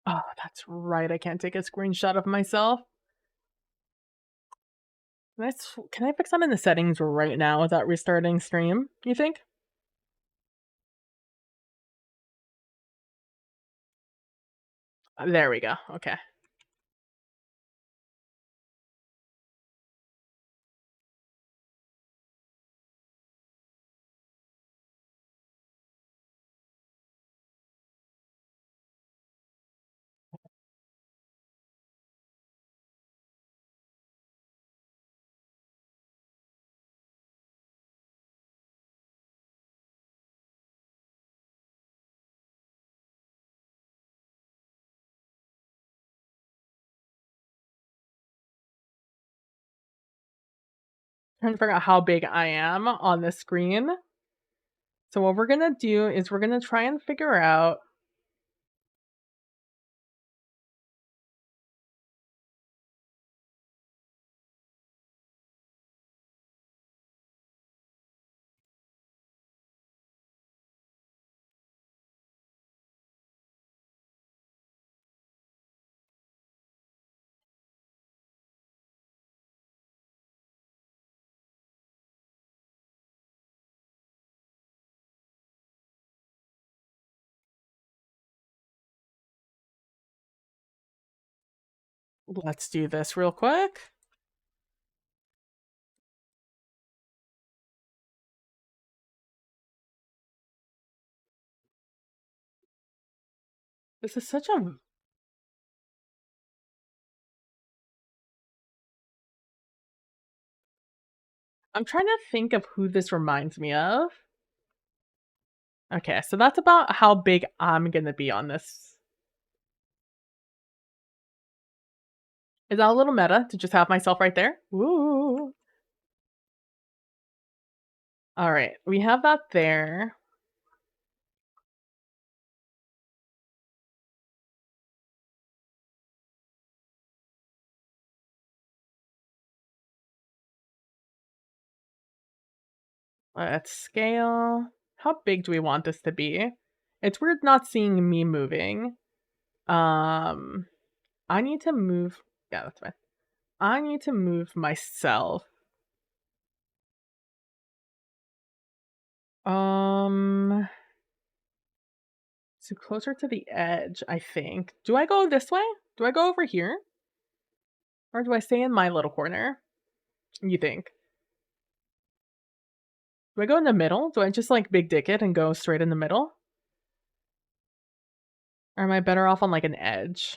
Oh, that's right. I can't take a screenshot of myself. Can I fix that in the settings right now without restarting stream, you think? There we go. Okay. Trying to figure out how big I am on the screen. So what we're gonna do is we're gonna try and figure out. Let's do this real quick. This is such a. I'm trying to think of who this reminds me of. Okay, so that's about how big I'm gonna be on this. Is that a little meta to just have myself right there? Ooh. All right, we have that there. Let's scale. How big do we want this to be? It's weird not seeing me moving. Um, I need to move. Yeah, that's fine. I need to move myself. Um, so closer to the edge, I think. Do I go this way? Do I go over here? Or do I stay in my little corner? You think? Do I go in the middle? Do I just like big dick it and go straight in the middle? Or am I better off on like an edge?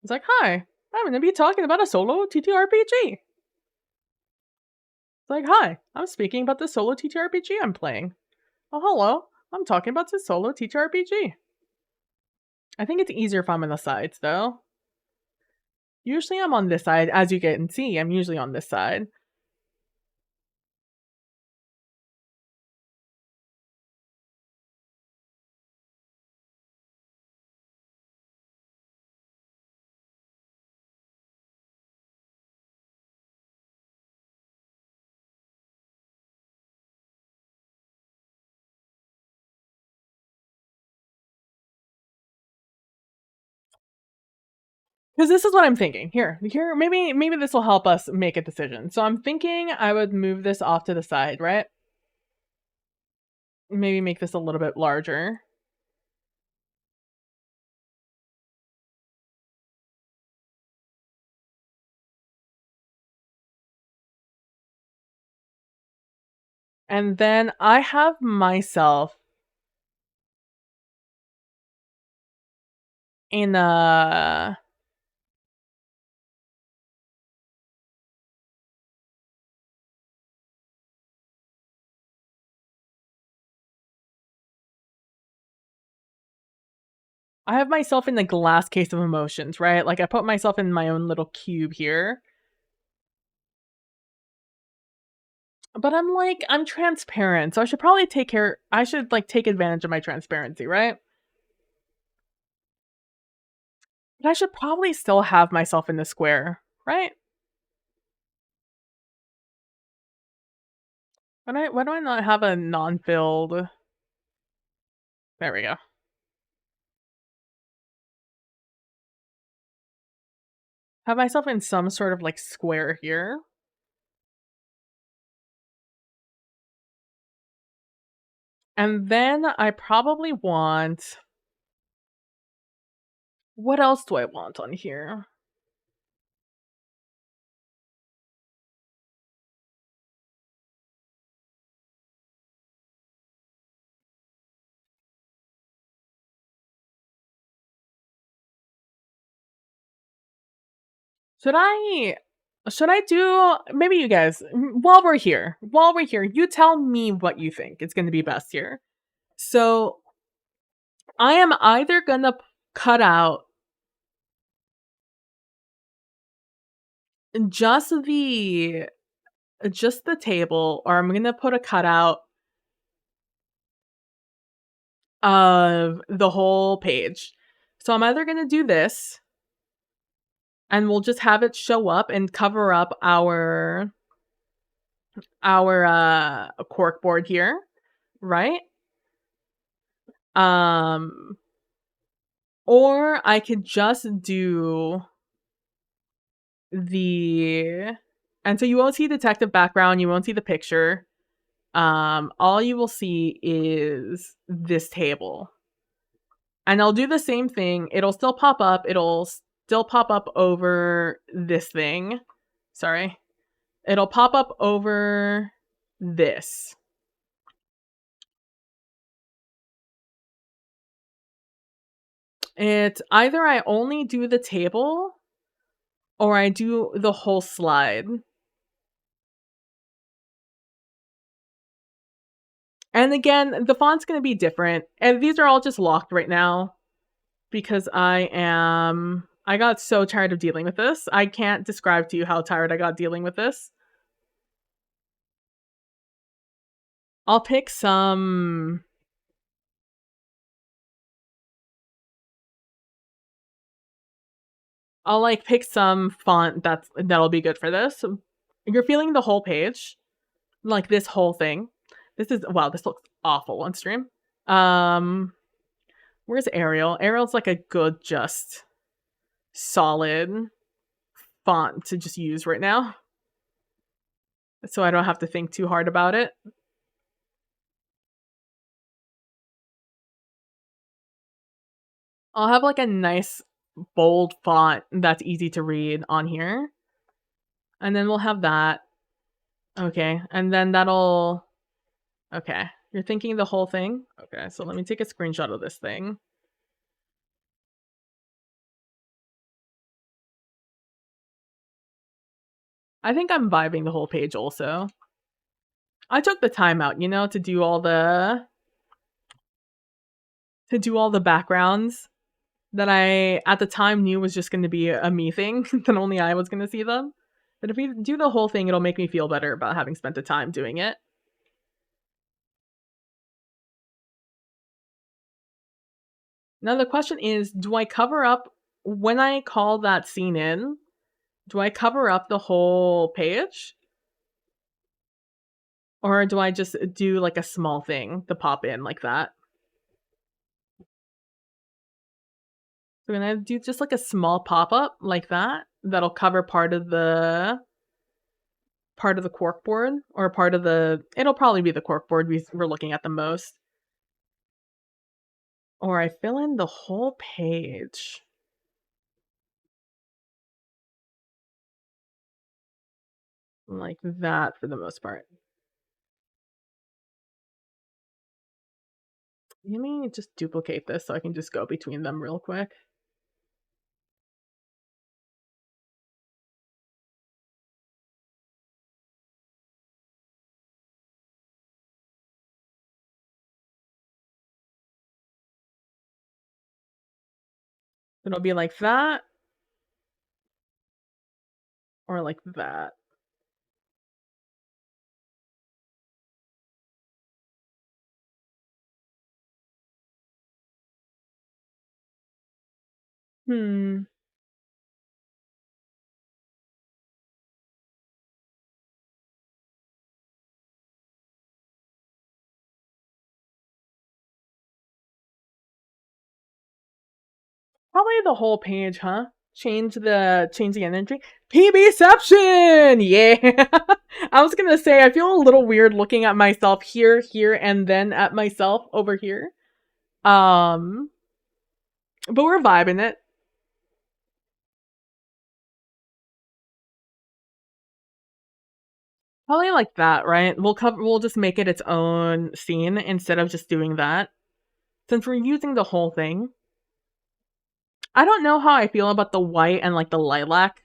It's like, hi, I'm gonna be talking about a solo TTRPG. It's like, hi, I'm speaking about the solo TTRPG I'm playing. Oh, hello, I'm talking about the solo TTRPG. I think it's easier if I'm on the sides though. Usually I'm on this side, as you can see, I'm usually on this side. Because this is what I'm thinking. Here, maybe this will help us make a decision. So I'm thinking I would move this off to the side, right? Maybe make this a little bit larger. And then I have myself in a. I have myself in the glass case of emotions, right? Like I put myself in my own little cube here. But I'm like, I'm transparent, so I should probably I should like take advantage of my transparency, right? But I should probably still have myself in the square, right? Why do I not have a non-filled? There we go. Have myself in some sort of like square here. And then I probably want What else do I want on here? Should I do maybe you guys while we're here, you tell me what you think is going to be best here. So, I am either going to cut out just the just the table, or I'm going to put a cutout of the whole page. So I'm either going to do this and we'll just have it show up and cover up our cork board here, right? Um or I could just do the and so you won't see detective background, you won't see the picture. All you will see is this table. And I'll do the same thing. It'll still pop up. It'll still pop up over this thing. Sorry. It'll pop up over this. It's either I only do the table or I do the whole slide. And again, the font's going to be different. And these are all just locked right now because I got so tired of dealing with this. I can't describe to you how tired I got dealing with this. I'll pick some I'll like pick some font that'll be good for this. You're feeling the whole page, like this whole thing. This is wow, this looks awful on stream. Where's Arial? Arial's like a good, just solid font to just use right now, so I don't have to think too hard about it. I'll have like a nice bold font that's easy to read on here, and then we'll have that. Okay, and then that'll. Okay, you're thinking the whole thing? Okay, so let me take a screenshot of this thing. I think I'm vibing the whole page also. I took the time out, you know, to do all the backgrounds that I at the time knew was just going to be a me thing, that only I was going to see them. But if we do the whole thing, it'll make me feel better about having spent the time doing it. Now the question is, do I cover up when I call that scene in? Do I cover up the whole page? Or do I just do like a small thing to pop in like that? So I'm gonna do just like a small pop-up like that. That'll cover part of the cork board, or part of the it'll probably be the cork board we're looking at the most. Or I fill in the whole page. Like that for the most part. Let me just duplicate this so I can just go between them real quick. It'll be like that. Or like that. Hmm. Probably the whole page, huh? Change the energy. PBception! Yeah! I was gonna say, I feel a little weird looking at myself here, and then at myself over here. But we're vibing it. Probably like that, right? We'll just make it its own scene instead of just doing that. Since we're using the whole thing. I don't know how I feel about the white and like the lilac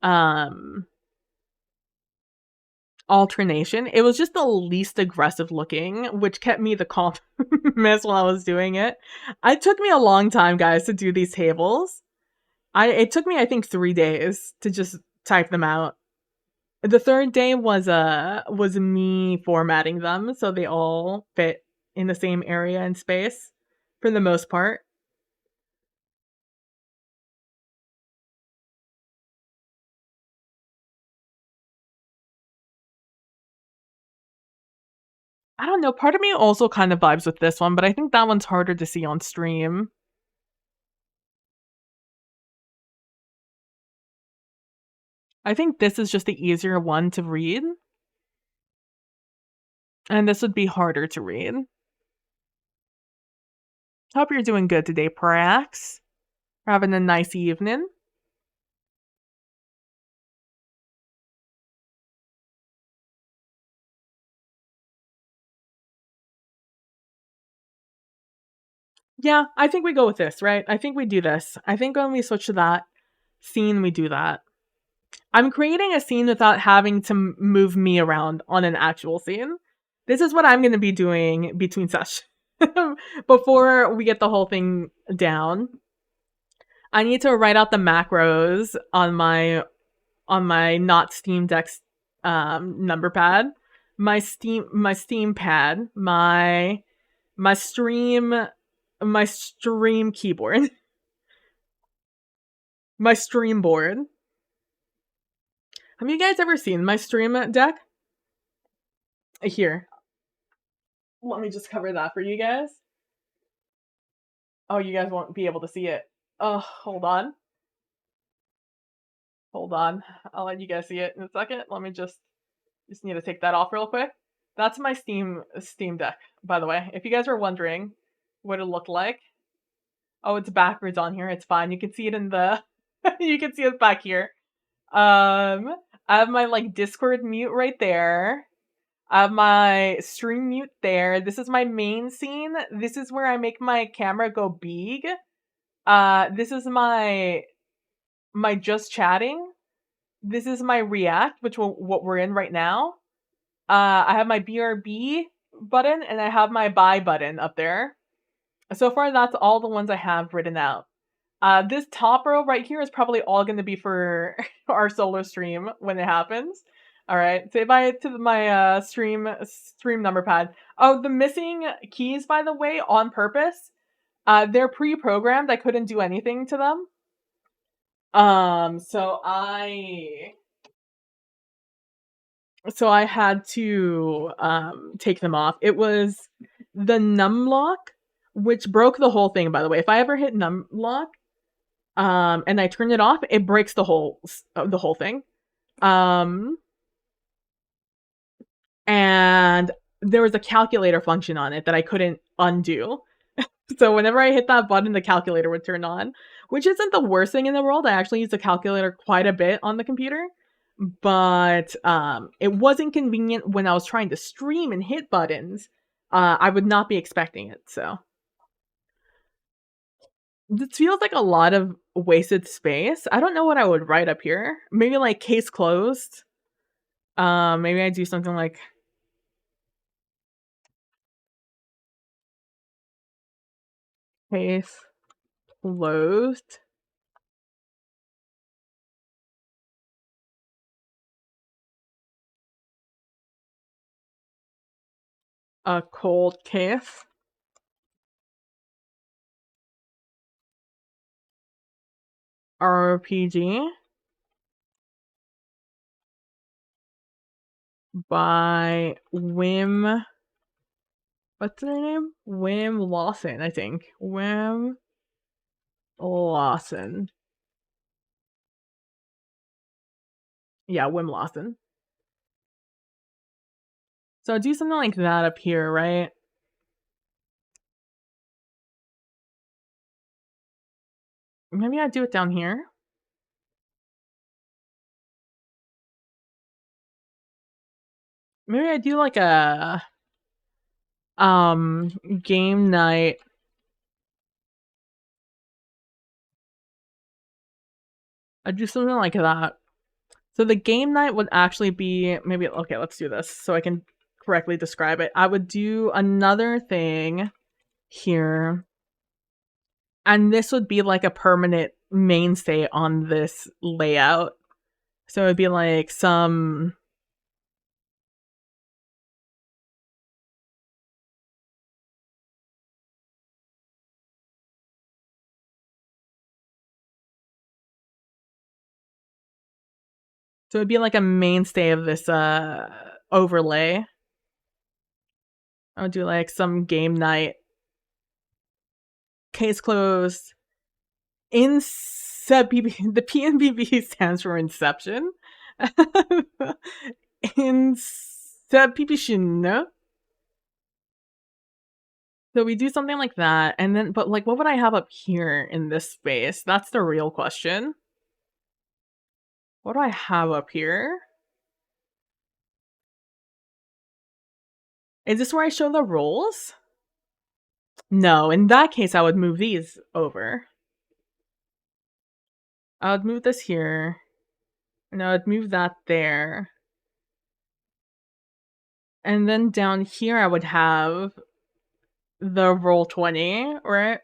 um alternation. It was just the least aggressive looking, which kept me the calmest while I was doing it. It took me a long time, guys, to do these tables. It took me I think 3 days to just type them out. The third day was me formatting them so they all fit in the same area and space for the most part. I don't know, part of me also kind of vibes with this one, but I think that one's harder to see on stream. I think this is just the easier one to read. And this would be harder to read. Hope you're doing good today, Prax. Having a nice evening. Yeah, I think we go with this, right? I think we do this. I think when we switch to that scene, we do that. I'm creating a scene without having to move me around on an actual scene. This is what I'm going to be doing between sessions. Before we get the whole thing down, I need to write out the macros on my not Steam Deck's number pad, my Steam pad, my stream keyboard, my stream board. Have you guys ever seen my stream deck? Here, let me just cover that for you guys. Oh, you guys won't be able to see it. Oh, hold on. Hold on. I'll let you guys see it in a second. Let me just need to take that off real quick. That's my Steam Deck, by the way. If you guys are wondering what it looked like. Oh, it's backwards on here. It's fine. You can see it in the you can see it back here. I have my like Discord mute right there. I have my stream mute there. This is my main scene. This is where I make my camera go big. This is my just chatting. This is my react, which what we're in right now. I have my BRB button and I have my buy button up there. So far, that's all the ones I have written out. This top row right here is probably all going to be for our solo stream when it happens. All right, say bye to my stream number pad. Oh, the missing keys, by the way, on purpose. They're pre-programmed. I couldn't do anything to them. So I had to take them off. It was the num lock, which broke the whole thing. By the way, if I ever hit num lock, and I turn it off, it breaks the whole thing. And there was a calculator function on it that I couldn't undo. So whenever I hit that button, the calculator would turn on, which isn't the worst thing in the world. I actually use the calculator quite a bit on the computer, but it was inconvenient when I was trying to stream and hit buttons. I would not be expecting it, so. This feels like a lot of wasted space. I don't know what I would write up here. Maybe like case closed. Maybe I do something like case closed. A cold case. RPG by Wim. What's their name? Wim Lawson, I think. Wim Lawson. Yeah, Wim Lawson. So do something like that up here, right? Maybe I do it down here. Maybe I do like a game night. I'd do something like that. So the game night would actually be maybe okay, let's do this so I can correctly describe it. I would do another thing here, and this would be like a permanent mainstay on this layout. So it'd be like some so it'd be like a mainstay of this overlay. I would do like some game night. Case closed. The PNBB stands for Inception. Inception. So we do something like that, and then, but like, what would I have up here in this space? That's the real question. What do I have up here? Is this where I show the rolls? No, in that case, I would move these over. I would move this here, and I would move that there. And then down here, I would have the Roll20, right?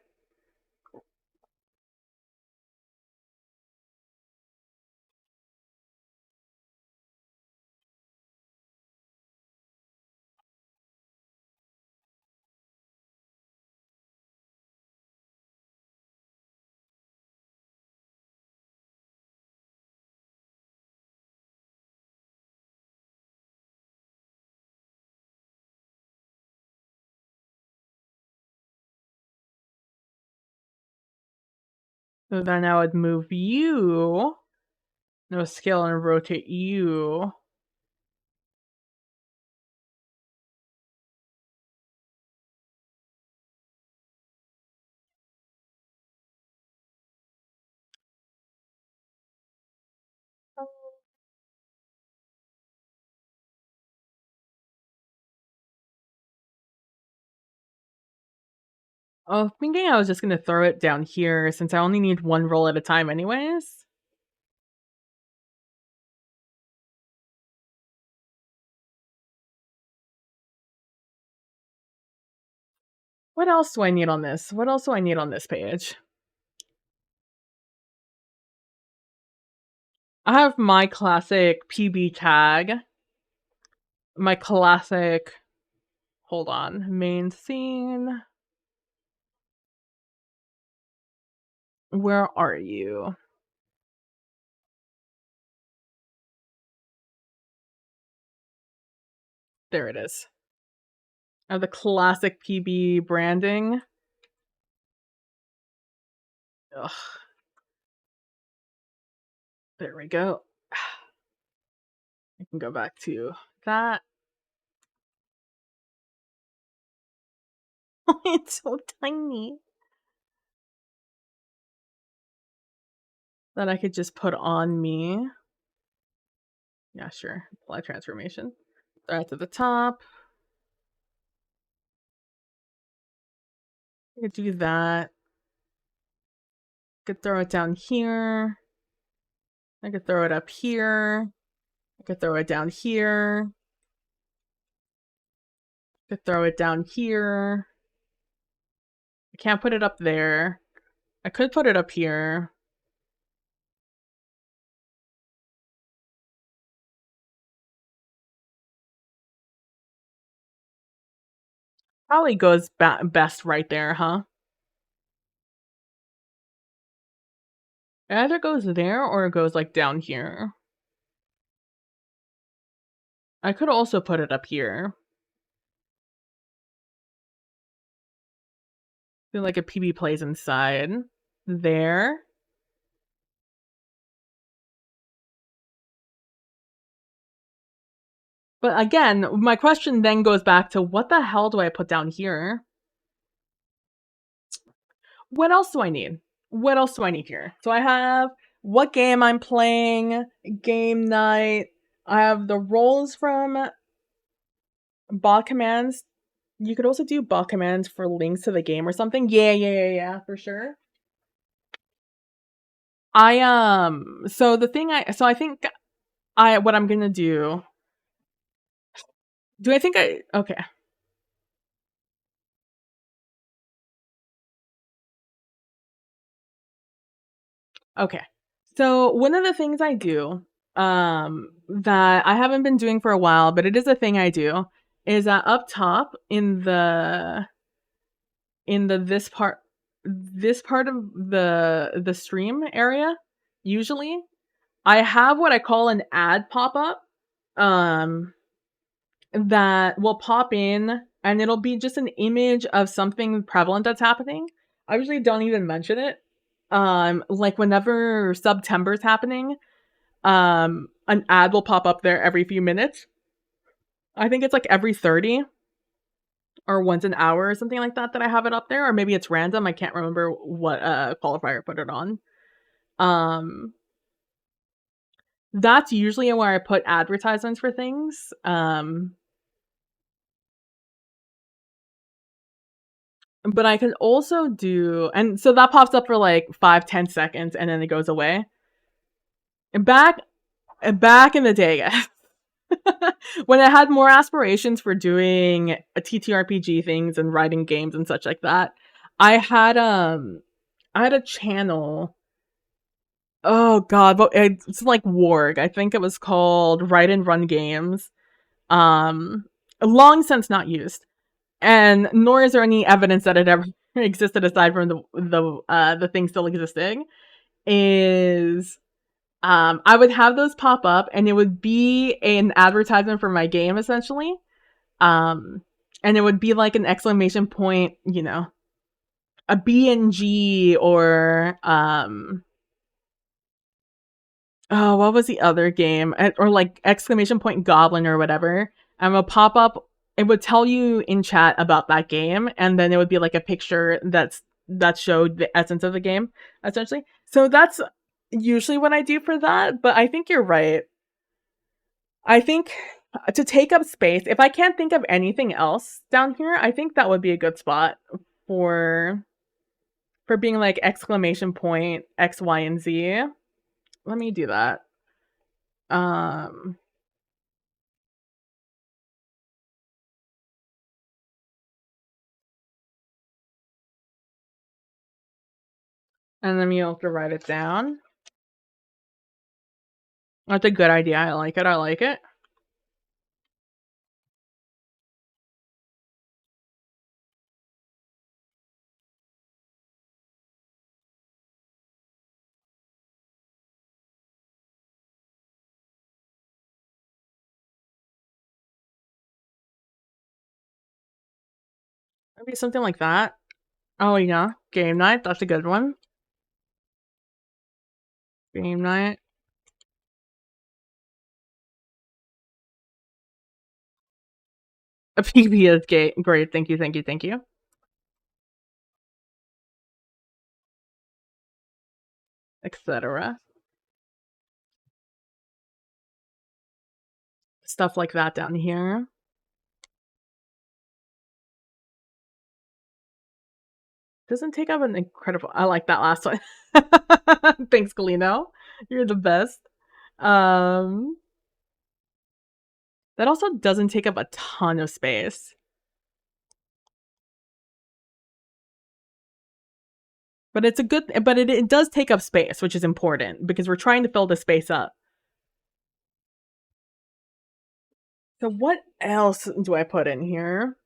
So then I would move you, no scale, and rotate you. Oh, thinking I was just gonna throw it down here since I only need one roll at a time anyways. What else do I need on this? What else do I need on this page? I have my classic PB tag. My classic, hold on, main scene. Where are you? There it is. I have the classic PB branding. Ugh. There we go. I can go back to that. It's so tiny. That I could just put on me. Yeah, sure. Apply transformation. Throw it to the top. I could do that. I could throw it down here. I could throw it up here. I could throw it down here. I could throw it down here. I can't put it up there. I could put it up here. Probably goes best right there, huh? It either goes there or it goes like down here. I could also put it up here. Feel like a PB plays inside. There. But again, my question then goes back to what the hell do I put down here? What else do I need? What else do I need here? So I have what game I'm playing, game night. I have the rolls from bot commands. You could also do bot commands for links to the game or something. Yeah, for sure. So the thing I think what I'm gonna do. Do I think I okay. Okay. So one of the things I do, that I haven't been doing for a while, but it is a thing I do, is that up top in the this part of the stream area, usually, I have what I call an ad pop up, um, that will pop in and it'll be just an image of something prevalent that's happening. I usually don't even mention it. Like whenever September's happening, an ad will pop up there every few minutes. I think it's like every 30 or once an hour or something like that I have it up there, or maybe it's random. I can't remember what qualifier put it on. Um, that's usually where I put advertisements for things. But I can also do, and so that pops up for like 5-10 seconds and then it goes away. And back in the day, guys, when I had more aspirations for doing a TTRPG things and writing games and such like that, I had I had a channel. Oh god, but it's like Warg. I think it was called Write and Run Games. Um, long since not used, and nor is there any evidence that it ever existed aside from the thing still existing. Is I would have those pop up, and it would be an advertisement for my game essentially. Um, and it would be like an exclamation point, a BNG or oh, what was the other game? Or like exclamation point goblin or whatever. And it would pop up. It would tell you in chat about that game, and then it would be like a picture that showed the essence of the game, essentially. So that's usually what I do for that. But I think you're right. I think to take up space, if I can't think of anything else down here, I think that would be a good spot for being like exclamation point X, Y, and Z. Let me do that. Um and then you have to write it down. That's a good idea. I like it. I like it. Maybe something like that. Oh yeah, game night. That's a good one. Game night. A PB is great. Thank you. Thank you. Thank you. Etc. Stuff like that down here. Doesn't take up an incredible. I like that last one. Thanks, Galino. You're the best. Um, that also doesn't take up a ton of space. But it's a good, but it does take up space, which is important because we're trying to fill the space up. So what else do I put in here?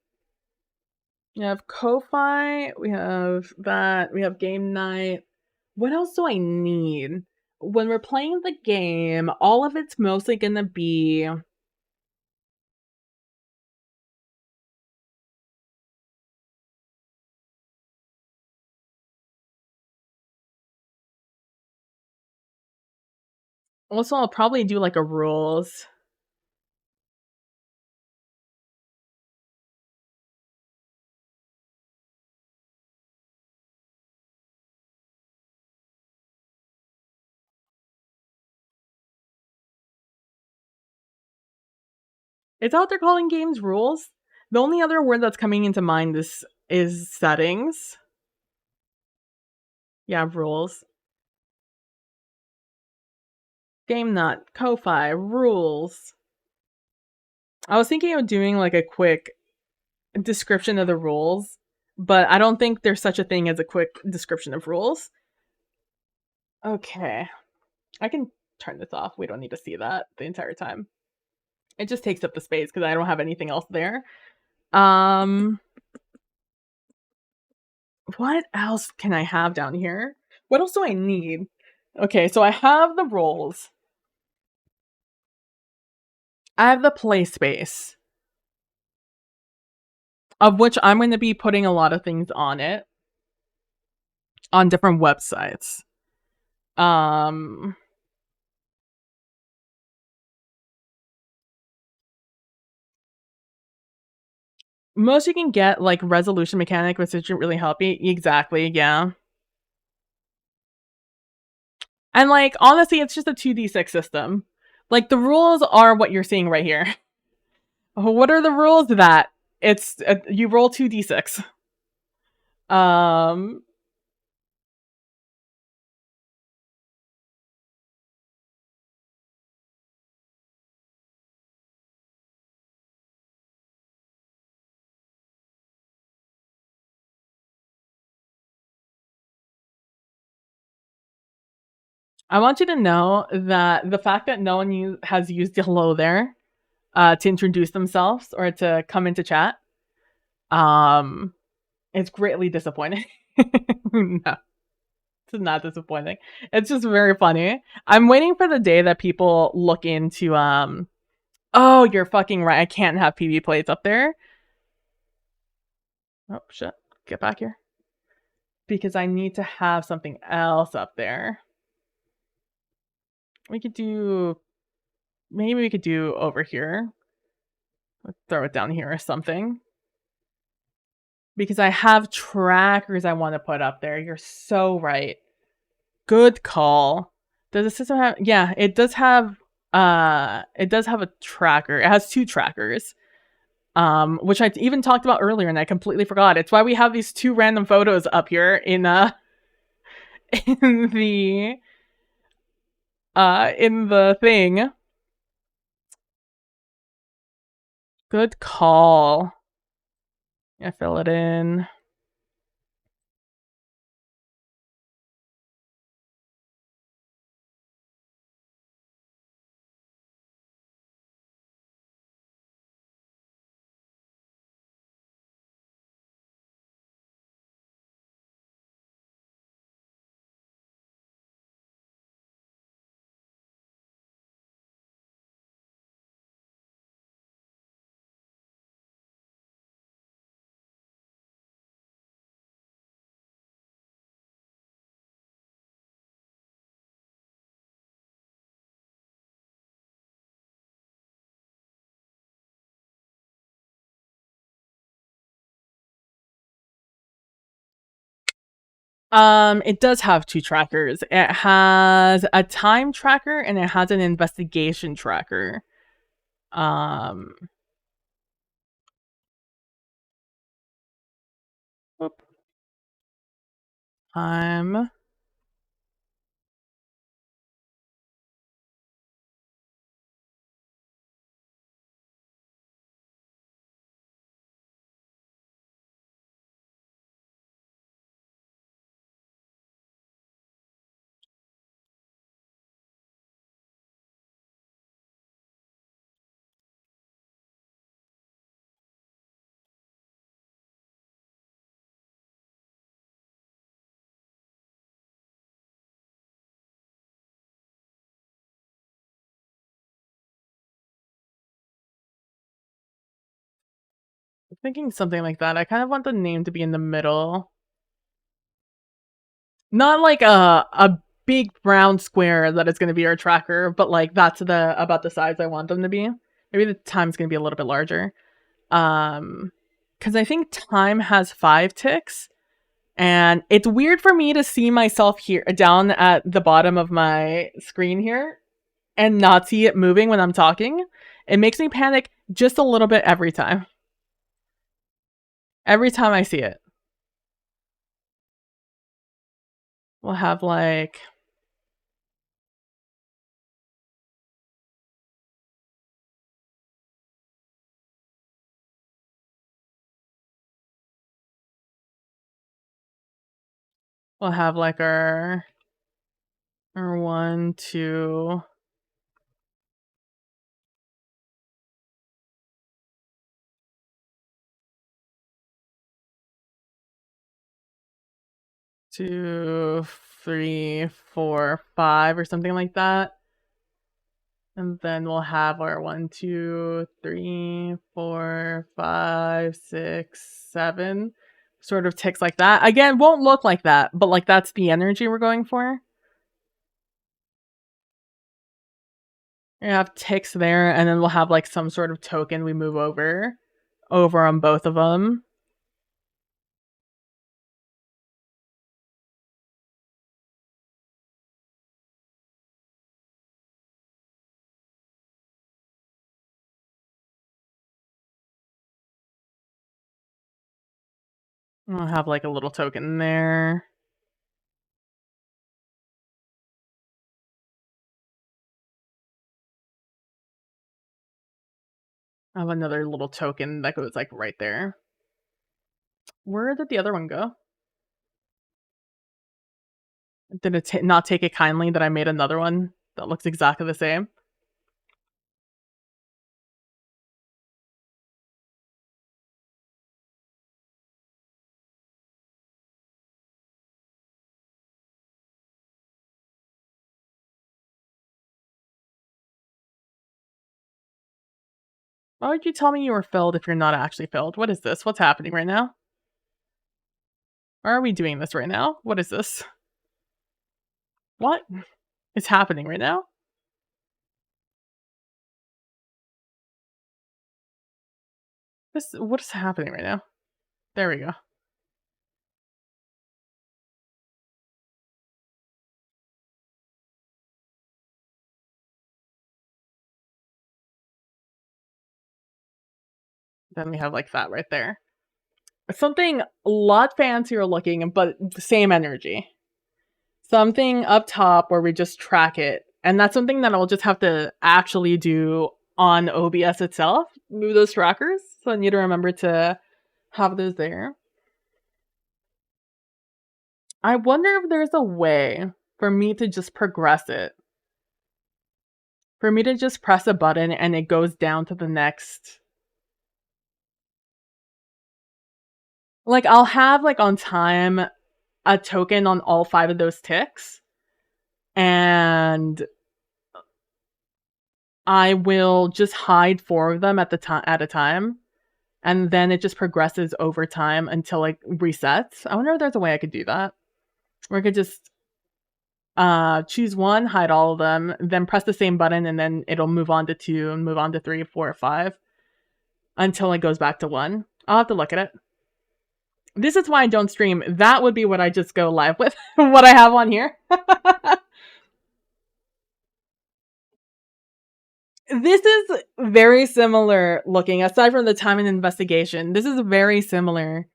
We have Ko-Fi, we have that, we have game night. What else do I need? When we're playing the game, all of it's mostly gonna be also I'll probably do like a rules. Is that what they're calling games rules? The only other word that's coming into mind is settings. Yeah, rules. Game Nut, Ko-Fi, rules. I was thinking of doing like a quick description of the rules, but I don't think there's such a thing as a quick description of rules. Okay. I can turn this off. We don't need to see that the entire time. It just takes up the space because I don't have anything else there. What else can I have down here? What else do I need? Okay, so I have the roles. I have the play space, of which I'm going to be putting a lot of things on it, on different websites. Most you can get, like, resolution mechanic, which isn't really help you. Exactly, yeah. And, like, honestly, it's just a 2d6 system. Like, the rules are what you're seeing right here. What are the rules of that? It's, you roll 2d6. I want you to know that the fact that no one has used hello there to introduce themselves or to come into chat, it's greatly disappointing. No, it's not disappointing. It's just very funny. I'm waiting for the day that people look into oh, you're fucking right. I can't have PB plates up there. Oh shit. Get back here. Because I need to have something else up there. We could do, maybe we could do over here. Let's throw it down here or something. Because I have trackers I want to put up there. You're so right. Good call. Does the system have, yeah, it does have a tracker. It has 2 trackers. Which I even talked about earlier and I completely forgot. It's why we have these 2 random photos up here in in the thing. Good call. Yeah, fill it in. It does have 2 trackers. It has a time tracker and it has an investigation tracker. Whoop. Time. Thinking something like that. I kind of want the name to be in the middle. Not like a big brown square that is going to be our tracker, but like that's about the size I want them to be. Maybe the time's going to be a little bit larger. Because I think time has 5 ticks, and it's weird for me to see myself here down at the bottom of my screen here and not see it moving when I'm talking. It makes me panic just a little bit every time. Every time I see it. We'll have like our 1, 2, two, 3, 4, 5 or something like that. And then we'll have our 1, 2, 3, 4, 5, 6, 7 sort of ticks like that. Again, won't look like that, but like that's the energy we're going for. We have ticks there, and then we'll have like some sort of token we move over on both of them. We'll have like a little token there. I have another little token that goes like right there. Where did the other one go? Did it not take it kindly that I made another one that looks exactly the same? Why would you tell me you were filled if you're not actually filled? What is this? What's happening right now? Why are we doing this right now? What is this? What is happening right now? What is happening right now? There we go. Then we have like that right there. Something a lot fancier looking, but the same energy. Something up top where we just track it. And that's something that I'll just have to actually do on OBS itself. Move those trackers. So I need to remember to have those there. I wonder if there's a way for me to just progress it. For me to just press a button and it goes down to the next. Like, I'll have, like, on time, a token on all 5 of those ticks. And I will just hide 4 of them at a time. And then it just progresses over time until it resets. I wonder if there's a way I could do that. Or I could just choose 1, hide all of them, then press the same button, and then it'll move on to 2, and move on to 3, 4, 5 until it goes back to 1. I'll have to look at it. This is why I don't stream. That would be what I just go live with. What I have on here. This is very similar looking, aside from the time and investigation. This is very similar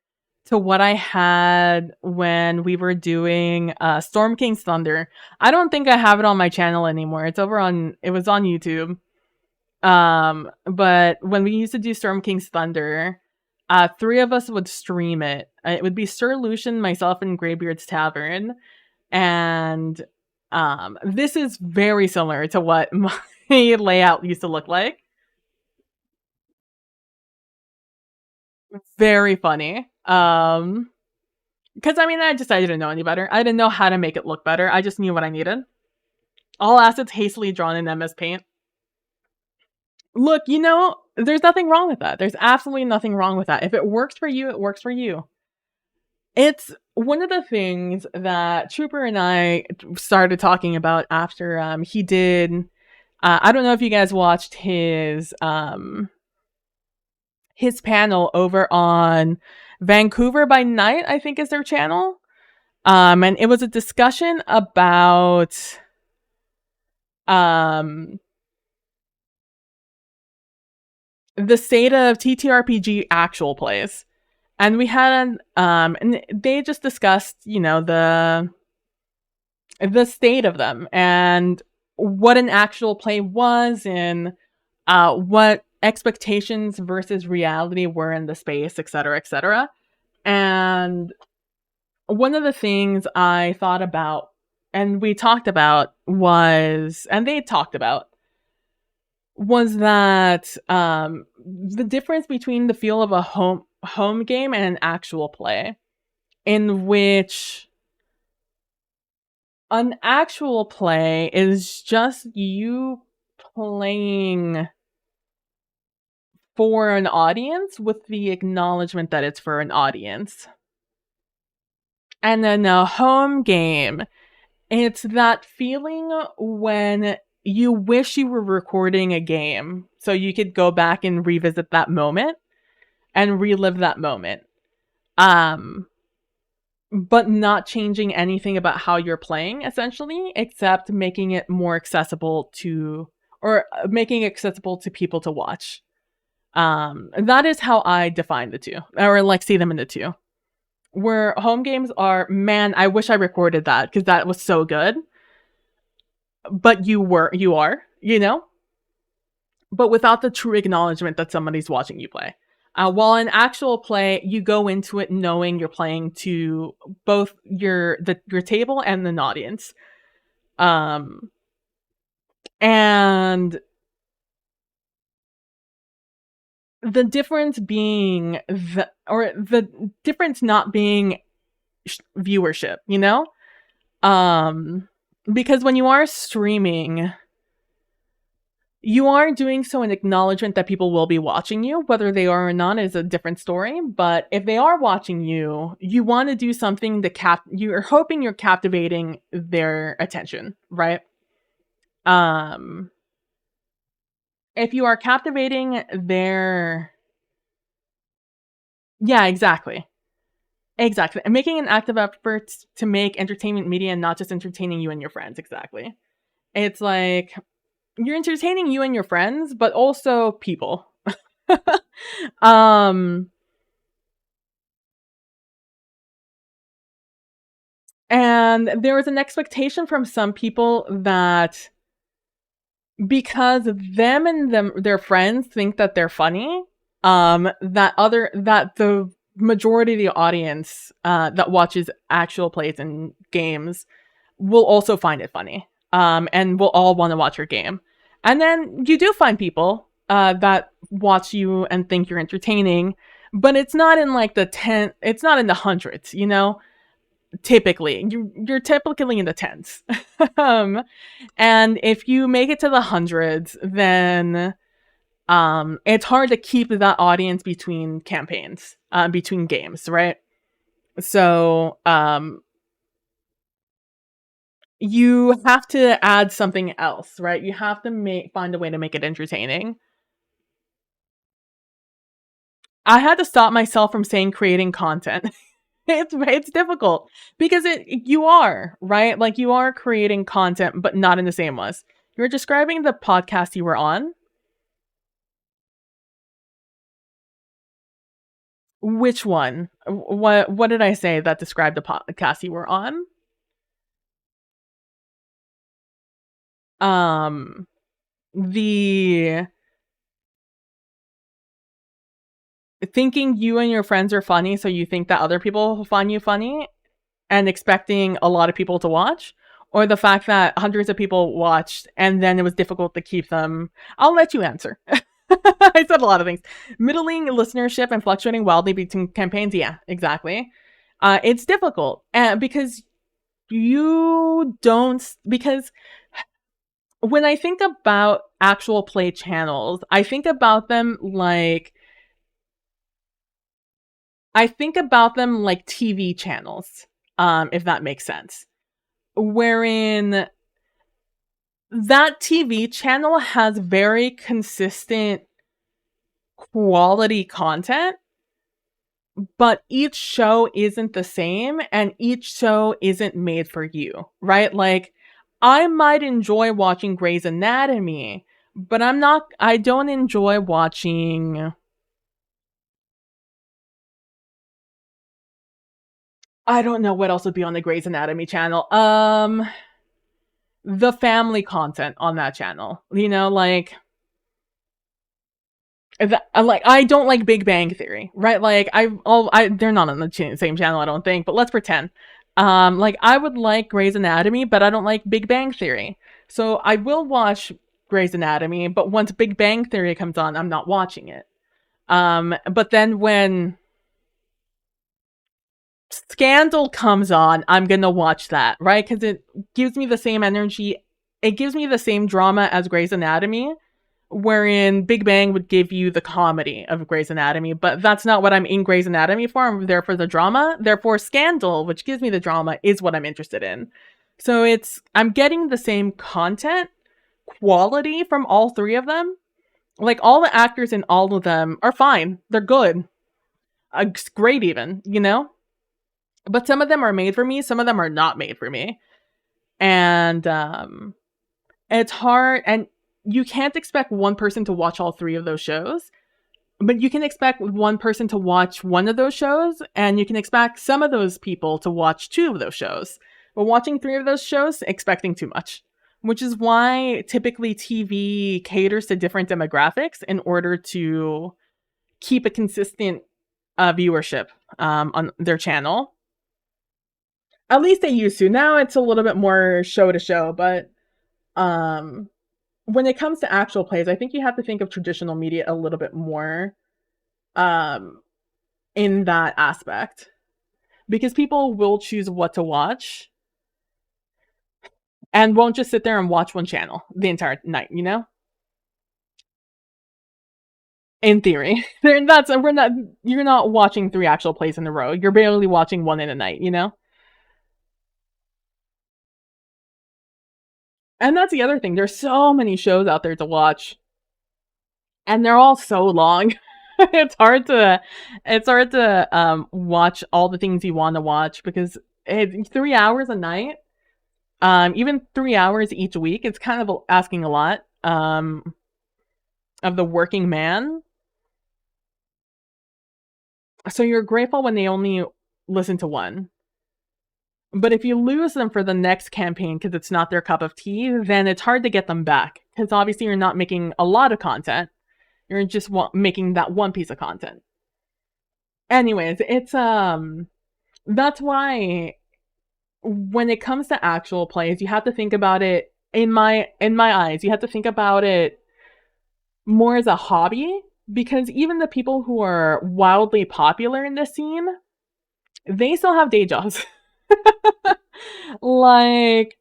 to what I had when we were doing Storm King's Thunder. I don't think I have it on my channel anymore. It was on YouTube. But when we used to do Storm King's Thunder, 3 of us would stream it. It would be Sir Lucian, myself, and Greybeard's Tavern. And this is very similar to what my layout used to look like. Very funny. Because I mean, I didn't know any better. I didn't know how to make it look better. I just knew what I needed. All assets hastily drawn in MS Paint. Look, there's nothing wrong with that. There's absolutely nothing wrong with that. If it works for you, it works for you. It's one of the things that Trooper and I started talking about after he did. I don't know if you guys watched his panel over on Vancouver by Night, I think is their channel. And it was a discussion about the state of TTRPG actual plays. And we had and they just discussed, the state of them and what an actual play was, and what expectations versus reality were in the space, et cetera, et cetera. And one of the things I thought about and we talked about was, and they talked about, was that the difference between the feel of a home game and an actual play, in which an actual play is just you playing for an audience with the acknowledgement that it's for an audience. And then a home game, it's that feeling when you wish you were recording a game so you could go back and revisit that moment and relive that moment. Um, but not changing anything about how you're playing, essentially, except making it more accessible to, or making it accessible to people to watch. That is how I define the two, or like see them in the two. Where home games are, man, I wish I recorded that because that was so good. But you are, but without the true acknowledgement that somebody's watching you play. While in actual play, you go into it knowing you're playing to both your table and an audience, and the difference being the difference not being viewership, because when you are streaming, you are doing so in acknowledgement that people will be watching you. Whether they are or not is a different story. But if they are watching you, you want to do something to you're hoping you're captivating their attention, right? Um, if you are captivating their, yeah, exactly. Exactly. And making an active effort to make entertainment media and not just entertaining you and your friends. Exactly. It's like you're entertaining you and your friends, but also people. um and there was an expectation from some people that because their friends think that they're funny, that the majority of the audience that watches actual plays and games will also find it funny, and will all want to watch your game. And then you do find people that watch you and think you're entertaining, but it's not in like it's not in the hundreds, typically. You're typically in the tens. um, and if you make it to the hundreds, then it's hard to keep that audience between campaigns, between games, right? So you have to add something else, right? You have to find a way to make it entertaining. I had to stop myself from saying creating content. It's difficult because you are, right? Like you are creating content, but not in the same ways. You're describing the podcast you were on. Which one? What did I say that described the podcast you were on? Um, the thinking you and your friends are funny, so you think that other people will find you funny, and expecting a lot of people to watch, or the fact that hundreds of people watched and then it was difficult to keep them. I'll let you answer. I said a lot of things. Middling listenership and fluctuating wildly between campaigns. Yeah, exactly. It's difficult because you don't, because when I think about actual play channels, I think about them like TV channels, if that makes sense. Wherein that TV channel has very consistent quality content, but each show isn't the same and each show isn't made for you, right? Like, I might enjoy watching Grey's Anatomy, but I don't enjoy watching I don't know what else would be on the Grey's Anatomy channel. The family content on that channel. You know, like I don't like Big Bang Theory, right? Like they're not on the same channel, I don't think, but let's pretend. Like I would like Grey's Anatomy, but I don't like Big Bang Theory. So I will watch Grey's Anatomy, but once Big Bang Theory comes on, I'm not watching it. But then when Scandal comes on, I'm gonna watch that, right? Because it gives me the same energy. It gives me the same drama as Grey's Anatomy, wherein Big Bang would give you the comedy of Grey's Anatomy, but that's not what I'm in Grey's Anatomy for. I'm there for the drama. Therefore, Scandal, which gives me the drama, is what I'm interested in. So I'm getting the same content quality from all three of them. Like all the actors in all of them are fine. They're good. Great even, you know? But some of them are made for me, some of them are not made for me. And it's hard, and you can't expect one person to watch all three of those shows, but you can expect one person to watch one of those shows, and you can expect some of those people to watch two of those shows. But watching three of those shows, expecting too much. Which is why typically TV caters to different demographics in order to keep a consistent viewership on their channel. At least they used to. Now it's a little bit more show to show, but um when it comes to actual plays, I think you have to think of traditional media a little bit more um in that aspect. Because people will choose what to watch and won't just sit there and watch one channel the entire night, you know? In theory. You're not watching three actual plays in a row. You're barely watching one in a night, you know? And that's the other thing. There's so many shows out there to watch. And they're all so long. It's hard to watch all the things you want to watch because 3 hours a night, even 3 hours each week, it's kind of asking a lot of the working man. So you're grateful when they only listen to one. But if you lose them for the next campaign because it's not their cup of tea, then it's hard to get them back because obviously you're not making a lot of content. You're just making that one piece of content. Anyways, that's why when it comes to actual plays, you have to think about it in my eyes. You have to think about it more as a hobby because even the people who are wildly popular in this scene, they still have day jobs. Like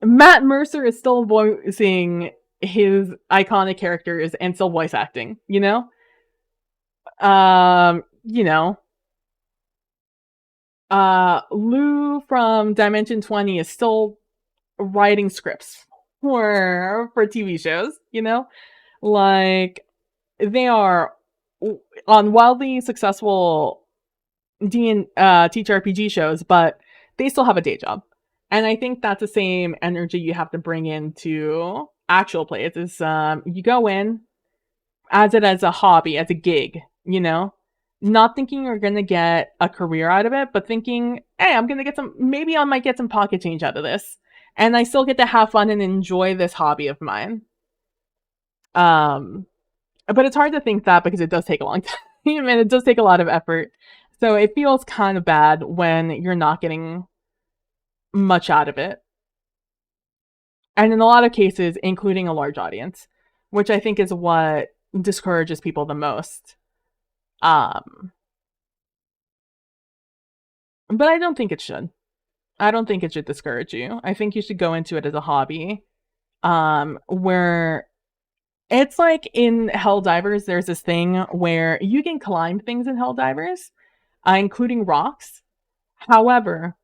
Matt Mercer is still voicing his iconic characters and still voice acting, you know? You know, Lou from Dimension 20 is still writing scripts for TV shows, you know? Like they are on wildly successful TTRPG shows, but they still have a day job. And I think that's the same energy you have to bring into actual plays is you go in as it as a hobby, as a gig, you know? Not thinking you're gonna get a career out of it, but thinking, hey, I'm gonna get maybe I might get some pocket change out of this. And I still get to have fun and enjoy this hobby of mine. Um, but it's hard to think that because it does take a long time and it does take a lot of effort. So it feels kind of bad when you're not getting much out of it. And in a lot of cases, including a large audience, which I think is what discourages people the most. Um, but I don't think it should. I don't think it should discourage you. I think you should go into it as a hobby. Where it's like in Helldivers, there's this thing where you can climb things in Helldivers, including rocks. However,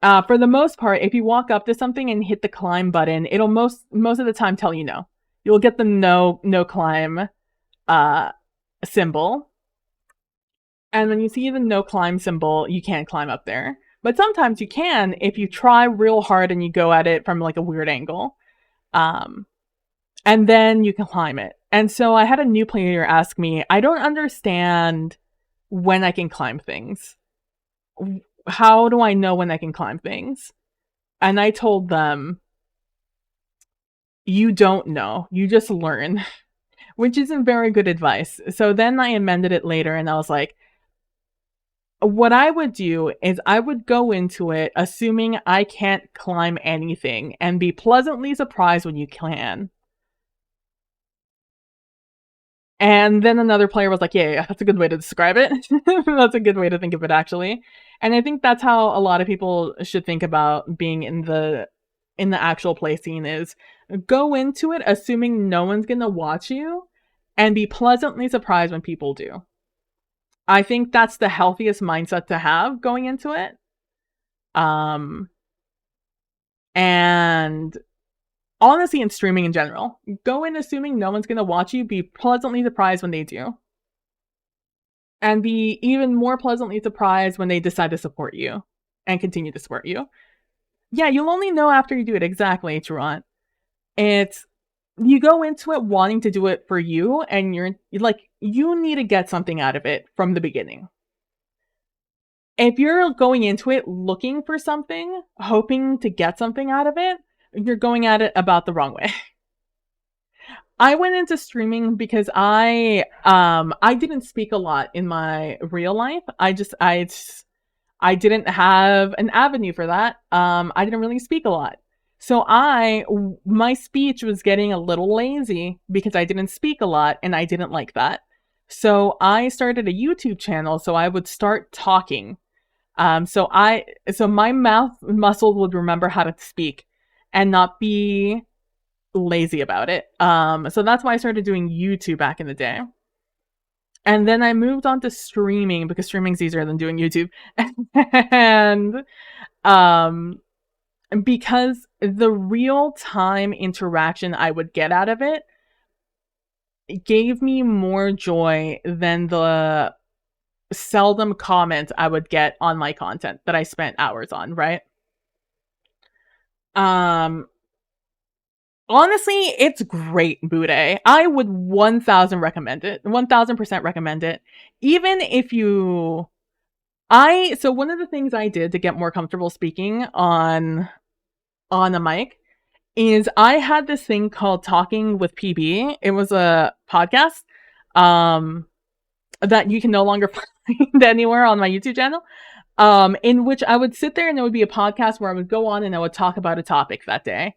for the most part, if you walk up to something and hit the climb button, it'll most of the time tell you no. You'll get the no climb symbol. And when you see the no climb symbol, you can't climb up there. But sometimes you can if you try real hard and you go at it from like a weird angle. And then you can climb it. And so I had a new player ask me, I don't understand when I can climb things. how do I know when I can climb things? And I told them, you don't know, you just learn, which isn't very good advice. So then I amended it later and I was like, what I would do is I would go into it assuming I can't climb anything and be pleasantly surprised when you can. And then another player was like, yeah, that's a good way to describe it. That's a good way to think of it, actually. And I think that's how a lot of people should think about being in the actual play scene is go into it assuming no one's gonna watch you and be pleasantly surprised when people do. I think that's the healthiest mindset to have going into it. Um, and honestly, in streaming in general, go in assuming no one's gonna watch you, be pleasantly surprised when they do, and be even more pleasantly surprised when they decide to support you and continue to support you. Yeah, you'll only know after you do it. Exactly, Truant. It's you go into it wanting to do it for you, and you're like, you need to get something out of it from the beginning. If you're going into it looking for something, hoping to get something out of it, you're going at it about the wrong way. I went into streaming because I didn't speak a lot in my real life. I didn't have an avenue for that. I didn't really speak a lot. So my speech was getting a little lazy because I didn't speak a lot and I didn't like that. So I started a YouTube channel so I would start talking. So my mouth muscles would remember how to speak and not be lazy about it. So that's why I started doing YouTube back in the day. And then I moved on to streaming because streaming's easier than doing YouTube. And um because the real time interaction I would get out of it gave me more joy than the seldom comment I would get on my content that I spent hours on, right? Um Honestly, it's great, Bude. I would 1000 recommend it. 1000% recommend it. Even if you so one of the things I did to get more comfortable speaking on a mic is I had this thing called Talking with PB. It was a podcast um that you can no longer find anywhere on my YouTube channel. In which I would sit there and it would be a podcast where I would go on and I would talk about a topic that day.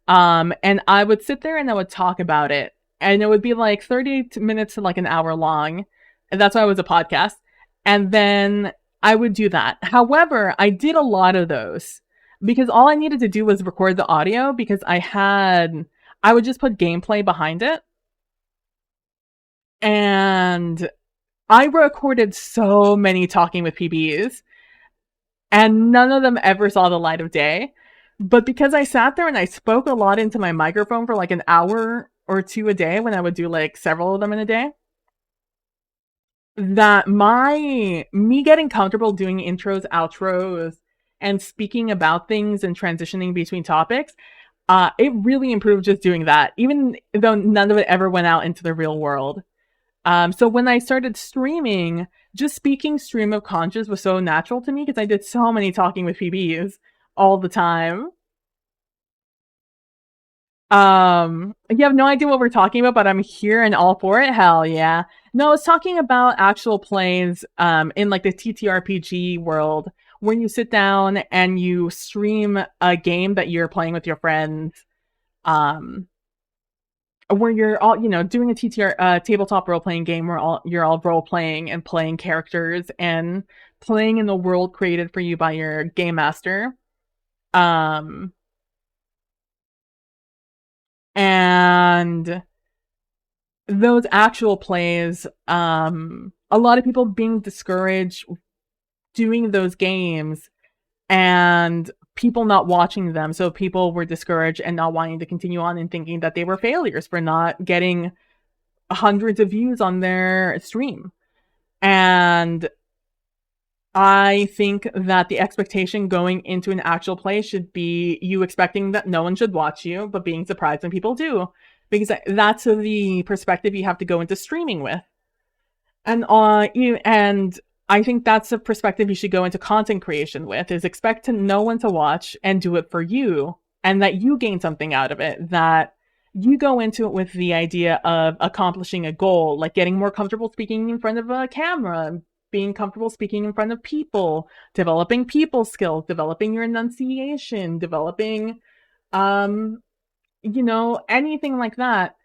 And I would sit there and I would talk about it. And it would be like 30 minutes to like an hour long. And that's why it was a podcast. And then I would do that. However, I did a lot of those because all I needed to do was record the audio because I would just put gameplay behind it. And I recorded so many talking with PBs and none of them ever saw the light of day. But because I sat there and I spoke a lot into my microphone for like an hour or two a day when I would do like several of them in a day, that me getting comfortable doing intros, outros, and speaking about things and transitioning between topics, it really improved just doing that, even though none of it ever went out into the real world. So when I started streaming, just speaking stream of conscious was so natural to me because I did so many talking with PBs all the time. You have no idea what we're talking about, but I'm here and all for it. Hell yeah. No, I was talking about actual plays in like the TTRPG world when you sit down and you stream a game that you're playing with your friends. Um where you're all, doing a TTR tabletop role playing game where you're all role playing and playing characters and playing in the world created for you by your game master. Um and those actual plays, a lot of people being discouraged doing those games and people not watching them. So people were discouraged and not wanting to continue on and thinking that they were failures for not getting hundreds of views on their stream. And I think that the expectation going into an actual play should be you expecting that no one should watch you, but being surprised when people do. Because that's the perspective you have to go into streaming with. And I think that's the perspective you should go into content creation with, is expect to no one to watch and do it for you, and that you gain something out of it, that you go into it with the idea of accomplishing a goal, like getting more comfortable speaking in front of a camera, being comfortable speaking in front of people, developing people skills, developing your enunciation, developing um anything like that.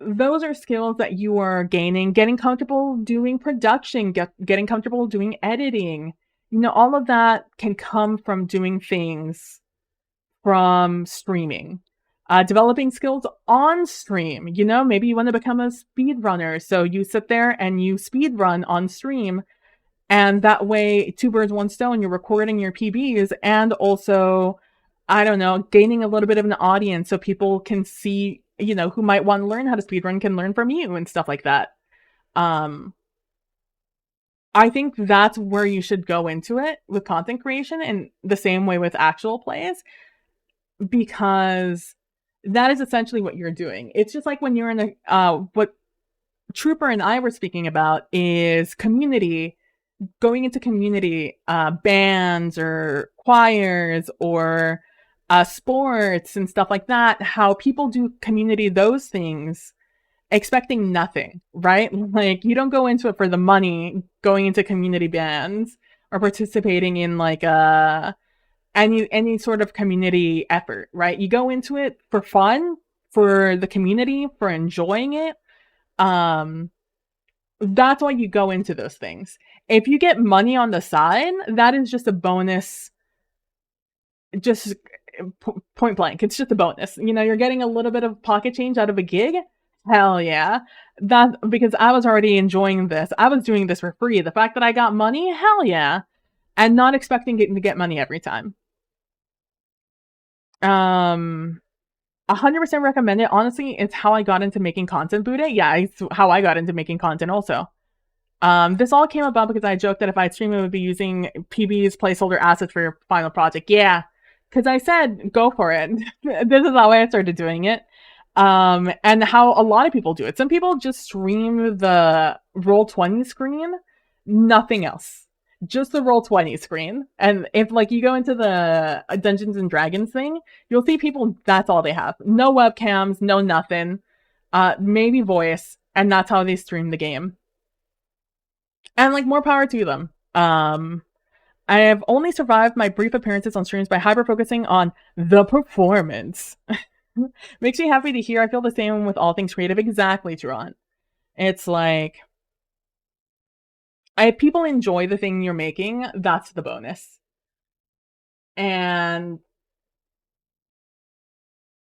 Those are skills that you are gaining, getting comfortable doing production, getting comfortable doing editing. All of that can come from doing things from streaming. Developing skills on stream. Maybe you want to become a speed runner, so you sit there and you speed run on stream, and that way, two birds, one stone, you're recording your PBs and also, I don't know, gaining a little bit of an audience so people can see, who might want to learn how to speedrun can learn from you and stuff like that. Um, I think that's where you should go into it with content creation, and the same way with actual plays, because that is essentially what you're doing. It's just like when you're in what Trooper and I were speaking about is community, going into community bands or choirs or sports and stuff like that, how people do community those things expecting nothing, right? Like, you don't go into it for the money going into community bands or participating in like any sort of community effort, right? You go into it for fun, for the community, for enjoying it. um that's why you go into those things. If you get money on the side, that is just a bonus. Just point blank, it's just a bonus. You're getting a little bit of pocket change out of a gig. Hell yeah. That, because I was already enjoying this. I was doing this for free. The fact that I got money, hell yeah. And not expecting to get money every time. 100% recommend it. Honestly, it's how I got into making content, Buddha. Yeah, it's how I got into making content also. This all came about because I joked that if I stream, it would be using PB's placeholder assets for your final project. Yeah, because I said go for it. This is how I started doing it. And how a lot of people do it. Some people just stream the Roll20 screen, nothing else, just the Roll20 screen. And if like you go into the Dungeons and Dragons thing, you'll see people, that's all they have. No webcams, no nothing. Maybe voice, and that's how they stream the game. And like, more power to them. I have only survived my brief appearances on streams by hyper focusing on the performance. Makes me happy to hear. I feel the same with all things creative. Exactly, Turon. It's like, if people enjoy the thing you're making, that's the bonus. And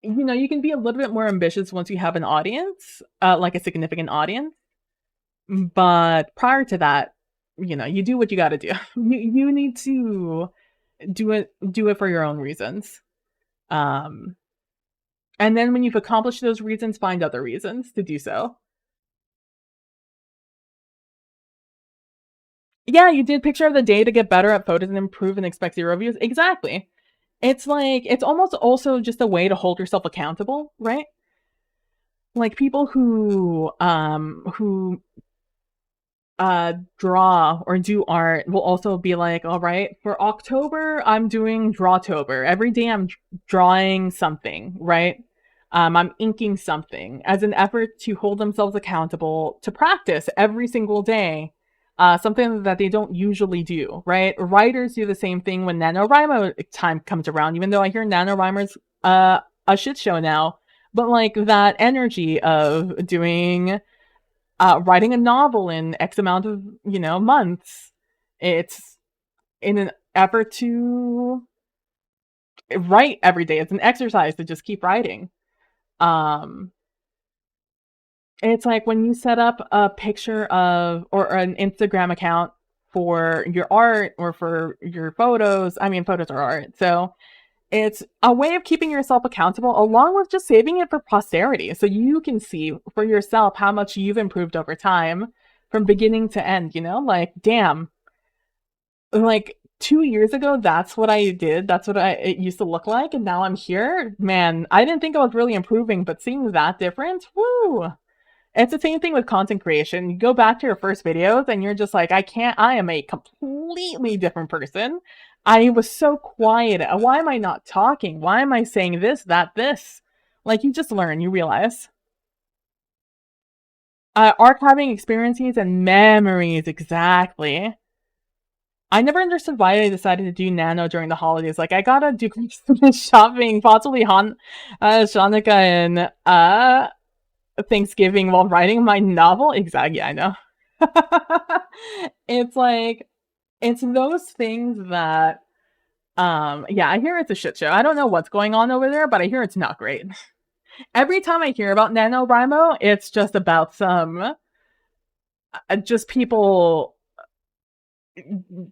you can be a little bit more ambitious once you have an audience, like a significant audience. But prior to that, you do what you got to do. You need to do it for your own reasons. And then when you've accomplished those reasons, find other reasons to do so. Yeah, you did picture of the day to get better at photos and improve and expect 0 views. Exactly. It's like, it's almost also just a way to hold yourself accountable, right? Like, people who draw or do art will also be like, all right, for October, I'm doing Drawtober. Every day I'm drawing something, right? I'm inking something as an effort to hold themselves accountable to practice every single day. Something that they don't usually do, right? Writers do the same thing when NaNoWriMo time comes around, even though I hear NaNoWriMo's a shit show now. But like, that energy of doing writing a novel in X amount of, months. It's in an effort to write every day. It's an exercise to just keep writing. Um, it's like when you set up a picture of, or an Instagram account for your art or for your photos. I mean, photos are art. So it's a way of keeping yourself accountable, along with just saving it for posterity, so you can see for yourself how much you've improved over time from beginning to end. Like, damn, like 2 years ago, that's what I did. That's what it used to look like, and now I'm here. Man, I didn't think I was really improving, but seeing that difference, woo! It's the same thing with content creation. You go back to your first videos and you're just like, I am a completely different person. I was so quiet. Why am I not talking? Why am I saying this, that, this? Like, you just learn, you realize. Archiving experiences and memories, exactly. I never understood why they decided to do Nano during the holidays. Like, I gotta do Christmas shopping, possibly Hanukkah and Thanksgiving while writing my novel. Exactly, I know. It's like, it's those things that, yeah, I hear it's a shit show. I don't know what's going on over there, but I hear it's not great. Every time I hear about NaNoWriMo, it's just about some, just people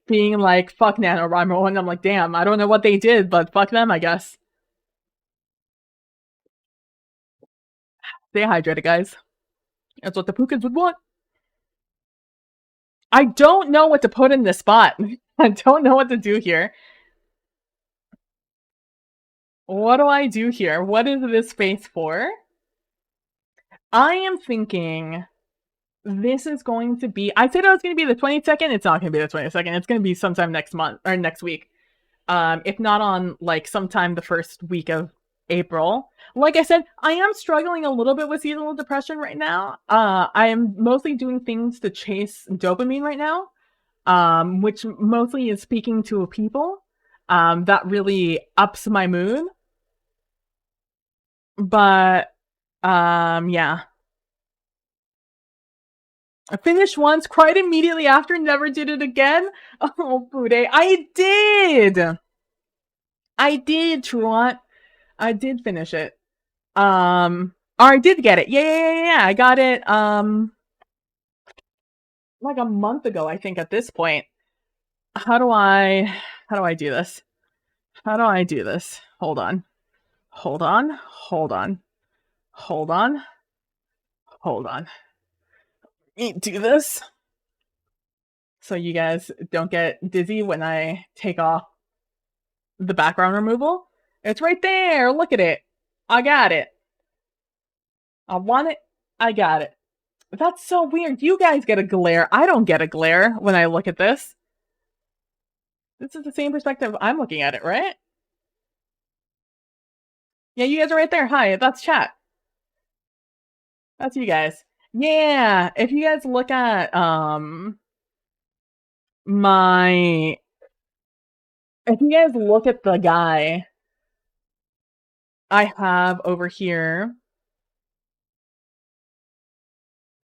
being like, fuck NaNoWriMo, and I'm like, damn, I don't know what they did, but fuck them, I guess. Stay hydrated, guys. That's what the Pukins would want. I don't know what to put in this spot. I don't know what to do here. What do I do here? What is this space for? I am thinking this is going to be, I said it was going to be the 22nd. It's not going to be the 22nd. It's going to be sometime next month or next week. If not on like sometime the first week of April. Like I said, I am struggling a little bit with seasonal depression right now. I am mostly doing things to chase dopamine right now, which mostly is speaking to people. That really ups my mood. But yeah. I finished once, cried immediately after, never did it again. Oh, Bude, I did! I did, Truant. I did finish it. Or I did get it. Yeah. I got it, like a month ago, I think, at this point. How do I do this? How do I do this? Hold on. Hold on. Do this. So you guys don't get dizzy when I take off the background removal. It's right there. Look at it. I got it. I want it. I got it. That's so weird. You guys get a glare. I don't get a glare when I look at this. This is the same perspective I'm looking at it, right? Yeah, you guys are right there. Hi, that's chat. That's you guys. Yeah, if you guys look at my if you guys look at the guy I have over here,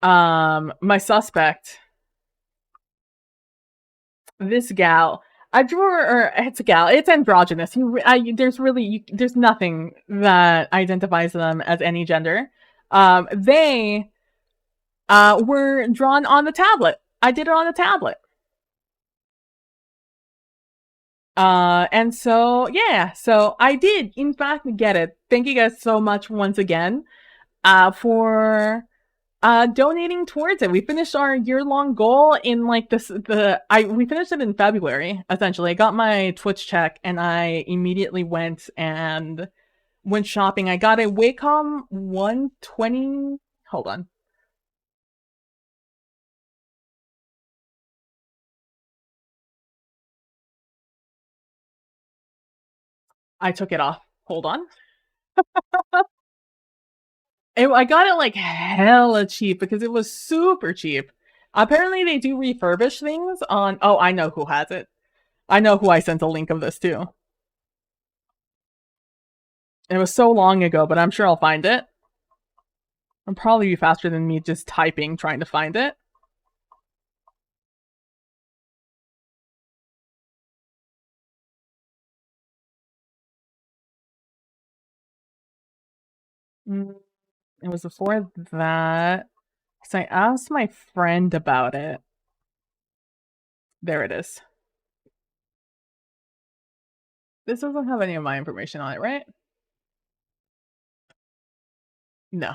my suspect, this gal, I drew her, or it's a gal, it's androgynous. There's nothing that identifies them as any gender. They were drawn on the tablet. I did it on the tablet. And so, yeah, so I did, in fact, get it. Thank you guys so much once again, for donating towards it. We finished our year-long goal in like we finished it in February, essentially. I got my Twitch check and I immediately went shopping. I got a Wacom 120. Hold on. I took it off. Hold on. I got it like hella cheap because it was super cheap. Apparently they do refurbish things on, oh, I know who has it. I know who I sent a link of this to. It was so long ago, but I'm sure I'll find it. It'll probably be faster than me just typing, trying to find it. It was before that. So I asked my friend about it. There it is. This doesn't have any of my information on it, right? No.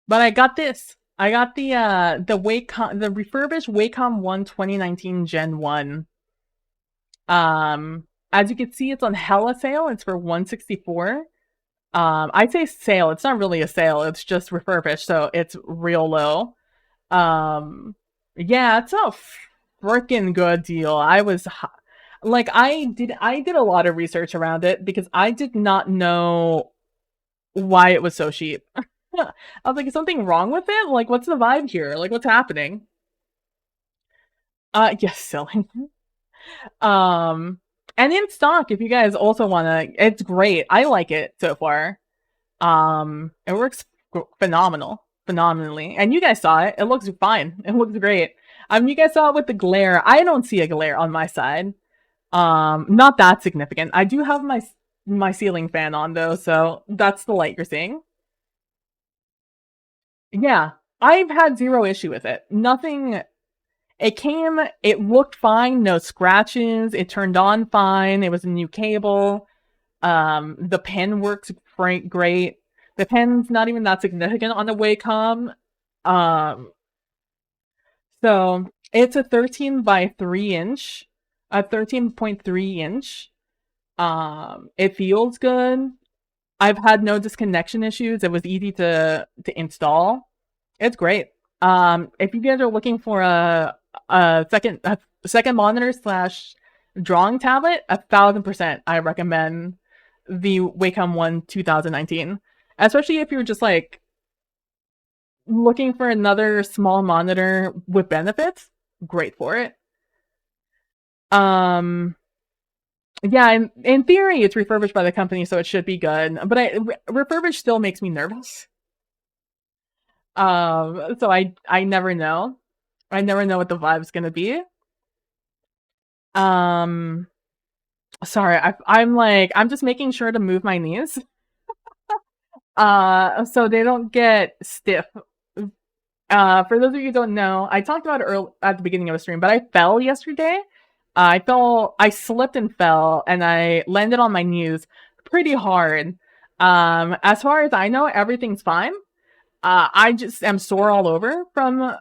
But I got this. I got the refurbished Wacom 1 2019 Gen 1. As you can see, it's on hella sale. It's for $164. I'd say sale. It's not really a sale. It's just refurbished, so it's real low. Um, yeah, it's a freaking good deal. Like I did a lot of research around it because I did not know why it was so cheap. I was like, is something wrong with it? Like, what's the vibe here? Like, what's happening? Yes, silly. Um, and in stock, if you guys also wanna, it's great. I like it so far. It works phenomenally. And you guys saw it. It looks fine. It looks great. You guys saw it with the glare. I don't see a glare on my side. Not that significant. I do have my ceiling fan on though, so that's the light you're seeing. Yeah, I've had zero issue with it. Nothing. It looked fine. No scratches. It turned on fine. It was a new cable. The pen works great. The pen's not even that significant on the Wacom. Um, so it's a 13 by 3 inch, a 13.3 inch. It feels good. I've had no disconnection issues. It was easy to install. It's great. If you guys are looking for a second monitor slash drawing tablet, 1,000% I recommend the Wacom One 2019. Especially if you're just like looking for another small monitor with benefits, great for it. Um, yeah, in theory, it's refurbished by the company, so it should be good. But refurbished still makes me nervous. So I never know. I never know what the vibe's gonna be. Um, sorry, I'm just making sure to move my knees, so they don't get stiff. For those of you who don't know, I talked about it at the beginning of the stream, but I fell yesterday. I slipped and fell, and I landed on my knees pretty hard. As far as I know, everything's fine. I just am sore all over from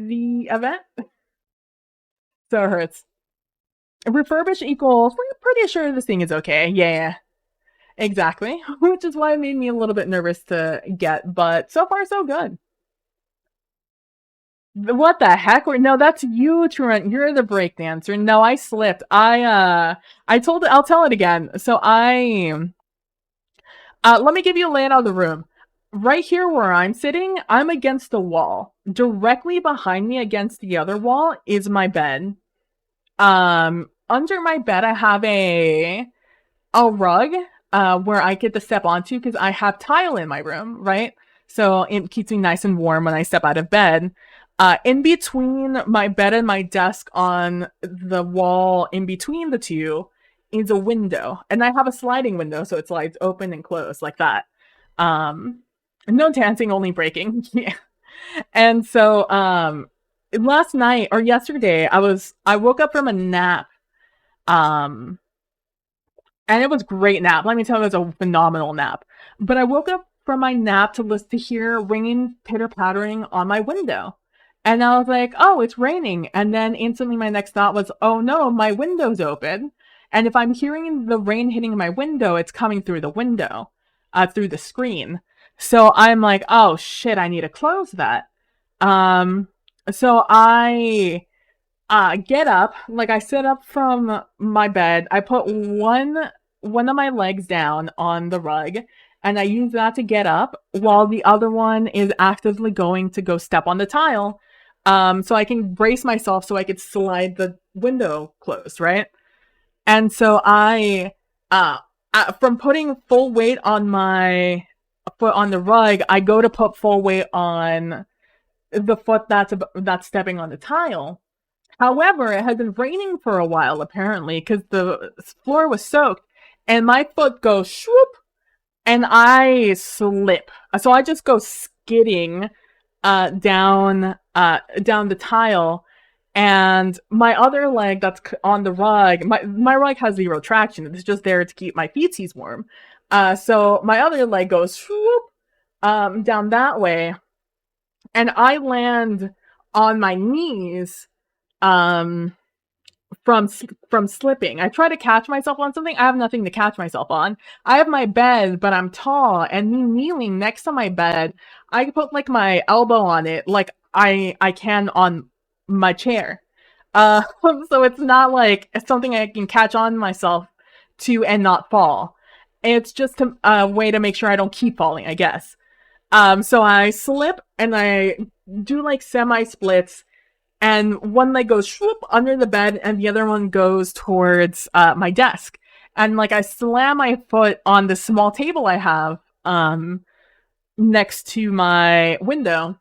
the event, so it hurts. Refurbish equals, we're pretty sure this thing is okay. Yeah, exactly. Which is why it made me a little bit nervous to get, but so far so good. What the heck? No, that's you, Trent. You're the breakdancer. No, I slipped. I'll tell it again. So let me give you a layout of the room. Right here where I'm sitting, I'm against the wall. Directly behind me against the other wall is my bed. Under my bed, I have a rug where I get to step onto because I have tile in my room, right? So it keeps me nice and warm when I step out of bed. In between my bed and my desk on the wall in between the two is a window. And I have a sliding window, so it slides open and closed like that. Um, no dancing, only breaking. Yeah. And so last night or yesterday, I woke up from a nap. Um, and it was a great nap. Let me tell you, it was a phenomenal nap. But I woke up from my nap to hear ringing, pitter pattering on my window, and I was like, "Oh, it's raining." And then instantly, my next thought was, "Oh no, my window's open." And if I'm hearing the rain hitting my window, it's coming through the window, through the screen. So I'm like, "Oh shit, I need to close that." Um, so I get up, like I sit up from my bed. I put one of my legs down on the rug, and I use that to get up while the other one is actively going to go step on the tile. So I can brace myself so I could slide the window closed, right? And so uh, from putting full weight on my foot on the rug, I go to put full weight on the foot that's stepping on the tile. However, it had been raining for a while apparently because the floor was soaked, and my foot goes swoop, and I slip. So I just go skidding down the tile, and my other leg that's on the rug. My rug has zero traction. It's just there to keep my feetsies warm. So my other leg goes swoop down that way, and I land on my knees um from slipping. I try to catch myself on something. I have nothing to catch myself on. I have my bed, but I'm tall, and me kneeling next to my bed, I put like my elbow on it, like I can on my chair. Uh, so it's not like it's something I can catch on myself to and not fall. It's just a way to make sure I don't keep falling, I guess. So I slip and I do like semi splits, and one leg goes swoop under the bed, and the other one goes towards my desk. And like I slam my foot on the small table I have next to my window,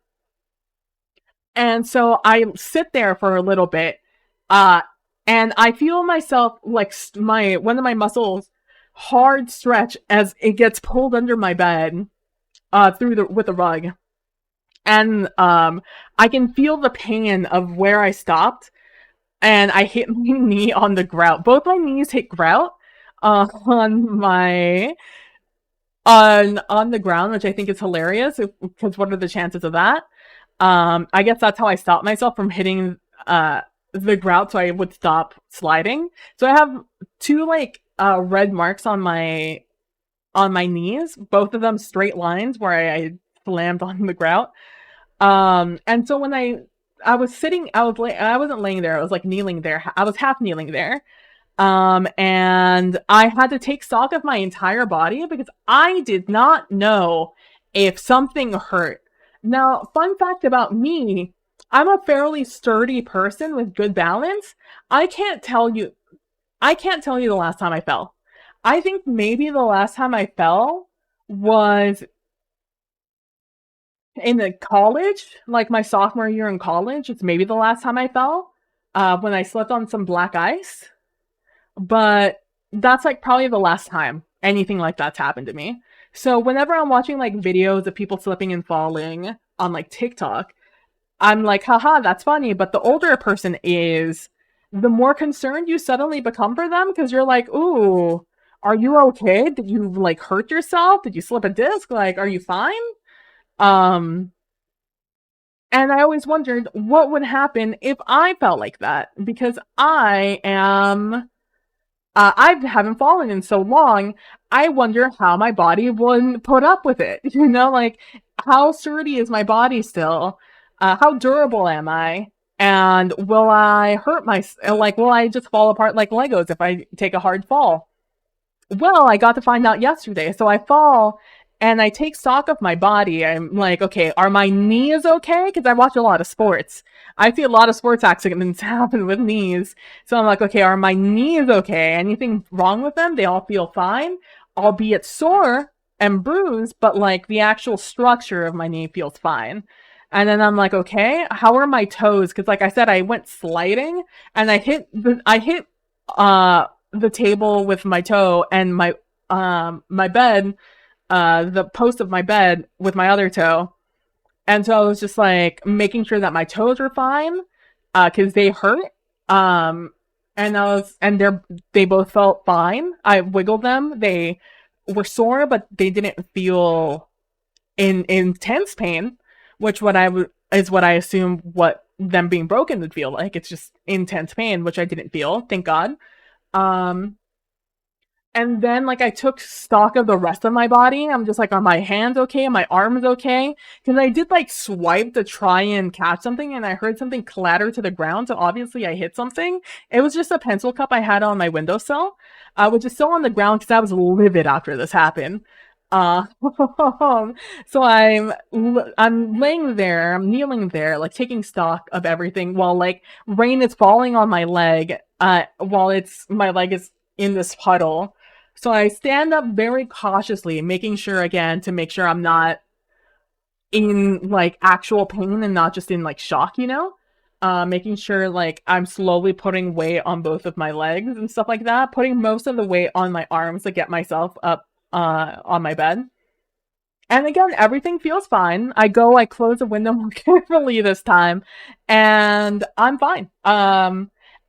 and so I sit there for a little bit, uh, and I feel myself like my one of my muscles hard stretch as it gets pulled under my bed through the with the rug, and I can feel the pain of where I stopped, and I hit my knee on the grout. Both my knees hit grout on my on the ground, which I think is hilarious. Because what are the chances of that? I guess that's how I stopped myself from hitting the grout, so I would stop sliding. So I have two like red marks on my knees, both of them straight lines where I slammed on the grout. And so when I was sitting, I wasn't laying there. I was like kneeling there. I was half kneeling there. And I had to take stock of my entire body because I did not know if something hurt. Now, fun fact about me, I'm a fairly sturdy person with good balance. I can't tell you I can't tell you the last time I fell. I think maybe the last time I fell was in the college, like my sophomore year in college. It's maybe the last time I fell when I slipped on some black ice. But that's like probably the last time anything like that's happened to me. So whenever I'm watching like videos of people slipping and falling on like TikTok, I'm like, haha, that's funny. But the older a person is, the more concerned you suddenly become for them because you're like, ooh, are you okay? Did you like hurt yourself? Did you slip a disc? Like, are you fine? Um, and I always wondered what would happen if I felt like that because I haven't fallen in so long. I wonder how my body would put up with it. You know, like how sturdy is my body still? How durable am I? And will I hurt my like? Will I just fall apart like Legos if I take a hard fall? Well, I got to find out yesterday. So I fall and I take stock of my body. I'm like, okay, are my knees okay? Because I watch a lot of sports. I see a lot of sports accidents happen with knees. So I'm like, okay, are my knees okay? Anything wrong with them? They all feel fine, albeit sore and bruised, but like the actual structure of my knee feels fine. And then I'm like, okay, how are my toes? Because like I said, I went sliding and I hit the table with my toe and my bed, the post of my bed with my other toe. And so I was just like making sure that my toes were fine, because they hurt. Um, and they both felt fine. I wiggled them. They were sore, but they didn't feel in intense pain, which what I would is what I assume what them being broken would feel like. It's just intense pain, which I didn't feel, thank God. Um, and then like I took stock of the rest of my body. I'm just like, are my hands okay? Are my arms okay? Because I did like swipe to try and catch something, and I heard something clatter to the ground. So obviously I hit something. It was just a pencil cup I had on my windowsill, which is still on the ground because I was livid after this happened. Uh, so I'm laying there, I'm kneeling there, like taking stock of everything while like rain is falling on my leg. While my leg is in this puddle. So I stand up very cautiously, making sure again to make sure I'm not in like actual pain and not just in like shock, you know? Making sure like I'm slowly putting weight on both of my legs and stuff like that, putting most of the weight on my arms to get myself up on my bed. And again, everything feels fine. I close the window more carefully this time, and I'm fine.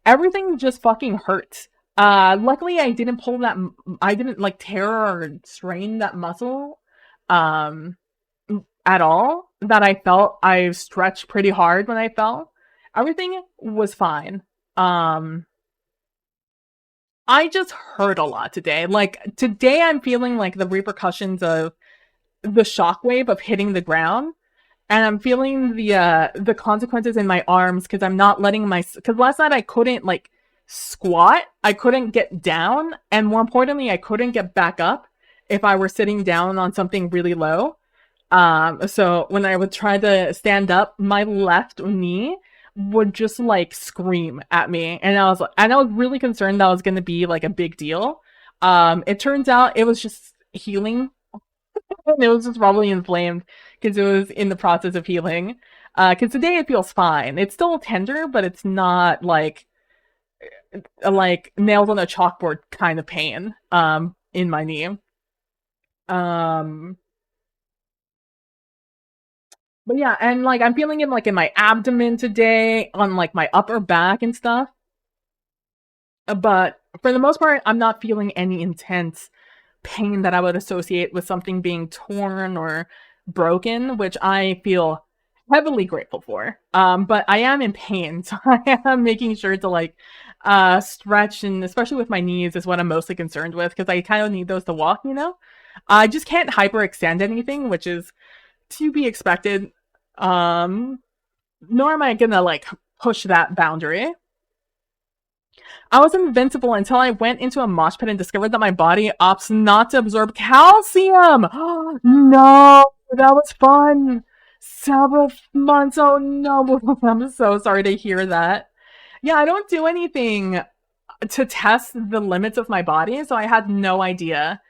Everything just fucking hurts. Luckily I didn't like tear or strain that muscle, um, at all. That I felt I stretched pretty hard when I fell. Everything was fine. Um, I just hurt a lot today. Like today I'm feeling like the repercussions of the shockwave of hitting the ground, and I'm feeling the consequences in my arms because I'm not letting my because last night I couldn't like squat, I couldn't get down, and more importantly, I couldn't get back up if I were sitting down on something really low. So when I would try to stand up, my left knee would just like scream at me, and I was really concerned that was going to be like a big deal. It turns out it was just healing. It was just probably inflamed because it was in the process of healing. Because today it feels fine. It's still tender, but it's not like nails on a chalkboard kind of pain. In my knee. Um, but yeah, and like I'm feeling it like in my abdomen today, on like my upper back and stuff. But for the most part, I'm not feeling any intense pain that I would associate with something being torn or broken, which I feel heavily grateful for. But I am in pain, so I am making sure to like stretch, and especially with my knees is what I'm mostly concerned with because I kind of need those to walk, you know? I just can't hyperextend anything, which is to be expected. Um, Nor am I gonna like push that boundary. I was invincible until I went into a mosh pit and discovered that my body opts not to absorb calcium. No, that was fun. Several months. Oh no, I'm so sorry to hear that. Yeah, I don't do anything to test the limits of my body, so I had no idea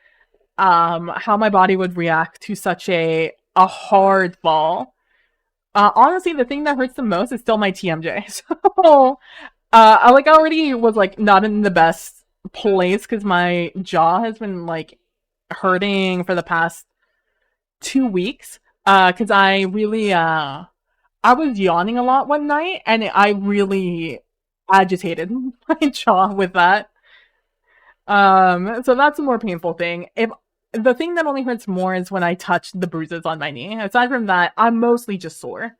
how my body would react to such a hard fall. Honestly, the thing that hurts the most is still my TMJ. So I like already was like not in the best place because my jaw has been like hurting for the past 2 weeks. Because I really I was yawning a lot one night and I really agitated my jaw with that. So that's a more painful thing. If the thing that only hurts more is when I touch the bruises on my knee. Aside from that, I'm mostly just sore.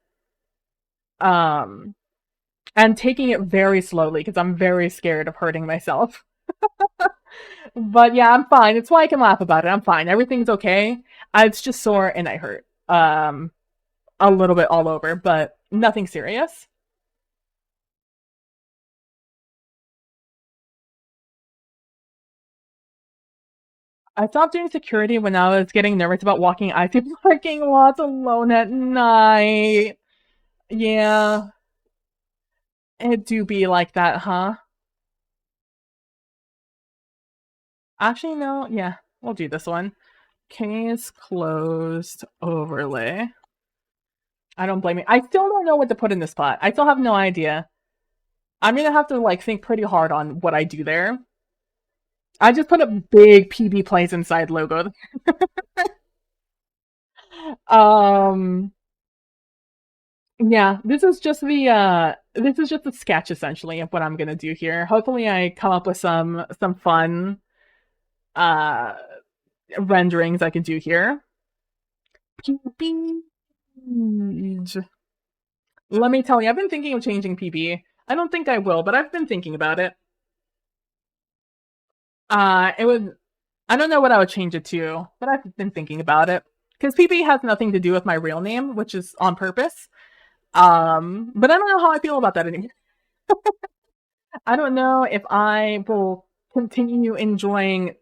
Um, and taking it very slowly because I'm very scared of hurting myself. But yeah, I'm fine. It's why I can laugh about it. I'm fine. Everything's okay. It's just sore and I hurt. A little bit all over, but nothing serious. I stopped doing security when I was getting nervous about walking IT parking lots alone at night. Yeah, it do be like that, huh? Actually, no. Yeah, we'll do this one. Case closed overlay. I don't blame you. I still don't know what to put in this spot. I still have no idea. I'm gonna have to like think pretty hard on what I do there. I just put a big PB Plays Inside logo. Um, yeah, this is just a sketch essentially of what I'm gonna do here. Hopefully I come up with some fun uh renderings I can do here. PB. Let me tell you, I've been thinking of changing PB. I don't think I will, but I've been thinking about it. It would. I don't know what I would change it to, but I've been thinking about it because PB has nothing to do with my real name, which is on purpose. But I don't know how I feel about that anymore. I don't know if I will continue enjoying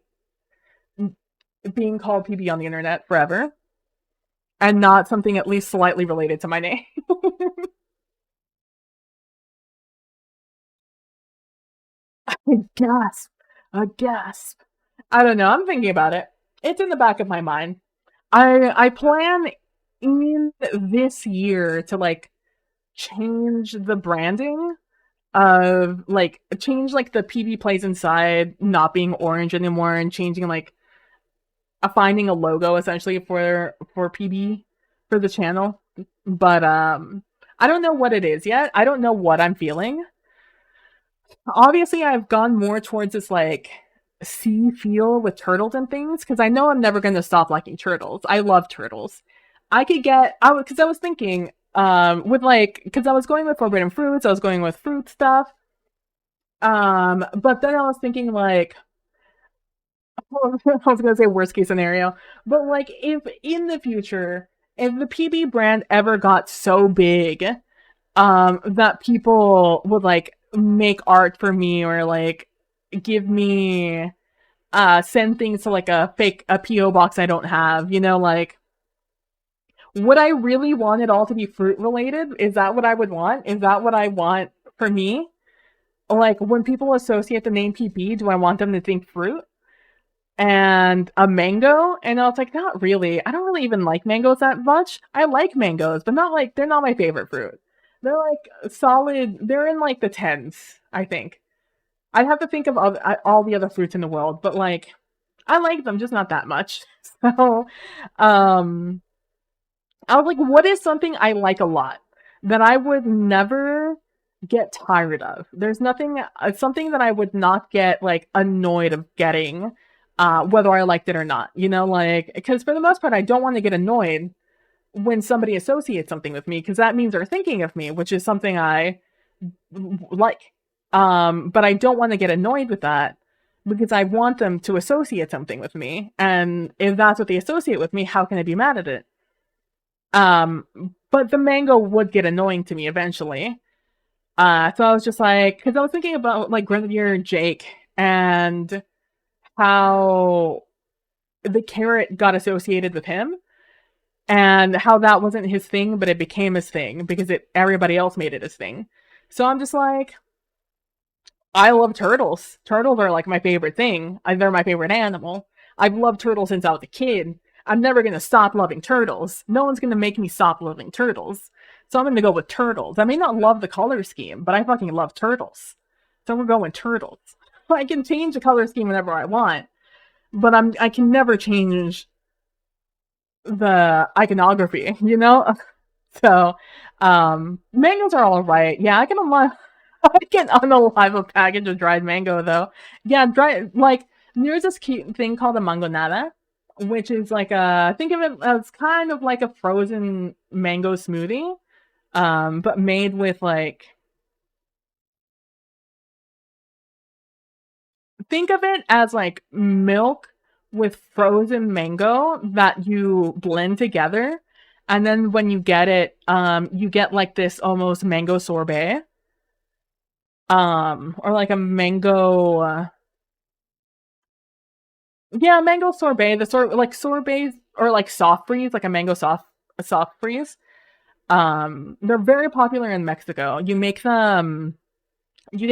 being called PB on the internet forever and not something at least slightly related to my name. A gasp. A gasp. I don't know. I'm thinking about it. It's in the back of my mind. I plan in this year to like change the branding of like change like the PB Plays Inside not being orange anymore and changing like finding a logo essentially for PB for the channel. But I don't know what it is yet. I don't know what I'm feeling. Obviously I've gone more towards this like sea feel with turtles and things because I know I'm never going to stop liking turtles. I love turtles. I could get I because I was thinking with like because I was going with forbidden fruits, I was going with fruit stuff. But then I was thinking like, I was gonna say worst case scenario, but like if in the future, if the PB brand ever got so big, that people would like make art for me or like give me send things to like a PO box I don't have, like would I really want it all to be fruit related? Is that what I would want? Is that what I want for me? Like when people associate the name PB, do I want them to think fruit? And a mango, and I was like, not really. I don't really even like mangoes that much. I like mangoes, but not like they're not my favorite fruit. They're like solid. They're in like the tens, I think. I'd have to think of all the other fruits in the world, but like I like them, just not that much. So, um, I was like, what is something I like a lot that I would never get tired of? There's nothing, something that I would not get like annoyed of getting, whether I liked it or not. Like, because for the most part, I don't want to get annoyed when somebody associates something with me because that means they're thinking of me, which is something I like. But I don't want to get annoyed with that because I want them to associate something with me. And if that's what they associate with me, how can I be mad at it? Um, but the mango would get annoying to me eventually. So I was just like, because I was thinking about like Grenadier Jake and how the carrot got associated with him and how that wasn't his thing, but it became his thing because everybody else made it his thing. So I'm just like, I love turtles. Turtles are like my favorite thing. They're my favorite animal. I've loved turtles since I was a kid. I'm never gonna stop loving turtles. No one's gonna make me stop loving turtles. So I'm gonna go with turtles. I may not love the color scheme, but I fucking love turtles. So we're going turtles. I can change the color scheme whenever I want, but I can never change the iconography. So, mangoes are all right. Yeah, I can I can unalive a package of dried mango though. Yeah, there's this cute thing called a mangonada, which is like think of it as kind of like a frozen mango smoothie, but made with like think of it as like milk with frozen mango that you blend together. And then when you get it, you get like this almost mango sorbet, or like a mango, yeah, mango sorbet. The like sorbets or like soft freeze, like a soft freeze. They're very popular in Mexico. You get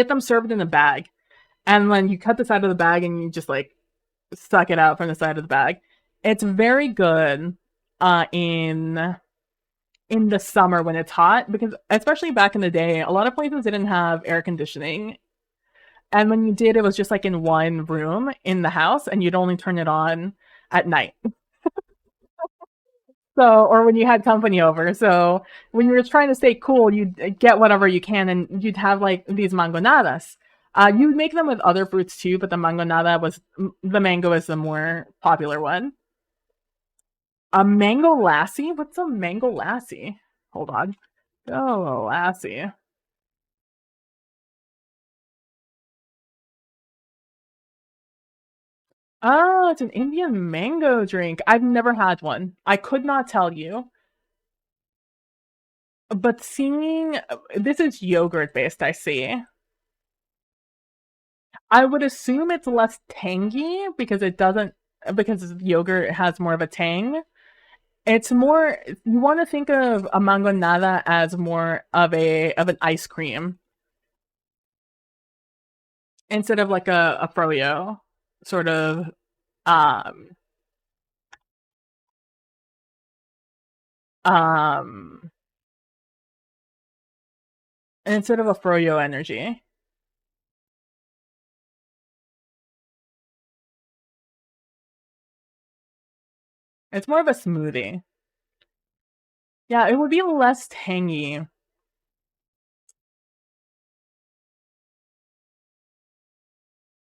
them served in a bag, and then you cut the side of the bag and you just like suck it out from the side of the bag. It's very good in the summer when it's hot because especially back in the day, a lot of places didn't have air conditioning. And when you did, it was just like in one room in the house and you'd only turn it on at night. So, or when you had company over. So, when you were trying to stay cool, you'd get whatever you can and you'd have like these mangonadas. You'd make them with other fruits too, but the mango is the more popular one. A mango lassi? What's a mango lassi? Hold on. Oh, lassi. Oh, it's an Indian mango drink. I've never had one. I could not tell you. But seeing this is yogurt based, I see. I would assume it's less tangy because it doesn't because yogurt has more of a tang. It's more you want to think of a mangonada as more of an ice cream instead of like a froyo sort of um um instead of a froyo energy. It's more of a smoothie. Yeah, it would be less tangy.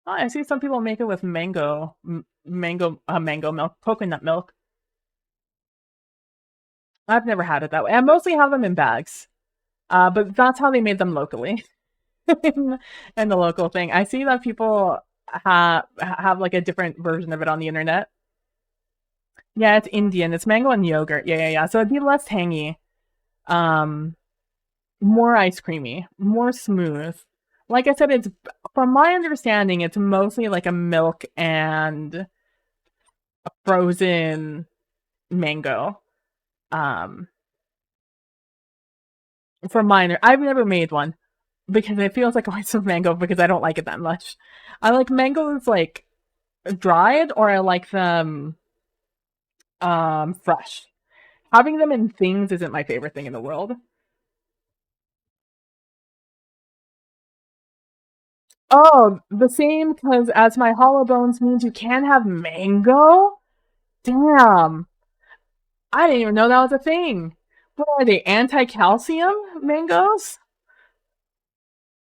Oh, I see some people make it with mango milk, coconut milk. I've never had it that way. I mostly have them in bags, but that's how they made them locally. and the local thing. I see that people have like a different version of it on the internet. Yeah, it's Indian. It's mango and yogurt. Yeah, yeah, yeah. So it'd be less tangy, um, more ice creamy, more smooth. Like I said, it's from my understanding, it's mostly like a milk and frozen mango. Um, from mine, I've never made one because it feels like a waste of mango because I don't like it that much. I like mangoes like dried, or I like them fresh. Having them in things isn't my favorite thing in the world. Oh, the same because as my hollow bones means you can have mango? Damn. I didn't even know that was a thing. What are they, anti-calcium mangoes?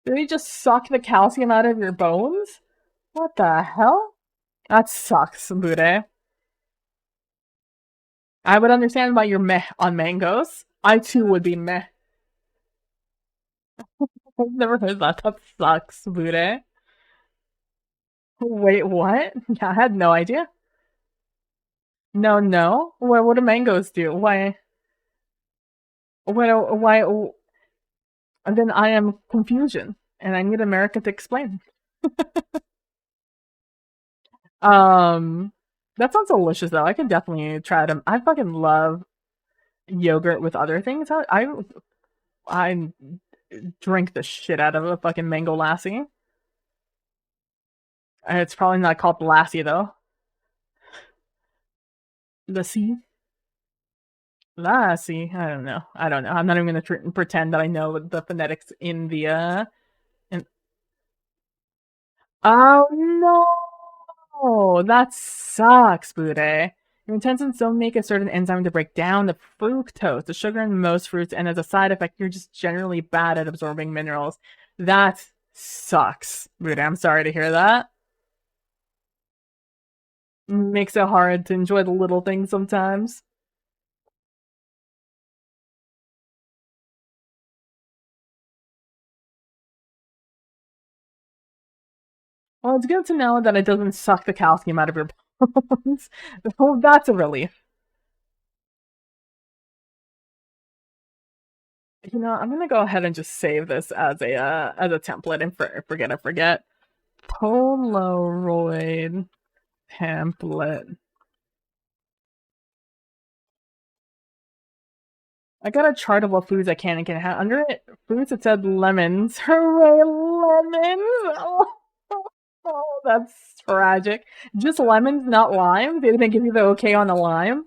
Do they just suck the calcium out of your bones? What the hell? That sucks, Bude. I would understand why you're meh on mangoes. I too would be meh. I've never heard that. That sucks, Bude. Wait, what? Yeah, I had no idea. No, no. What do mangoes do? Why? And then I am confusion, and I need America to explain. Um, that sounds delicious though. I could definitely try them. I fucking love yogurt with other things. I drink the shit out of a fucking mango lassie. It's probably not called lassie though. Lassie, lassie. I don't know. I don't know. I'm not even gonna pretend that I know the phonetics in the In... Oh no, that sucks, Bude. Your intestines don't make a certain enzyme to break down the fructose, the sugar in most fruits, and as a side effect, you're just generally bad at absorbing minerals. That sucks, Bude. I'm sorry to hear that. Makes it hard to enjoy the little things sometimes. Well, it's good to know that it doesn't suck the calcium out of your bones. Oh, that's a relief. I'm gonna go ahead and just save this as a template and forget I forget. Polaroid template. I got a chart of what foods I can and can't have. Under it, foods it said lemons. Hooray, lemons! Oh, that's tragic. Just lemons, not lime. They didn't give you the okay on the lime.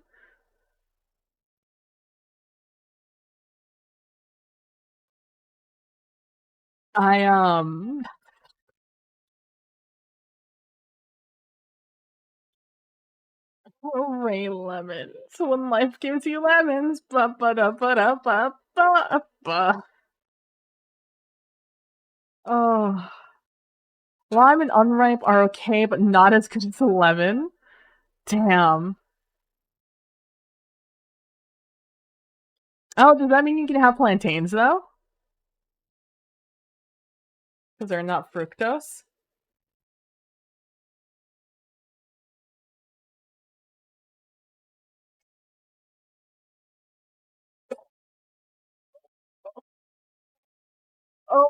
I hooray, lemons! When life gives you lemons, ba ba da ba da ba ba ba. Oh, lime and unripe are okay, but not as good as lemon. Damn. Oh, does that mean you can have plantains though? Because they're not fructose. Oh,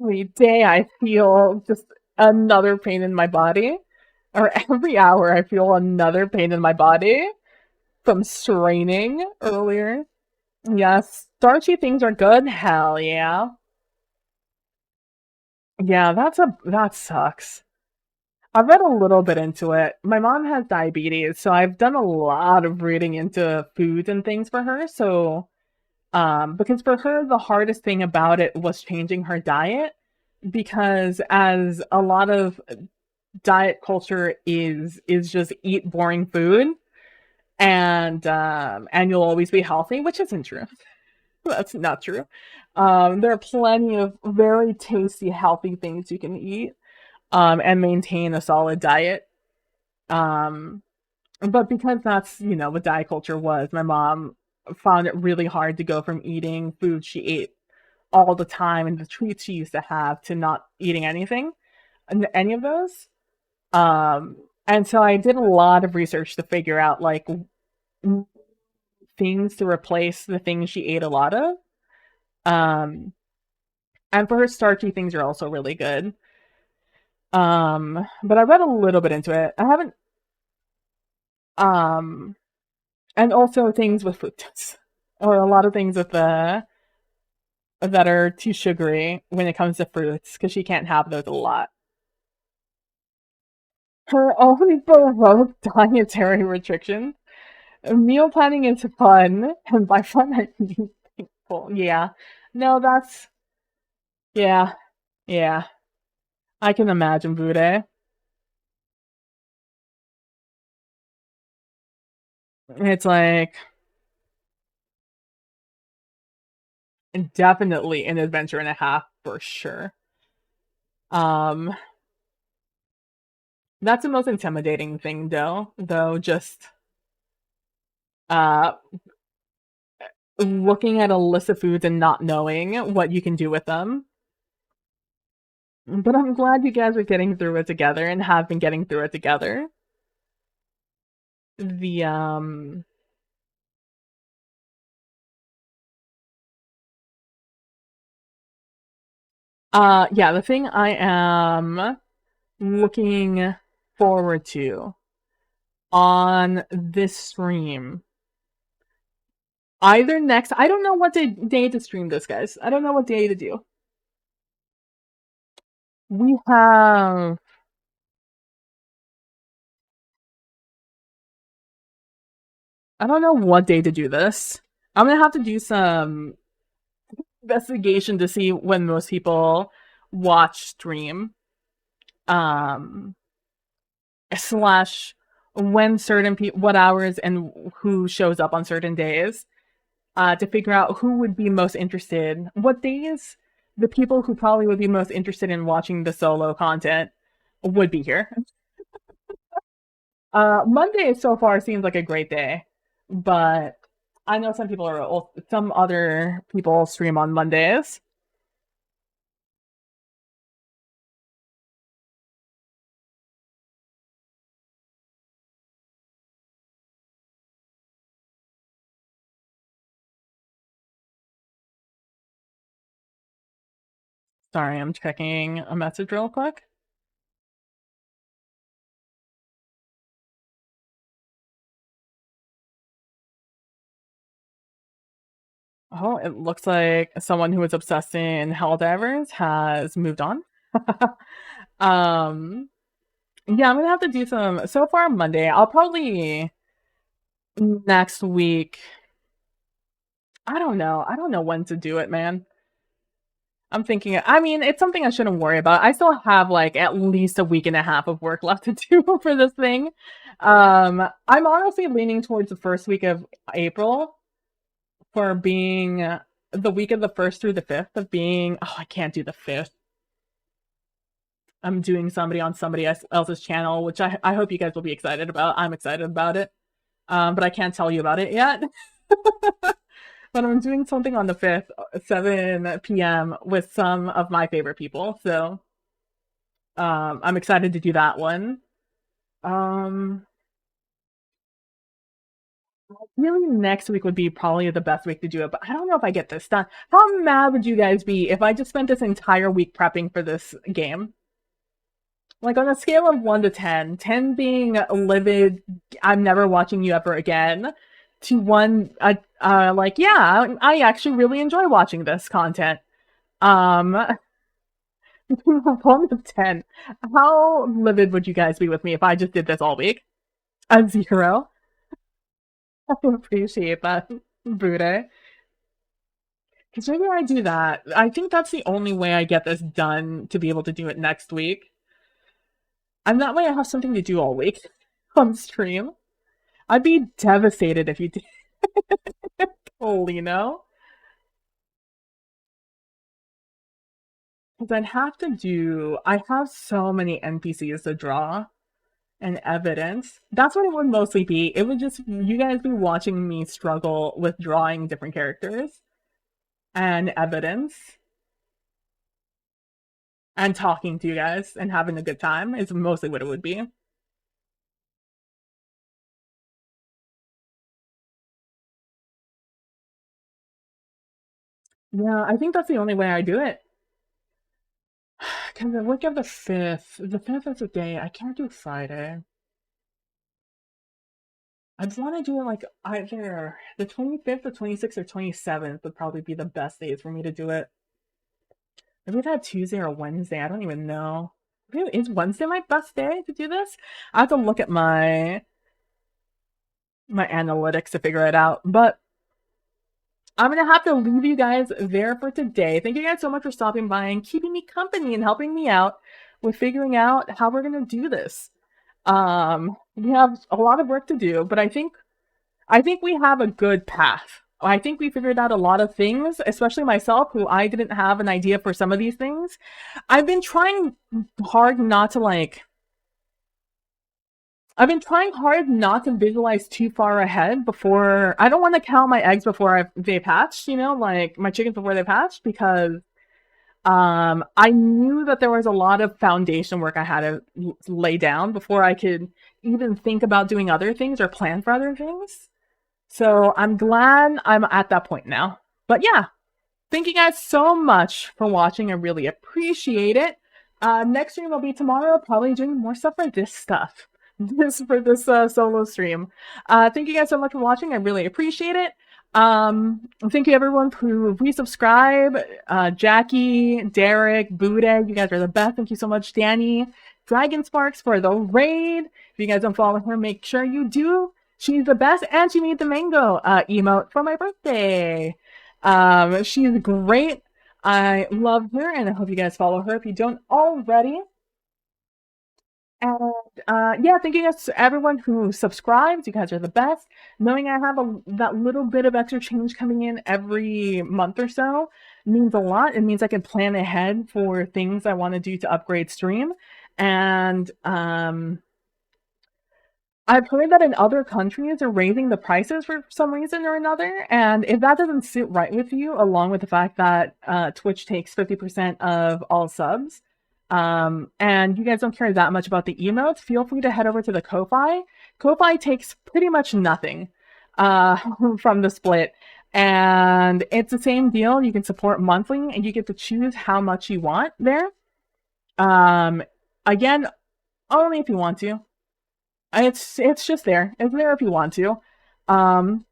every day I feel just another pain in my body. Or every hour I feel another pain in my body from straining earlier. Yes, starchy things are good. Hell yeah. Yeah, that sucks. I've read a little bit into it. My mom has diabetes, so I've done a lot of reading into foods and things for her. So, because for her the hardest thing about it was changing her diet because as a lot of diet culture is just eat boring food and you'll always be healthy, which isn't true. That's not true. There are plenty of very tasty, healthy things you can eat and maintain a solid diet. Um, but because that's what diet culture was, my mom found it really hard to go from eating food she ate all the time and the treats she used to have to not eating anything, any of those. And so I did a lot of research to figure out like things to replace the things she ate a lot of. Um, and for her starchy things are also really good. But I read a little bit into it. I haven't um and also things with fructose. Or a lot of things with the that are too sugary when it comes to fruits, because she can't have those a lot. Her only baroque dietary restriction. Meal planning is fun, and by fun I mean painful. Yeah. No, that's yeah, yeah. I can imagine Bude. It's like definitely an adventure and a half for sure. Um, that's the most intimidating thing though, just uh looking at a list of foods and not knowing what you can do with them. But I'm glad you guys are getting through it together and have been getting through it together. The yeah, the thing I am looking forward to on this stream, either next, I don't know what day to stream this, guys. I don't know what day to do. We have I don't know what day to do this. I'm gonna have to do some investigation to see when most people watch stream. Um Slash when certain people, what hours and who shows up on certain days, to figure out who would be most interested. What days the people who probably would be most interested in watching the solo content would be here. Monday so far seems like a great day, but I know some other people stream on Mondays. Sorry, I'm checking a message real quick. Oh, it looks like someone who was obsessed in Helldivers has moved on. um, yeah, I'm gonna have to do some. So far, Monday. I'll probably next week. I don't know. I don't know when to do it, man. I'm thinking. I mean, it's something I shouldn't worry about. I still have like at least a week and a half of work left to do for this thing. I'm honestly leaning towards the first week of April for being the week of the 1st through the 5th of being. Oh, I can't do the 5th. I'm doing somebody else's channel, which I hope you guys will be excited about. I'm excited about it. But I can't tell you about it yet. But I'm doing something on the 5th, 7 p.m. with some of my favorite people. So I'm excited to do that one. Um, really, next week would be probably the best week to do it, but I don't know if I get this done. How mad would you guys be if I just spent this entire week prepping for this game? Like on a scale of 1 to 10, 10 being livid, I'm never watching you ever again, to 1, like, yeah, I actually really enjoy watching this content. Um, 1 to 10, how livid would you guys be with me if I just did this all week? A 0? I appreciate that, Bude. Because maybe I do that. I think that's the only way I get this done to be able to do it next week. And that way I have something to do all week on stream. I'd be devastated if you did. Lino. Because I have so many NPCs to draw and evidence. That's what it would mostly be. It would just, you guys be watching me struggle with drawing different characters and evidence. and talking to you guys and having a good time is mostly what it would be. Yeah, I think that's the only way I do it. Because the week of the 5th, the 5th is a day, I can't do Friday. I'd want to do it like either the 25th, the 26th, or 27th would probably be the best days for me to do it. Maybe that Tuesday or Wednesday, I don't even know. Maybe, is Wednesday my best day to do this? I have to look at my analytics to figure it out. But I'm gonna have to leave you guys there for today. Thank you guys so much for stopping by and keeping me company and helping me out with figuring out how we're gonna do this. We have a lot of work to do, but I think we have a good path. I think we figured out a lot of things, especially myself, who I didn't have an idea for some of these things. I've been trying hard not to like I've been trying hard not to visualize too far ahead before. I don't want to count my eggs before they've hatched, like my chickens before they've hatched, because I knew that there was a lot of foundation work I had to lay down before I could even think about doing other things or plan for other things. So I'm glad I'm at that point now. But yeah, thank you guys so much for watching. I really appreciate it. Next stream will be tomorrow, probably doing more stuff for this stuff. This solo stream. Thank you guys so much for watching. I really appreciate it. Thank you everyone who resubscribe. Jackie, Derek, Buddha, you guys are the best. Thank you so much, Danny. Dragon Sparks for the raid. If you guys don't follow her, make sure you do. She's the best, and she made the mango emote for my birthday. She's great. I love her, and I hope you guys follow her if you don't already. And yeah, thank you guys to everyone who subscribes. You guys are the best. Knowing I have that little bit of extra change coming in every month or so means a lot. It means I can plan ahead for things I want to do to upgrade stream. And I've heard that in other countries they're raising the prices for some reason or another, and if that doesn't sit right with you, along with the fact that Twitch takes 50% of all subs, and you guys don't care that much about the emotes, feel free to head over to the Ko-Fi. Ko-Fi takes pretty much nothing uh, from the split, and it's the same deal. You can support monthly, and you get to choose how much you want there. Um, Again, only if you want to. It's just there. It's there if you want to. Um,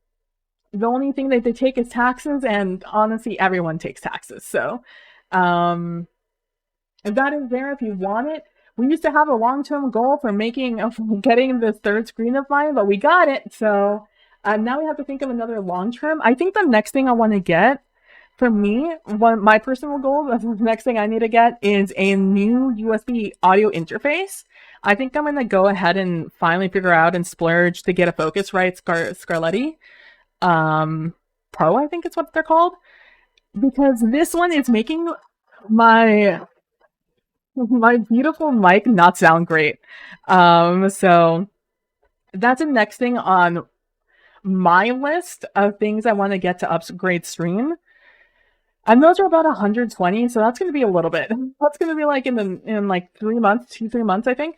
the only thing that they take is taxes, and honestly, everyone takes taxes. So, um, that is there if you want it. We used to have a long-term goal for getting this third screen of mine, but we got it. So now we have to think of another long-term. I think the next thing I want to get for me, my personal goal, the next thing I need to get is a new USB audio interface. I think I'm gonna go ahead and finally figure out and splurge to get a Focusrite Scarletti Pro, I think it's what they're called, because this one is making my beautiful mic not sound great. So that's the next thing on my list of things I want to get to upgrade stream. And those are about 120, so that's gonna be a little bit. That's gonna be like in like 3 months, 2-3 months, I think.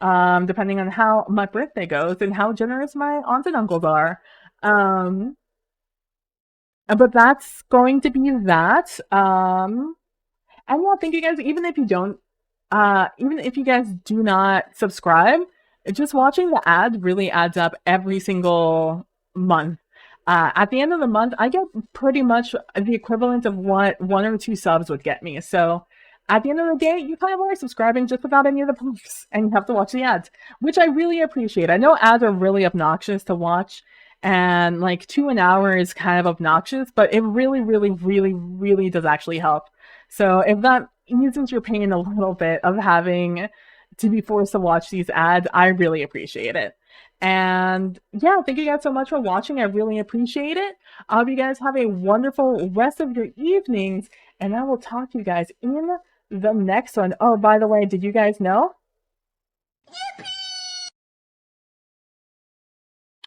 Depending on how my birthday goes and how generous my aunts and uncles are. Um, but that's going to be that. And yeah, thank you guys. Even if you guys do not subscribe, just watching the ads really adds up every single month. At the end of the month, I get pretty much the equivalent of what 1 or 2 subs would get me. So at the end of the day, you kind of are subscribing just without any of the perks, and you have to watch the ads, which I really appreciate. I know ads are really obnoxious to watch, and like 2 an hour is kind of obnoxious, but it really, really, really, really does actually help. So if that eases your pain a little bit of having to be forced to watch these ads, I really appreciate it. And yeah, thank you guys so much for watching. I really appreciate it. I hope you guys have a wonderful rest of your evenings, and I will talk to you guys in the next one. Oh, by the way, did you guys know?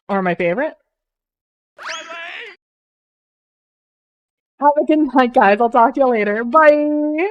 Or my favorite? Have a good night, guys. I'll talk to you later. Bye!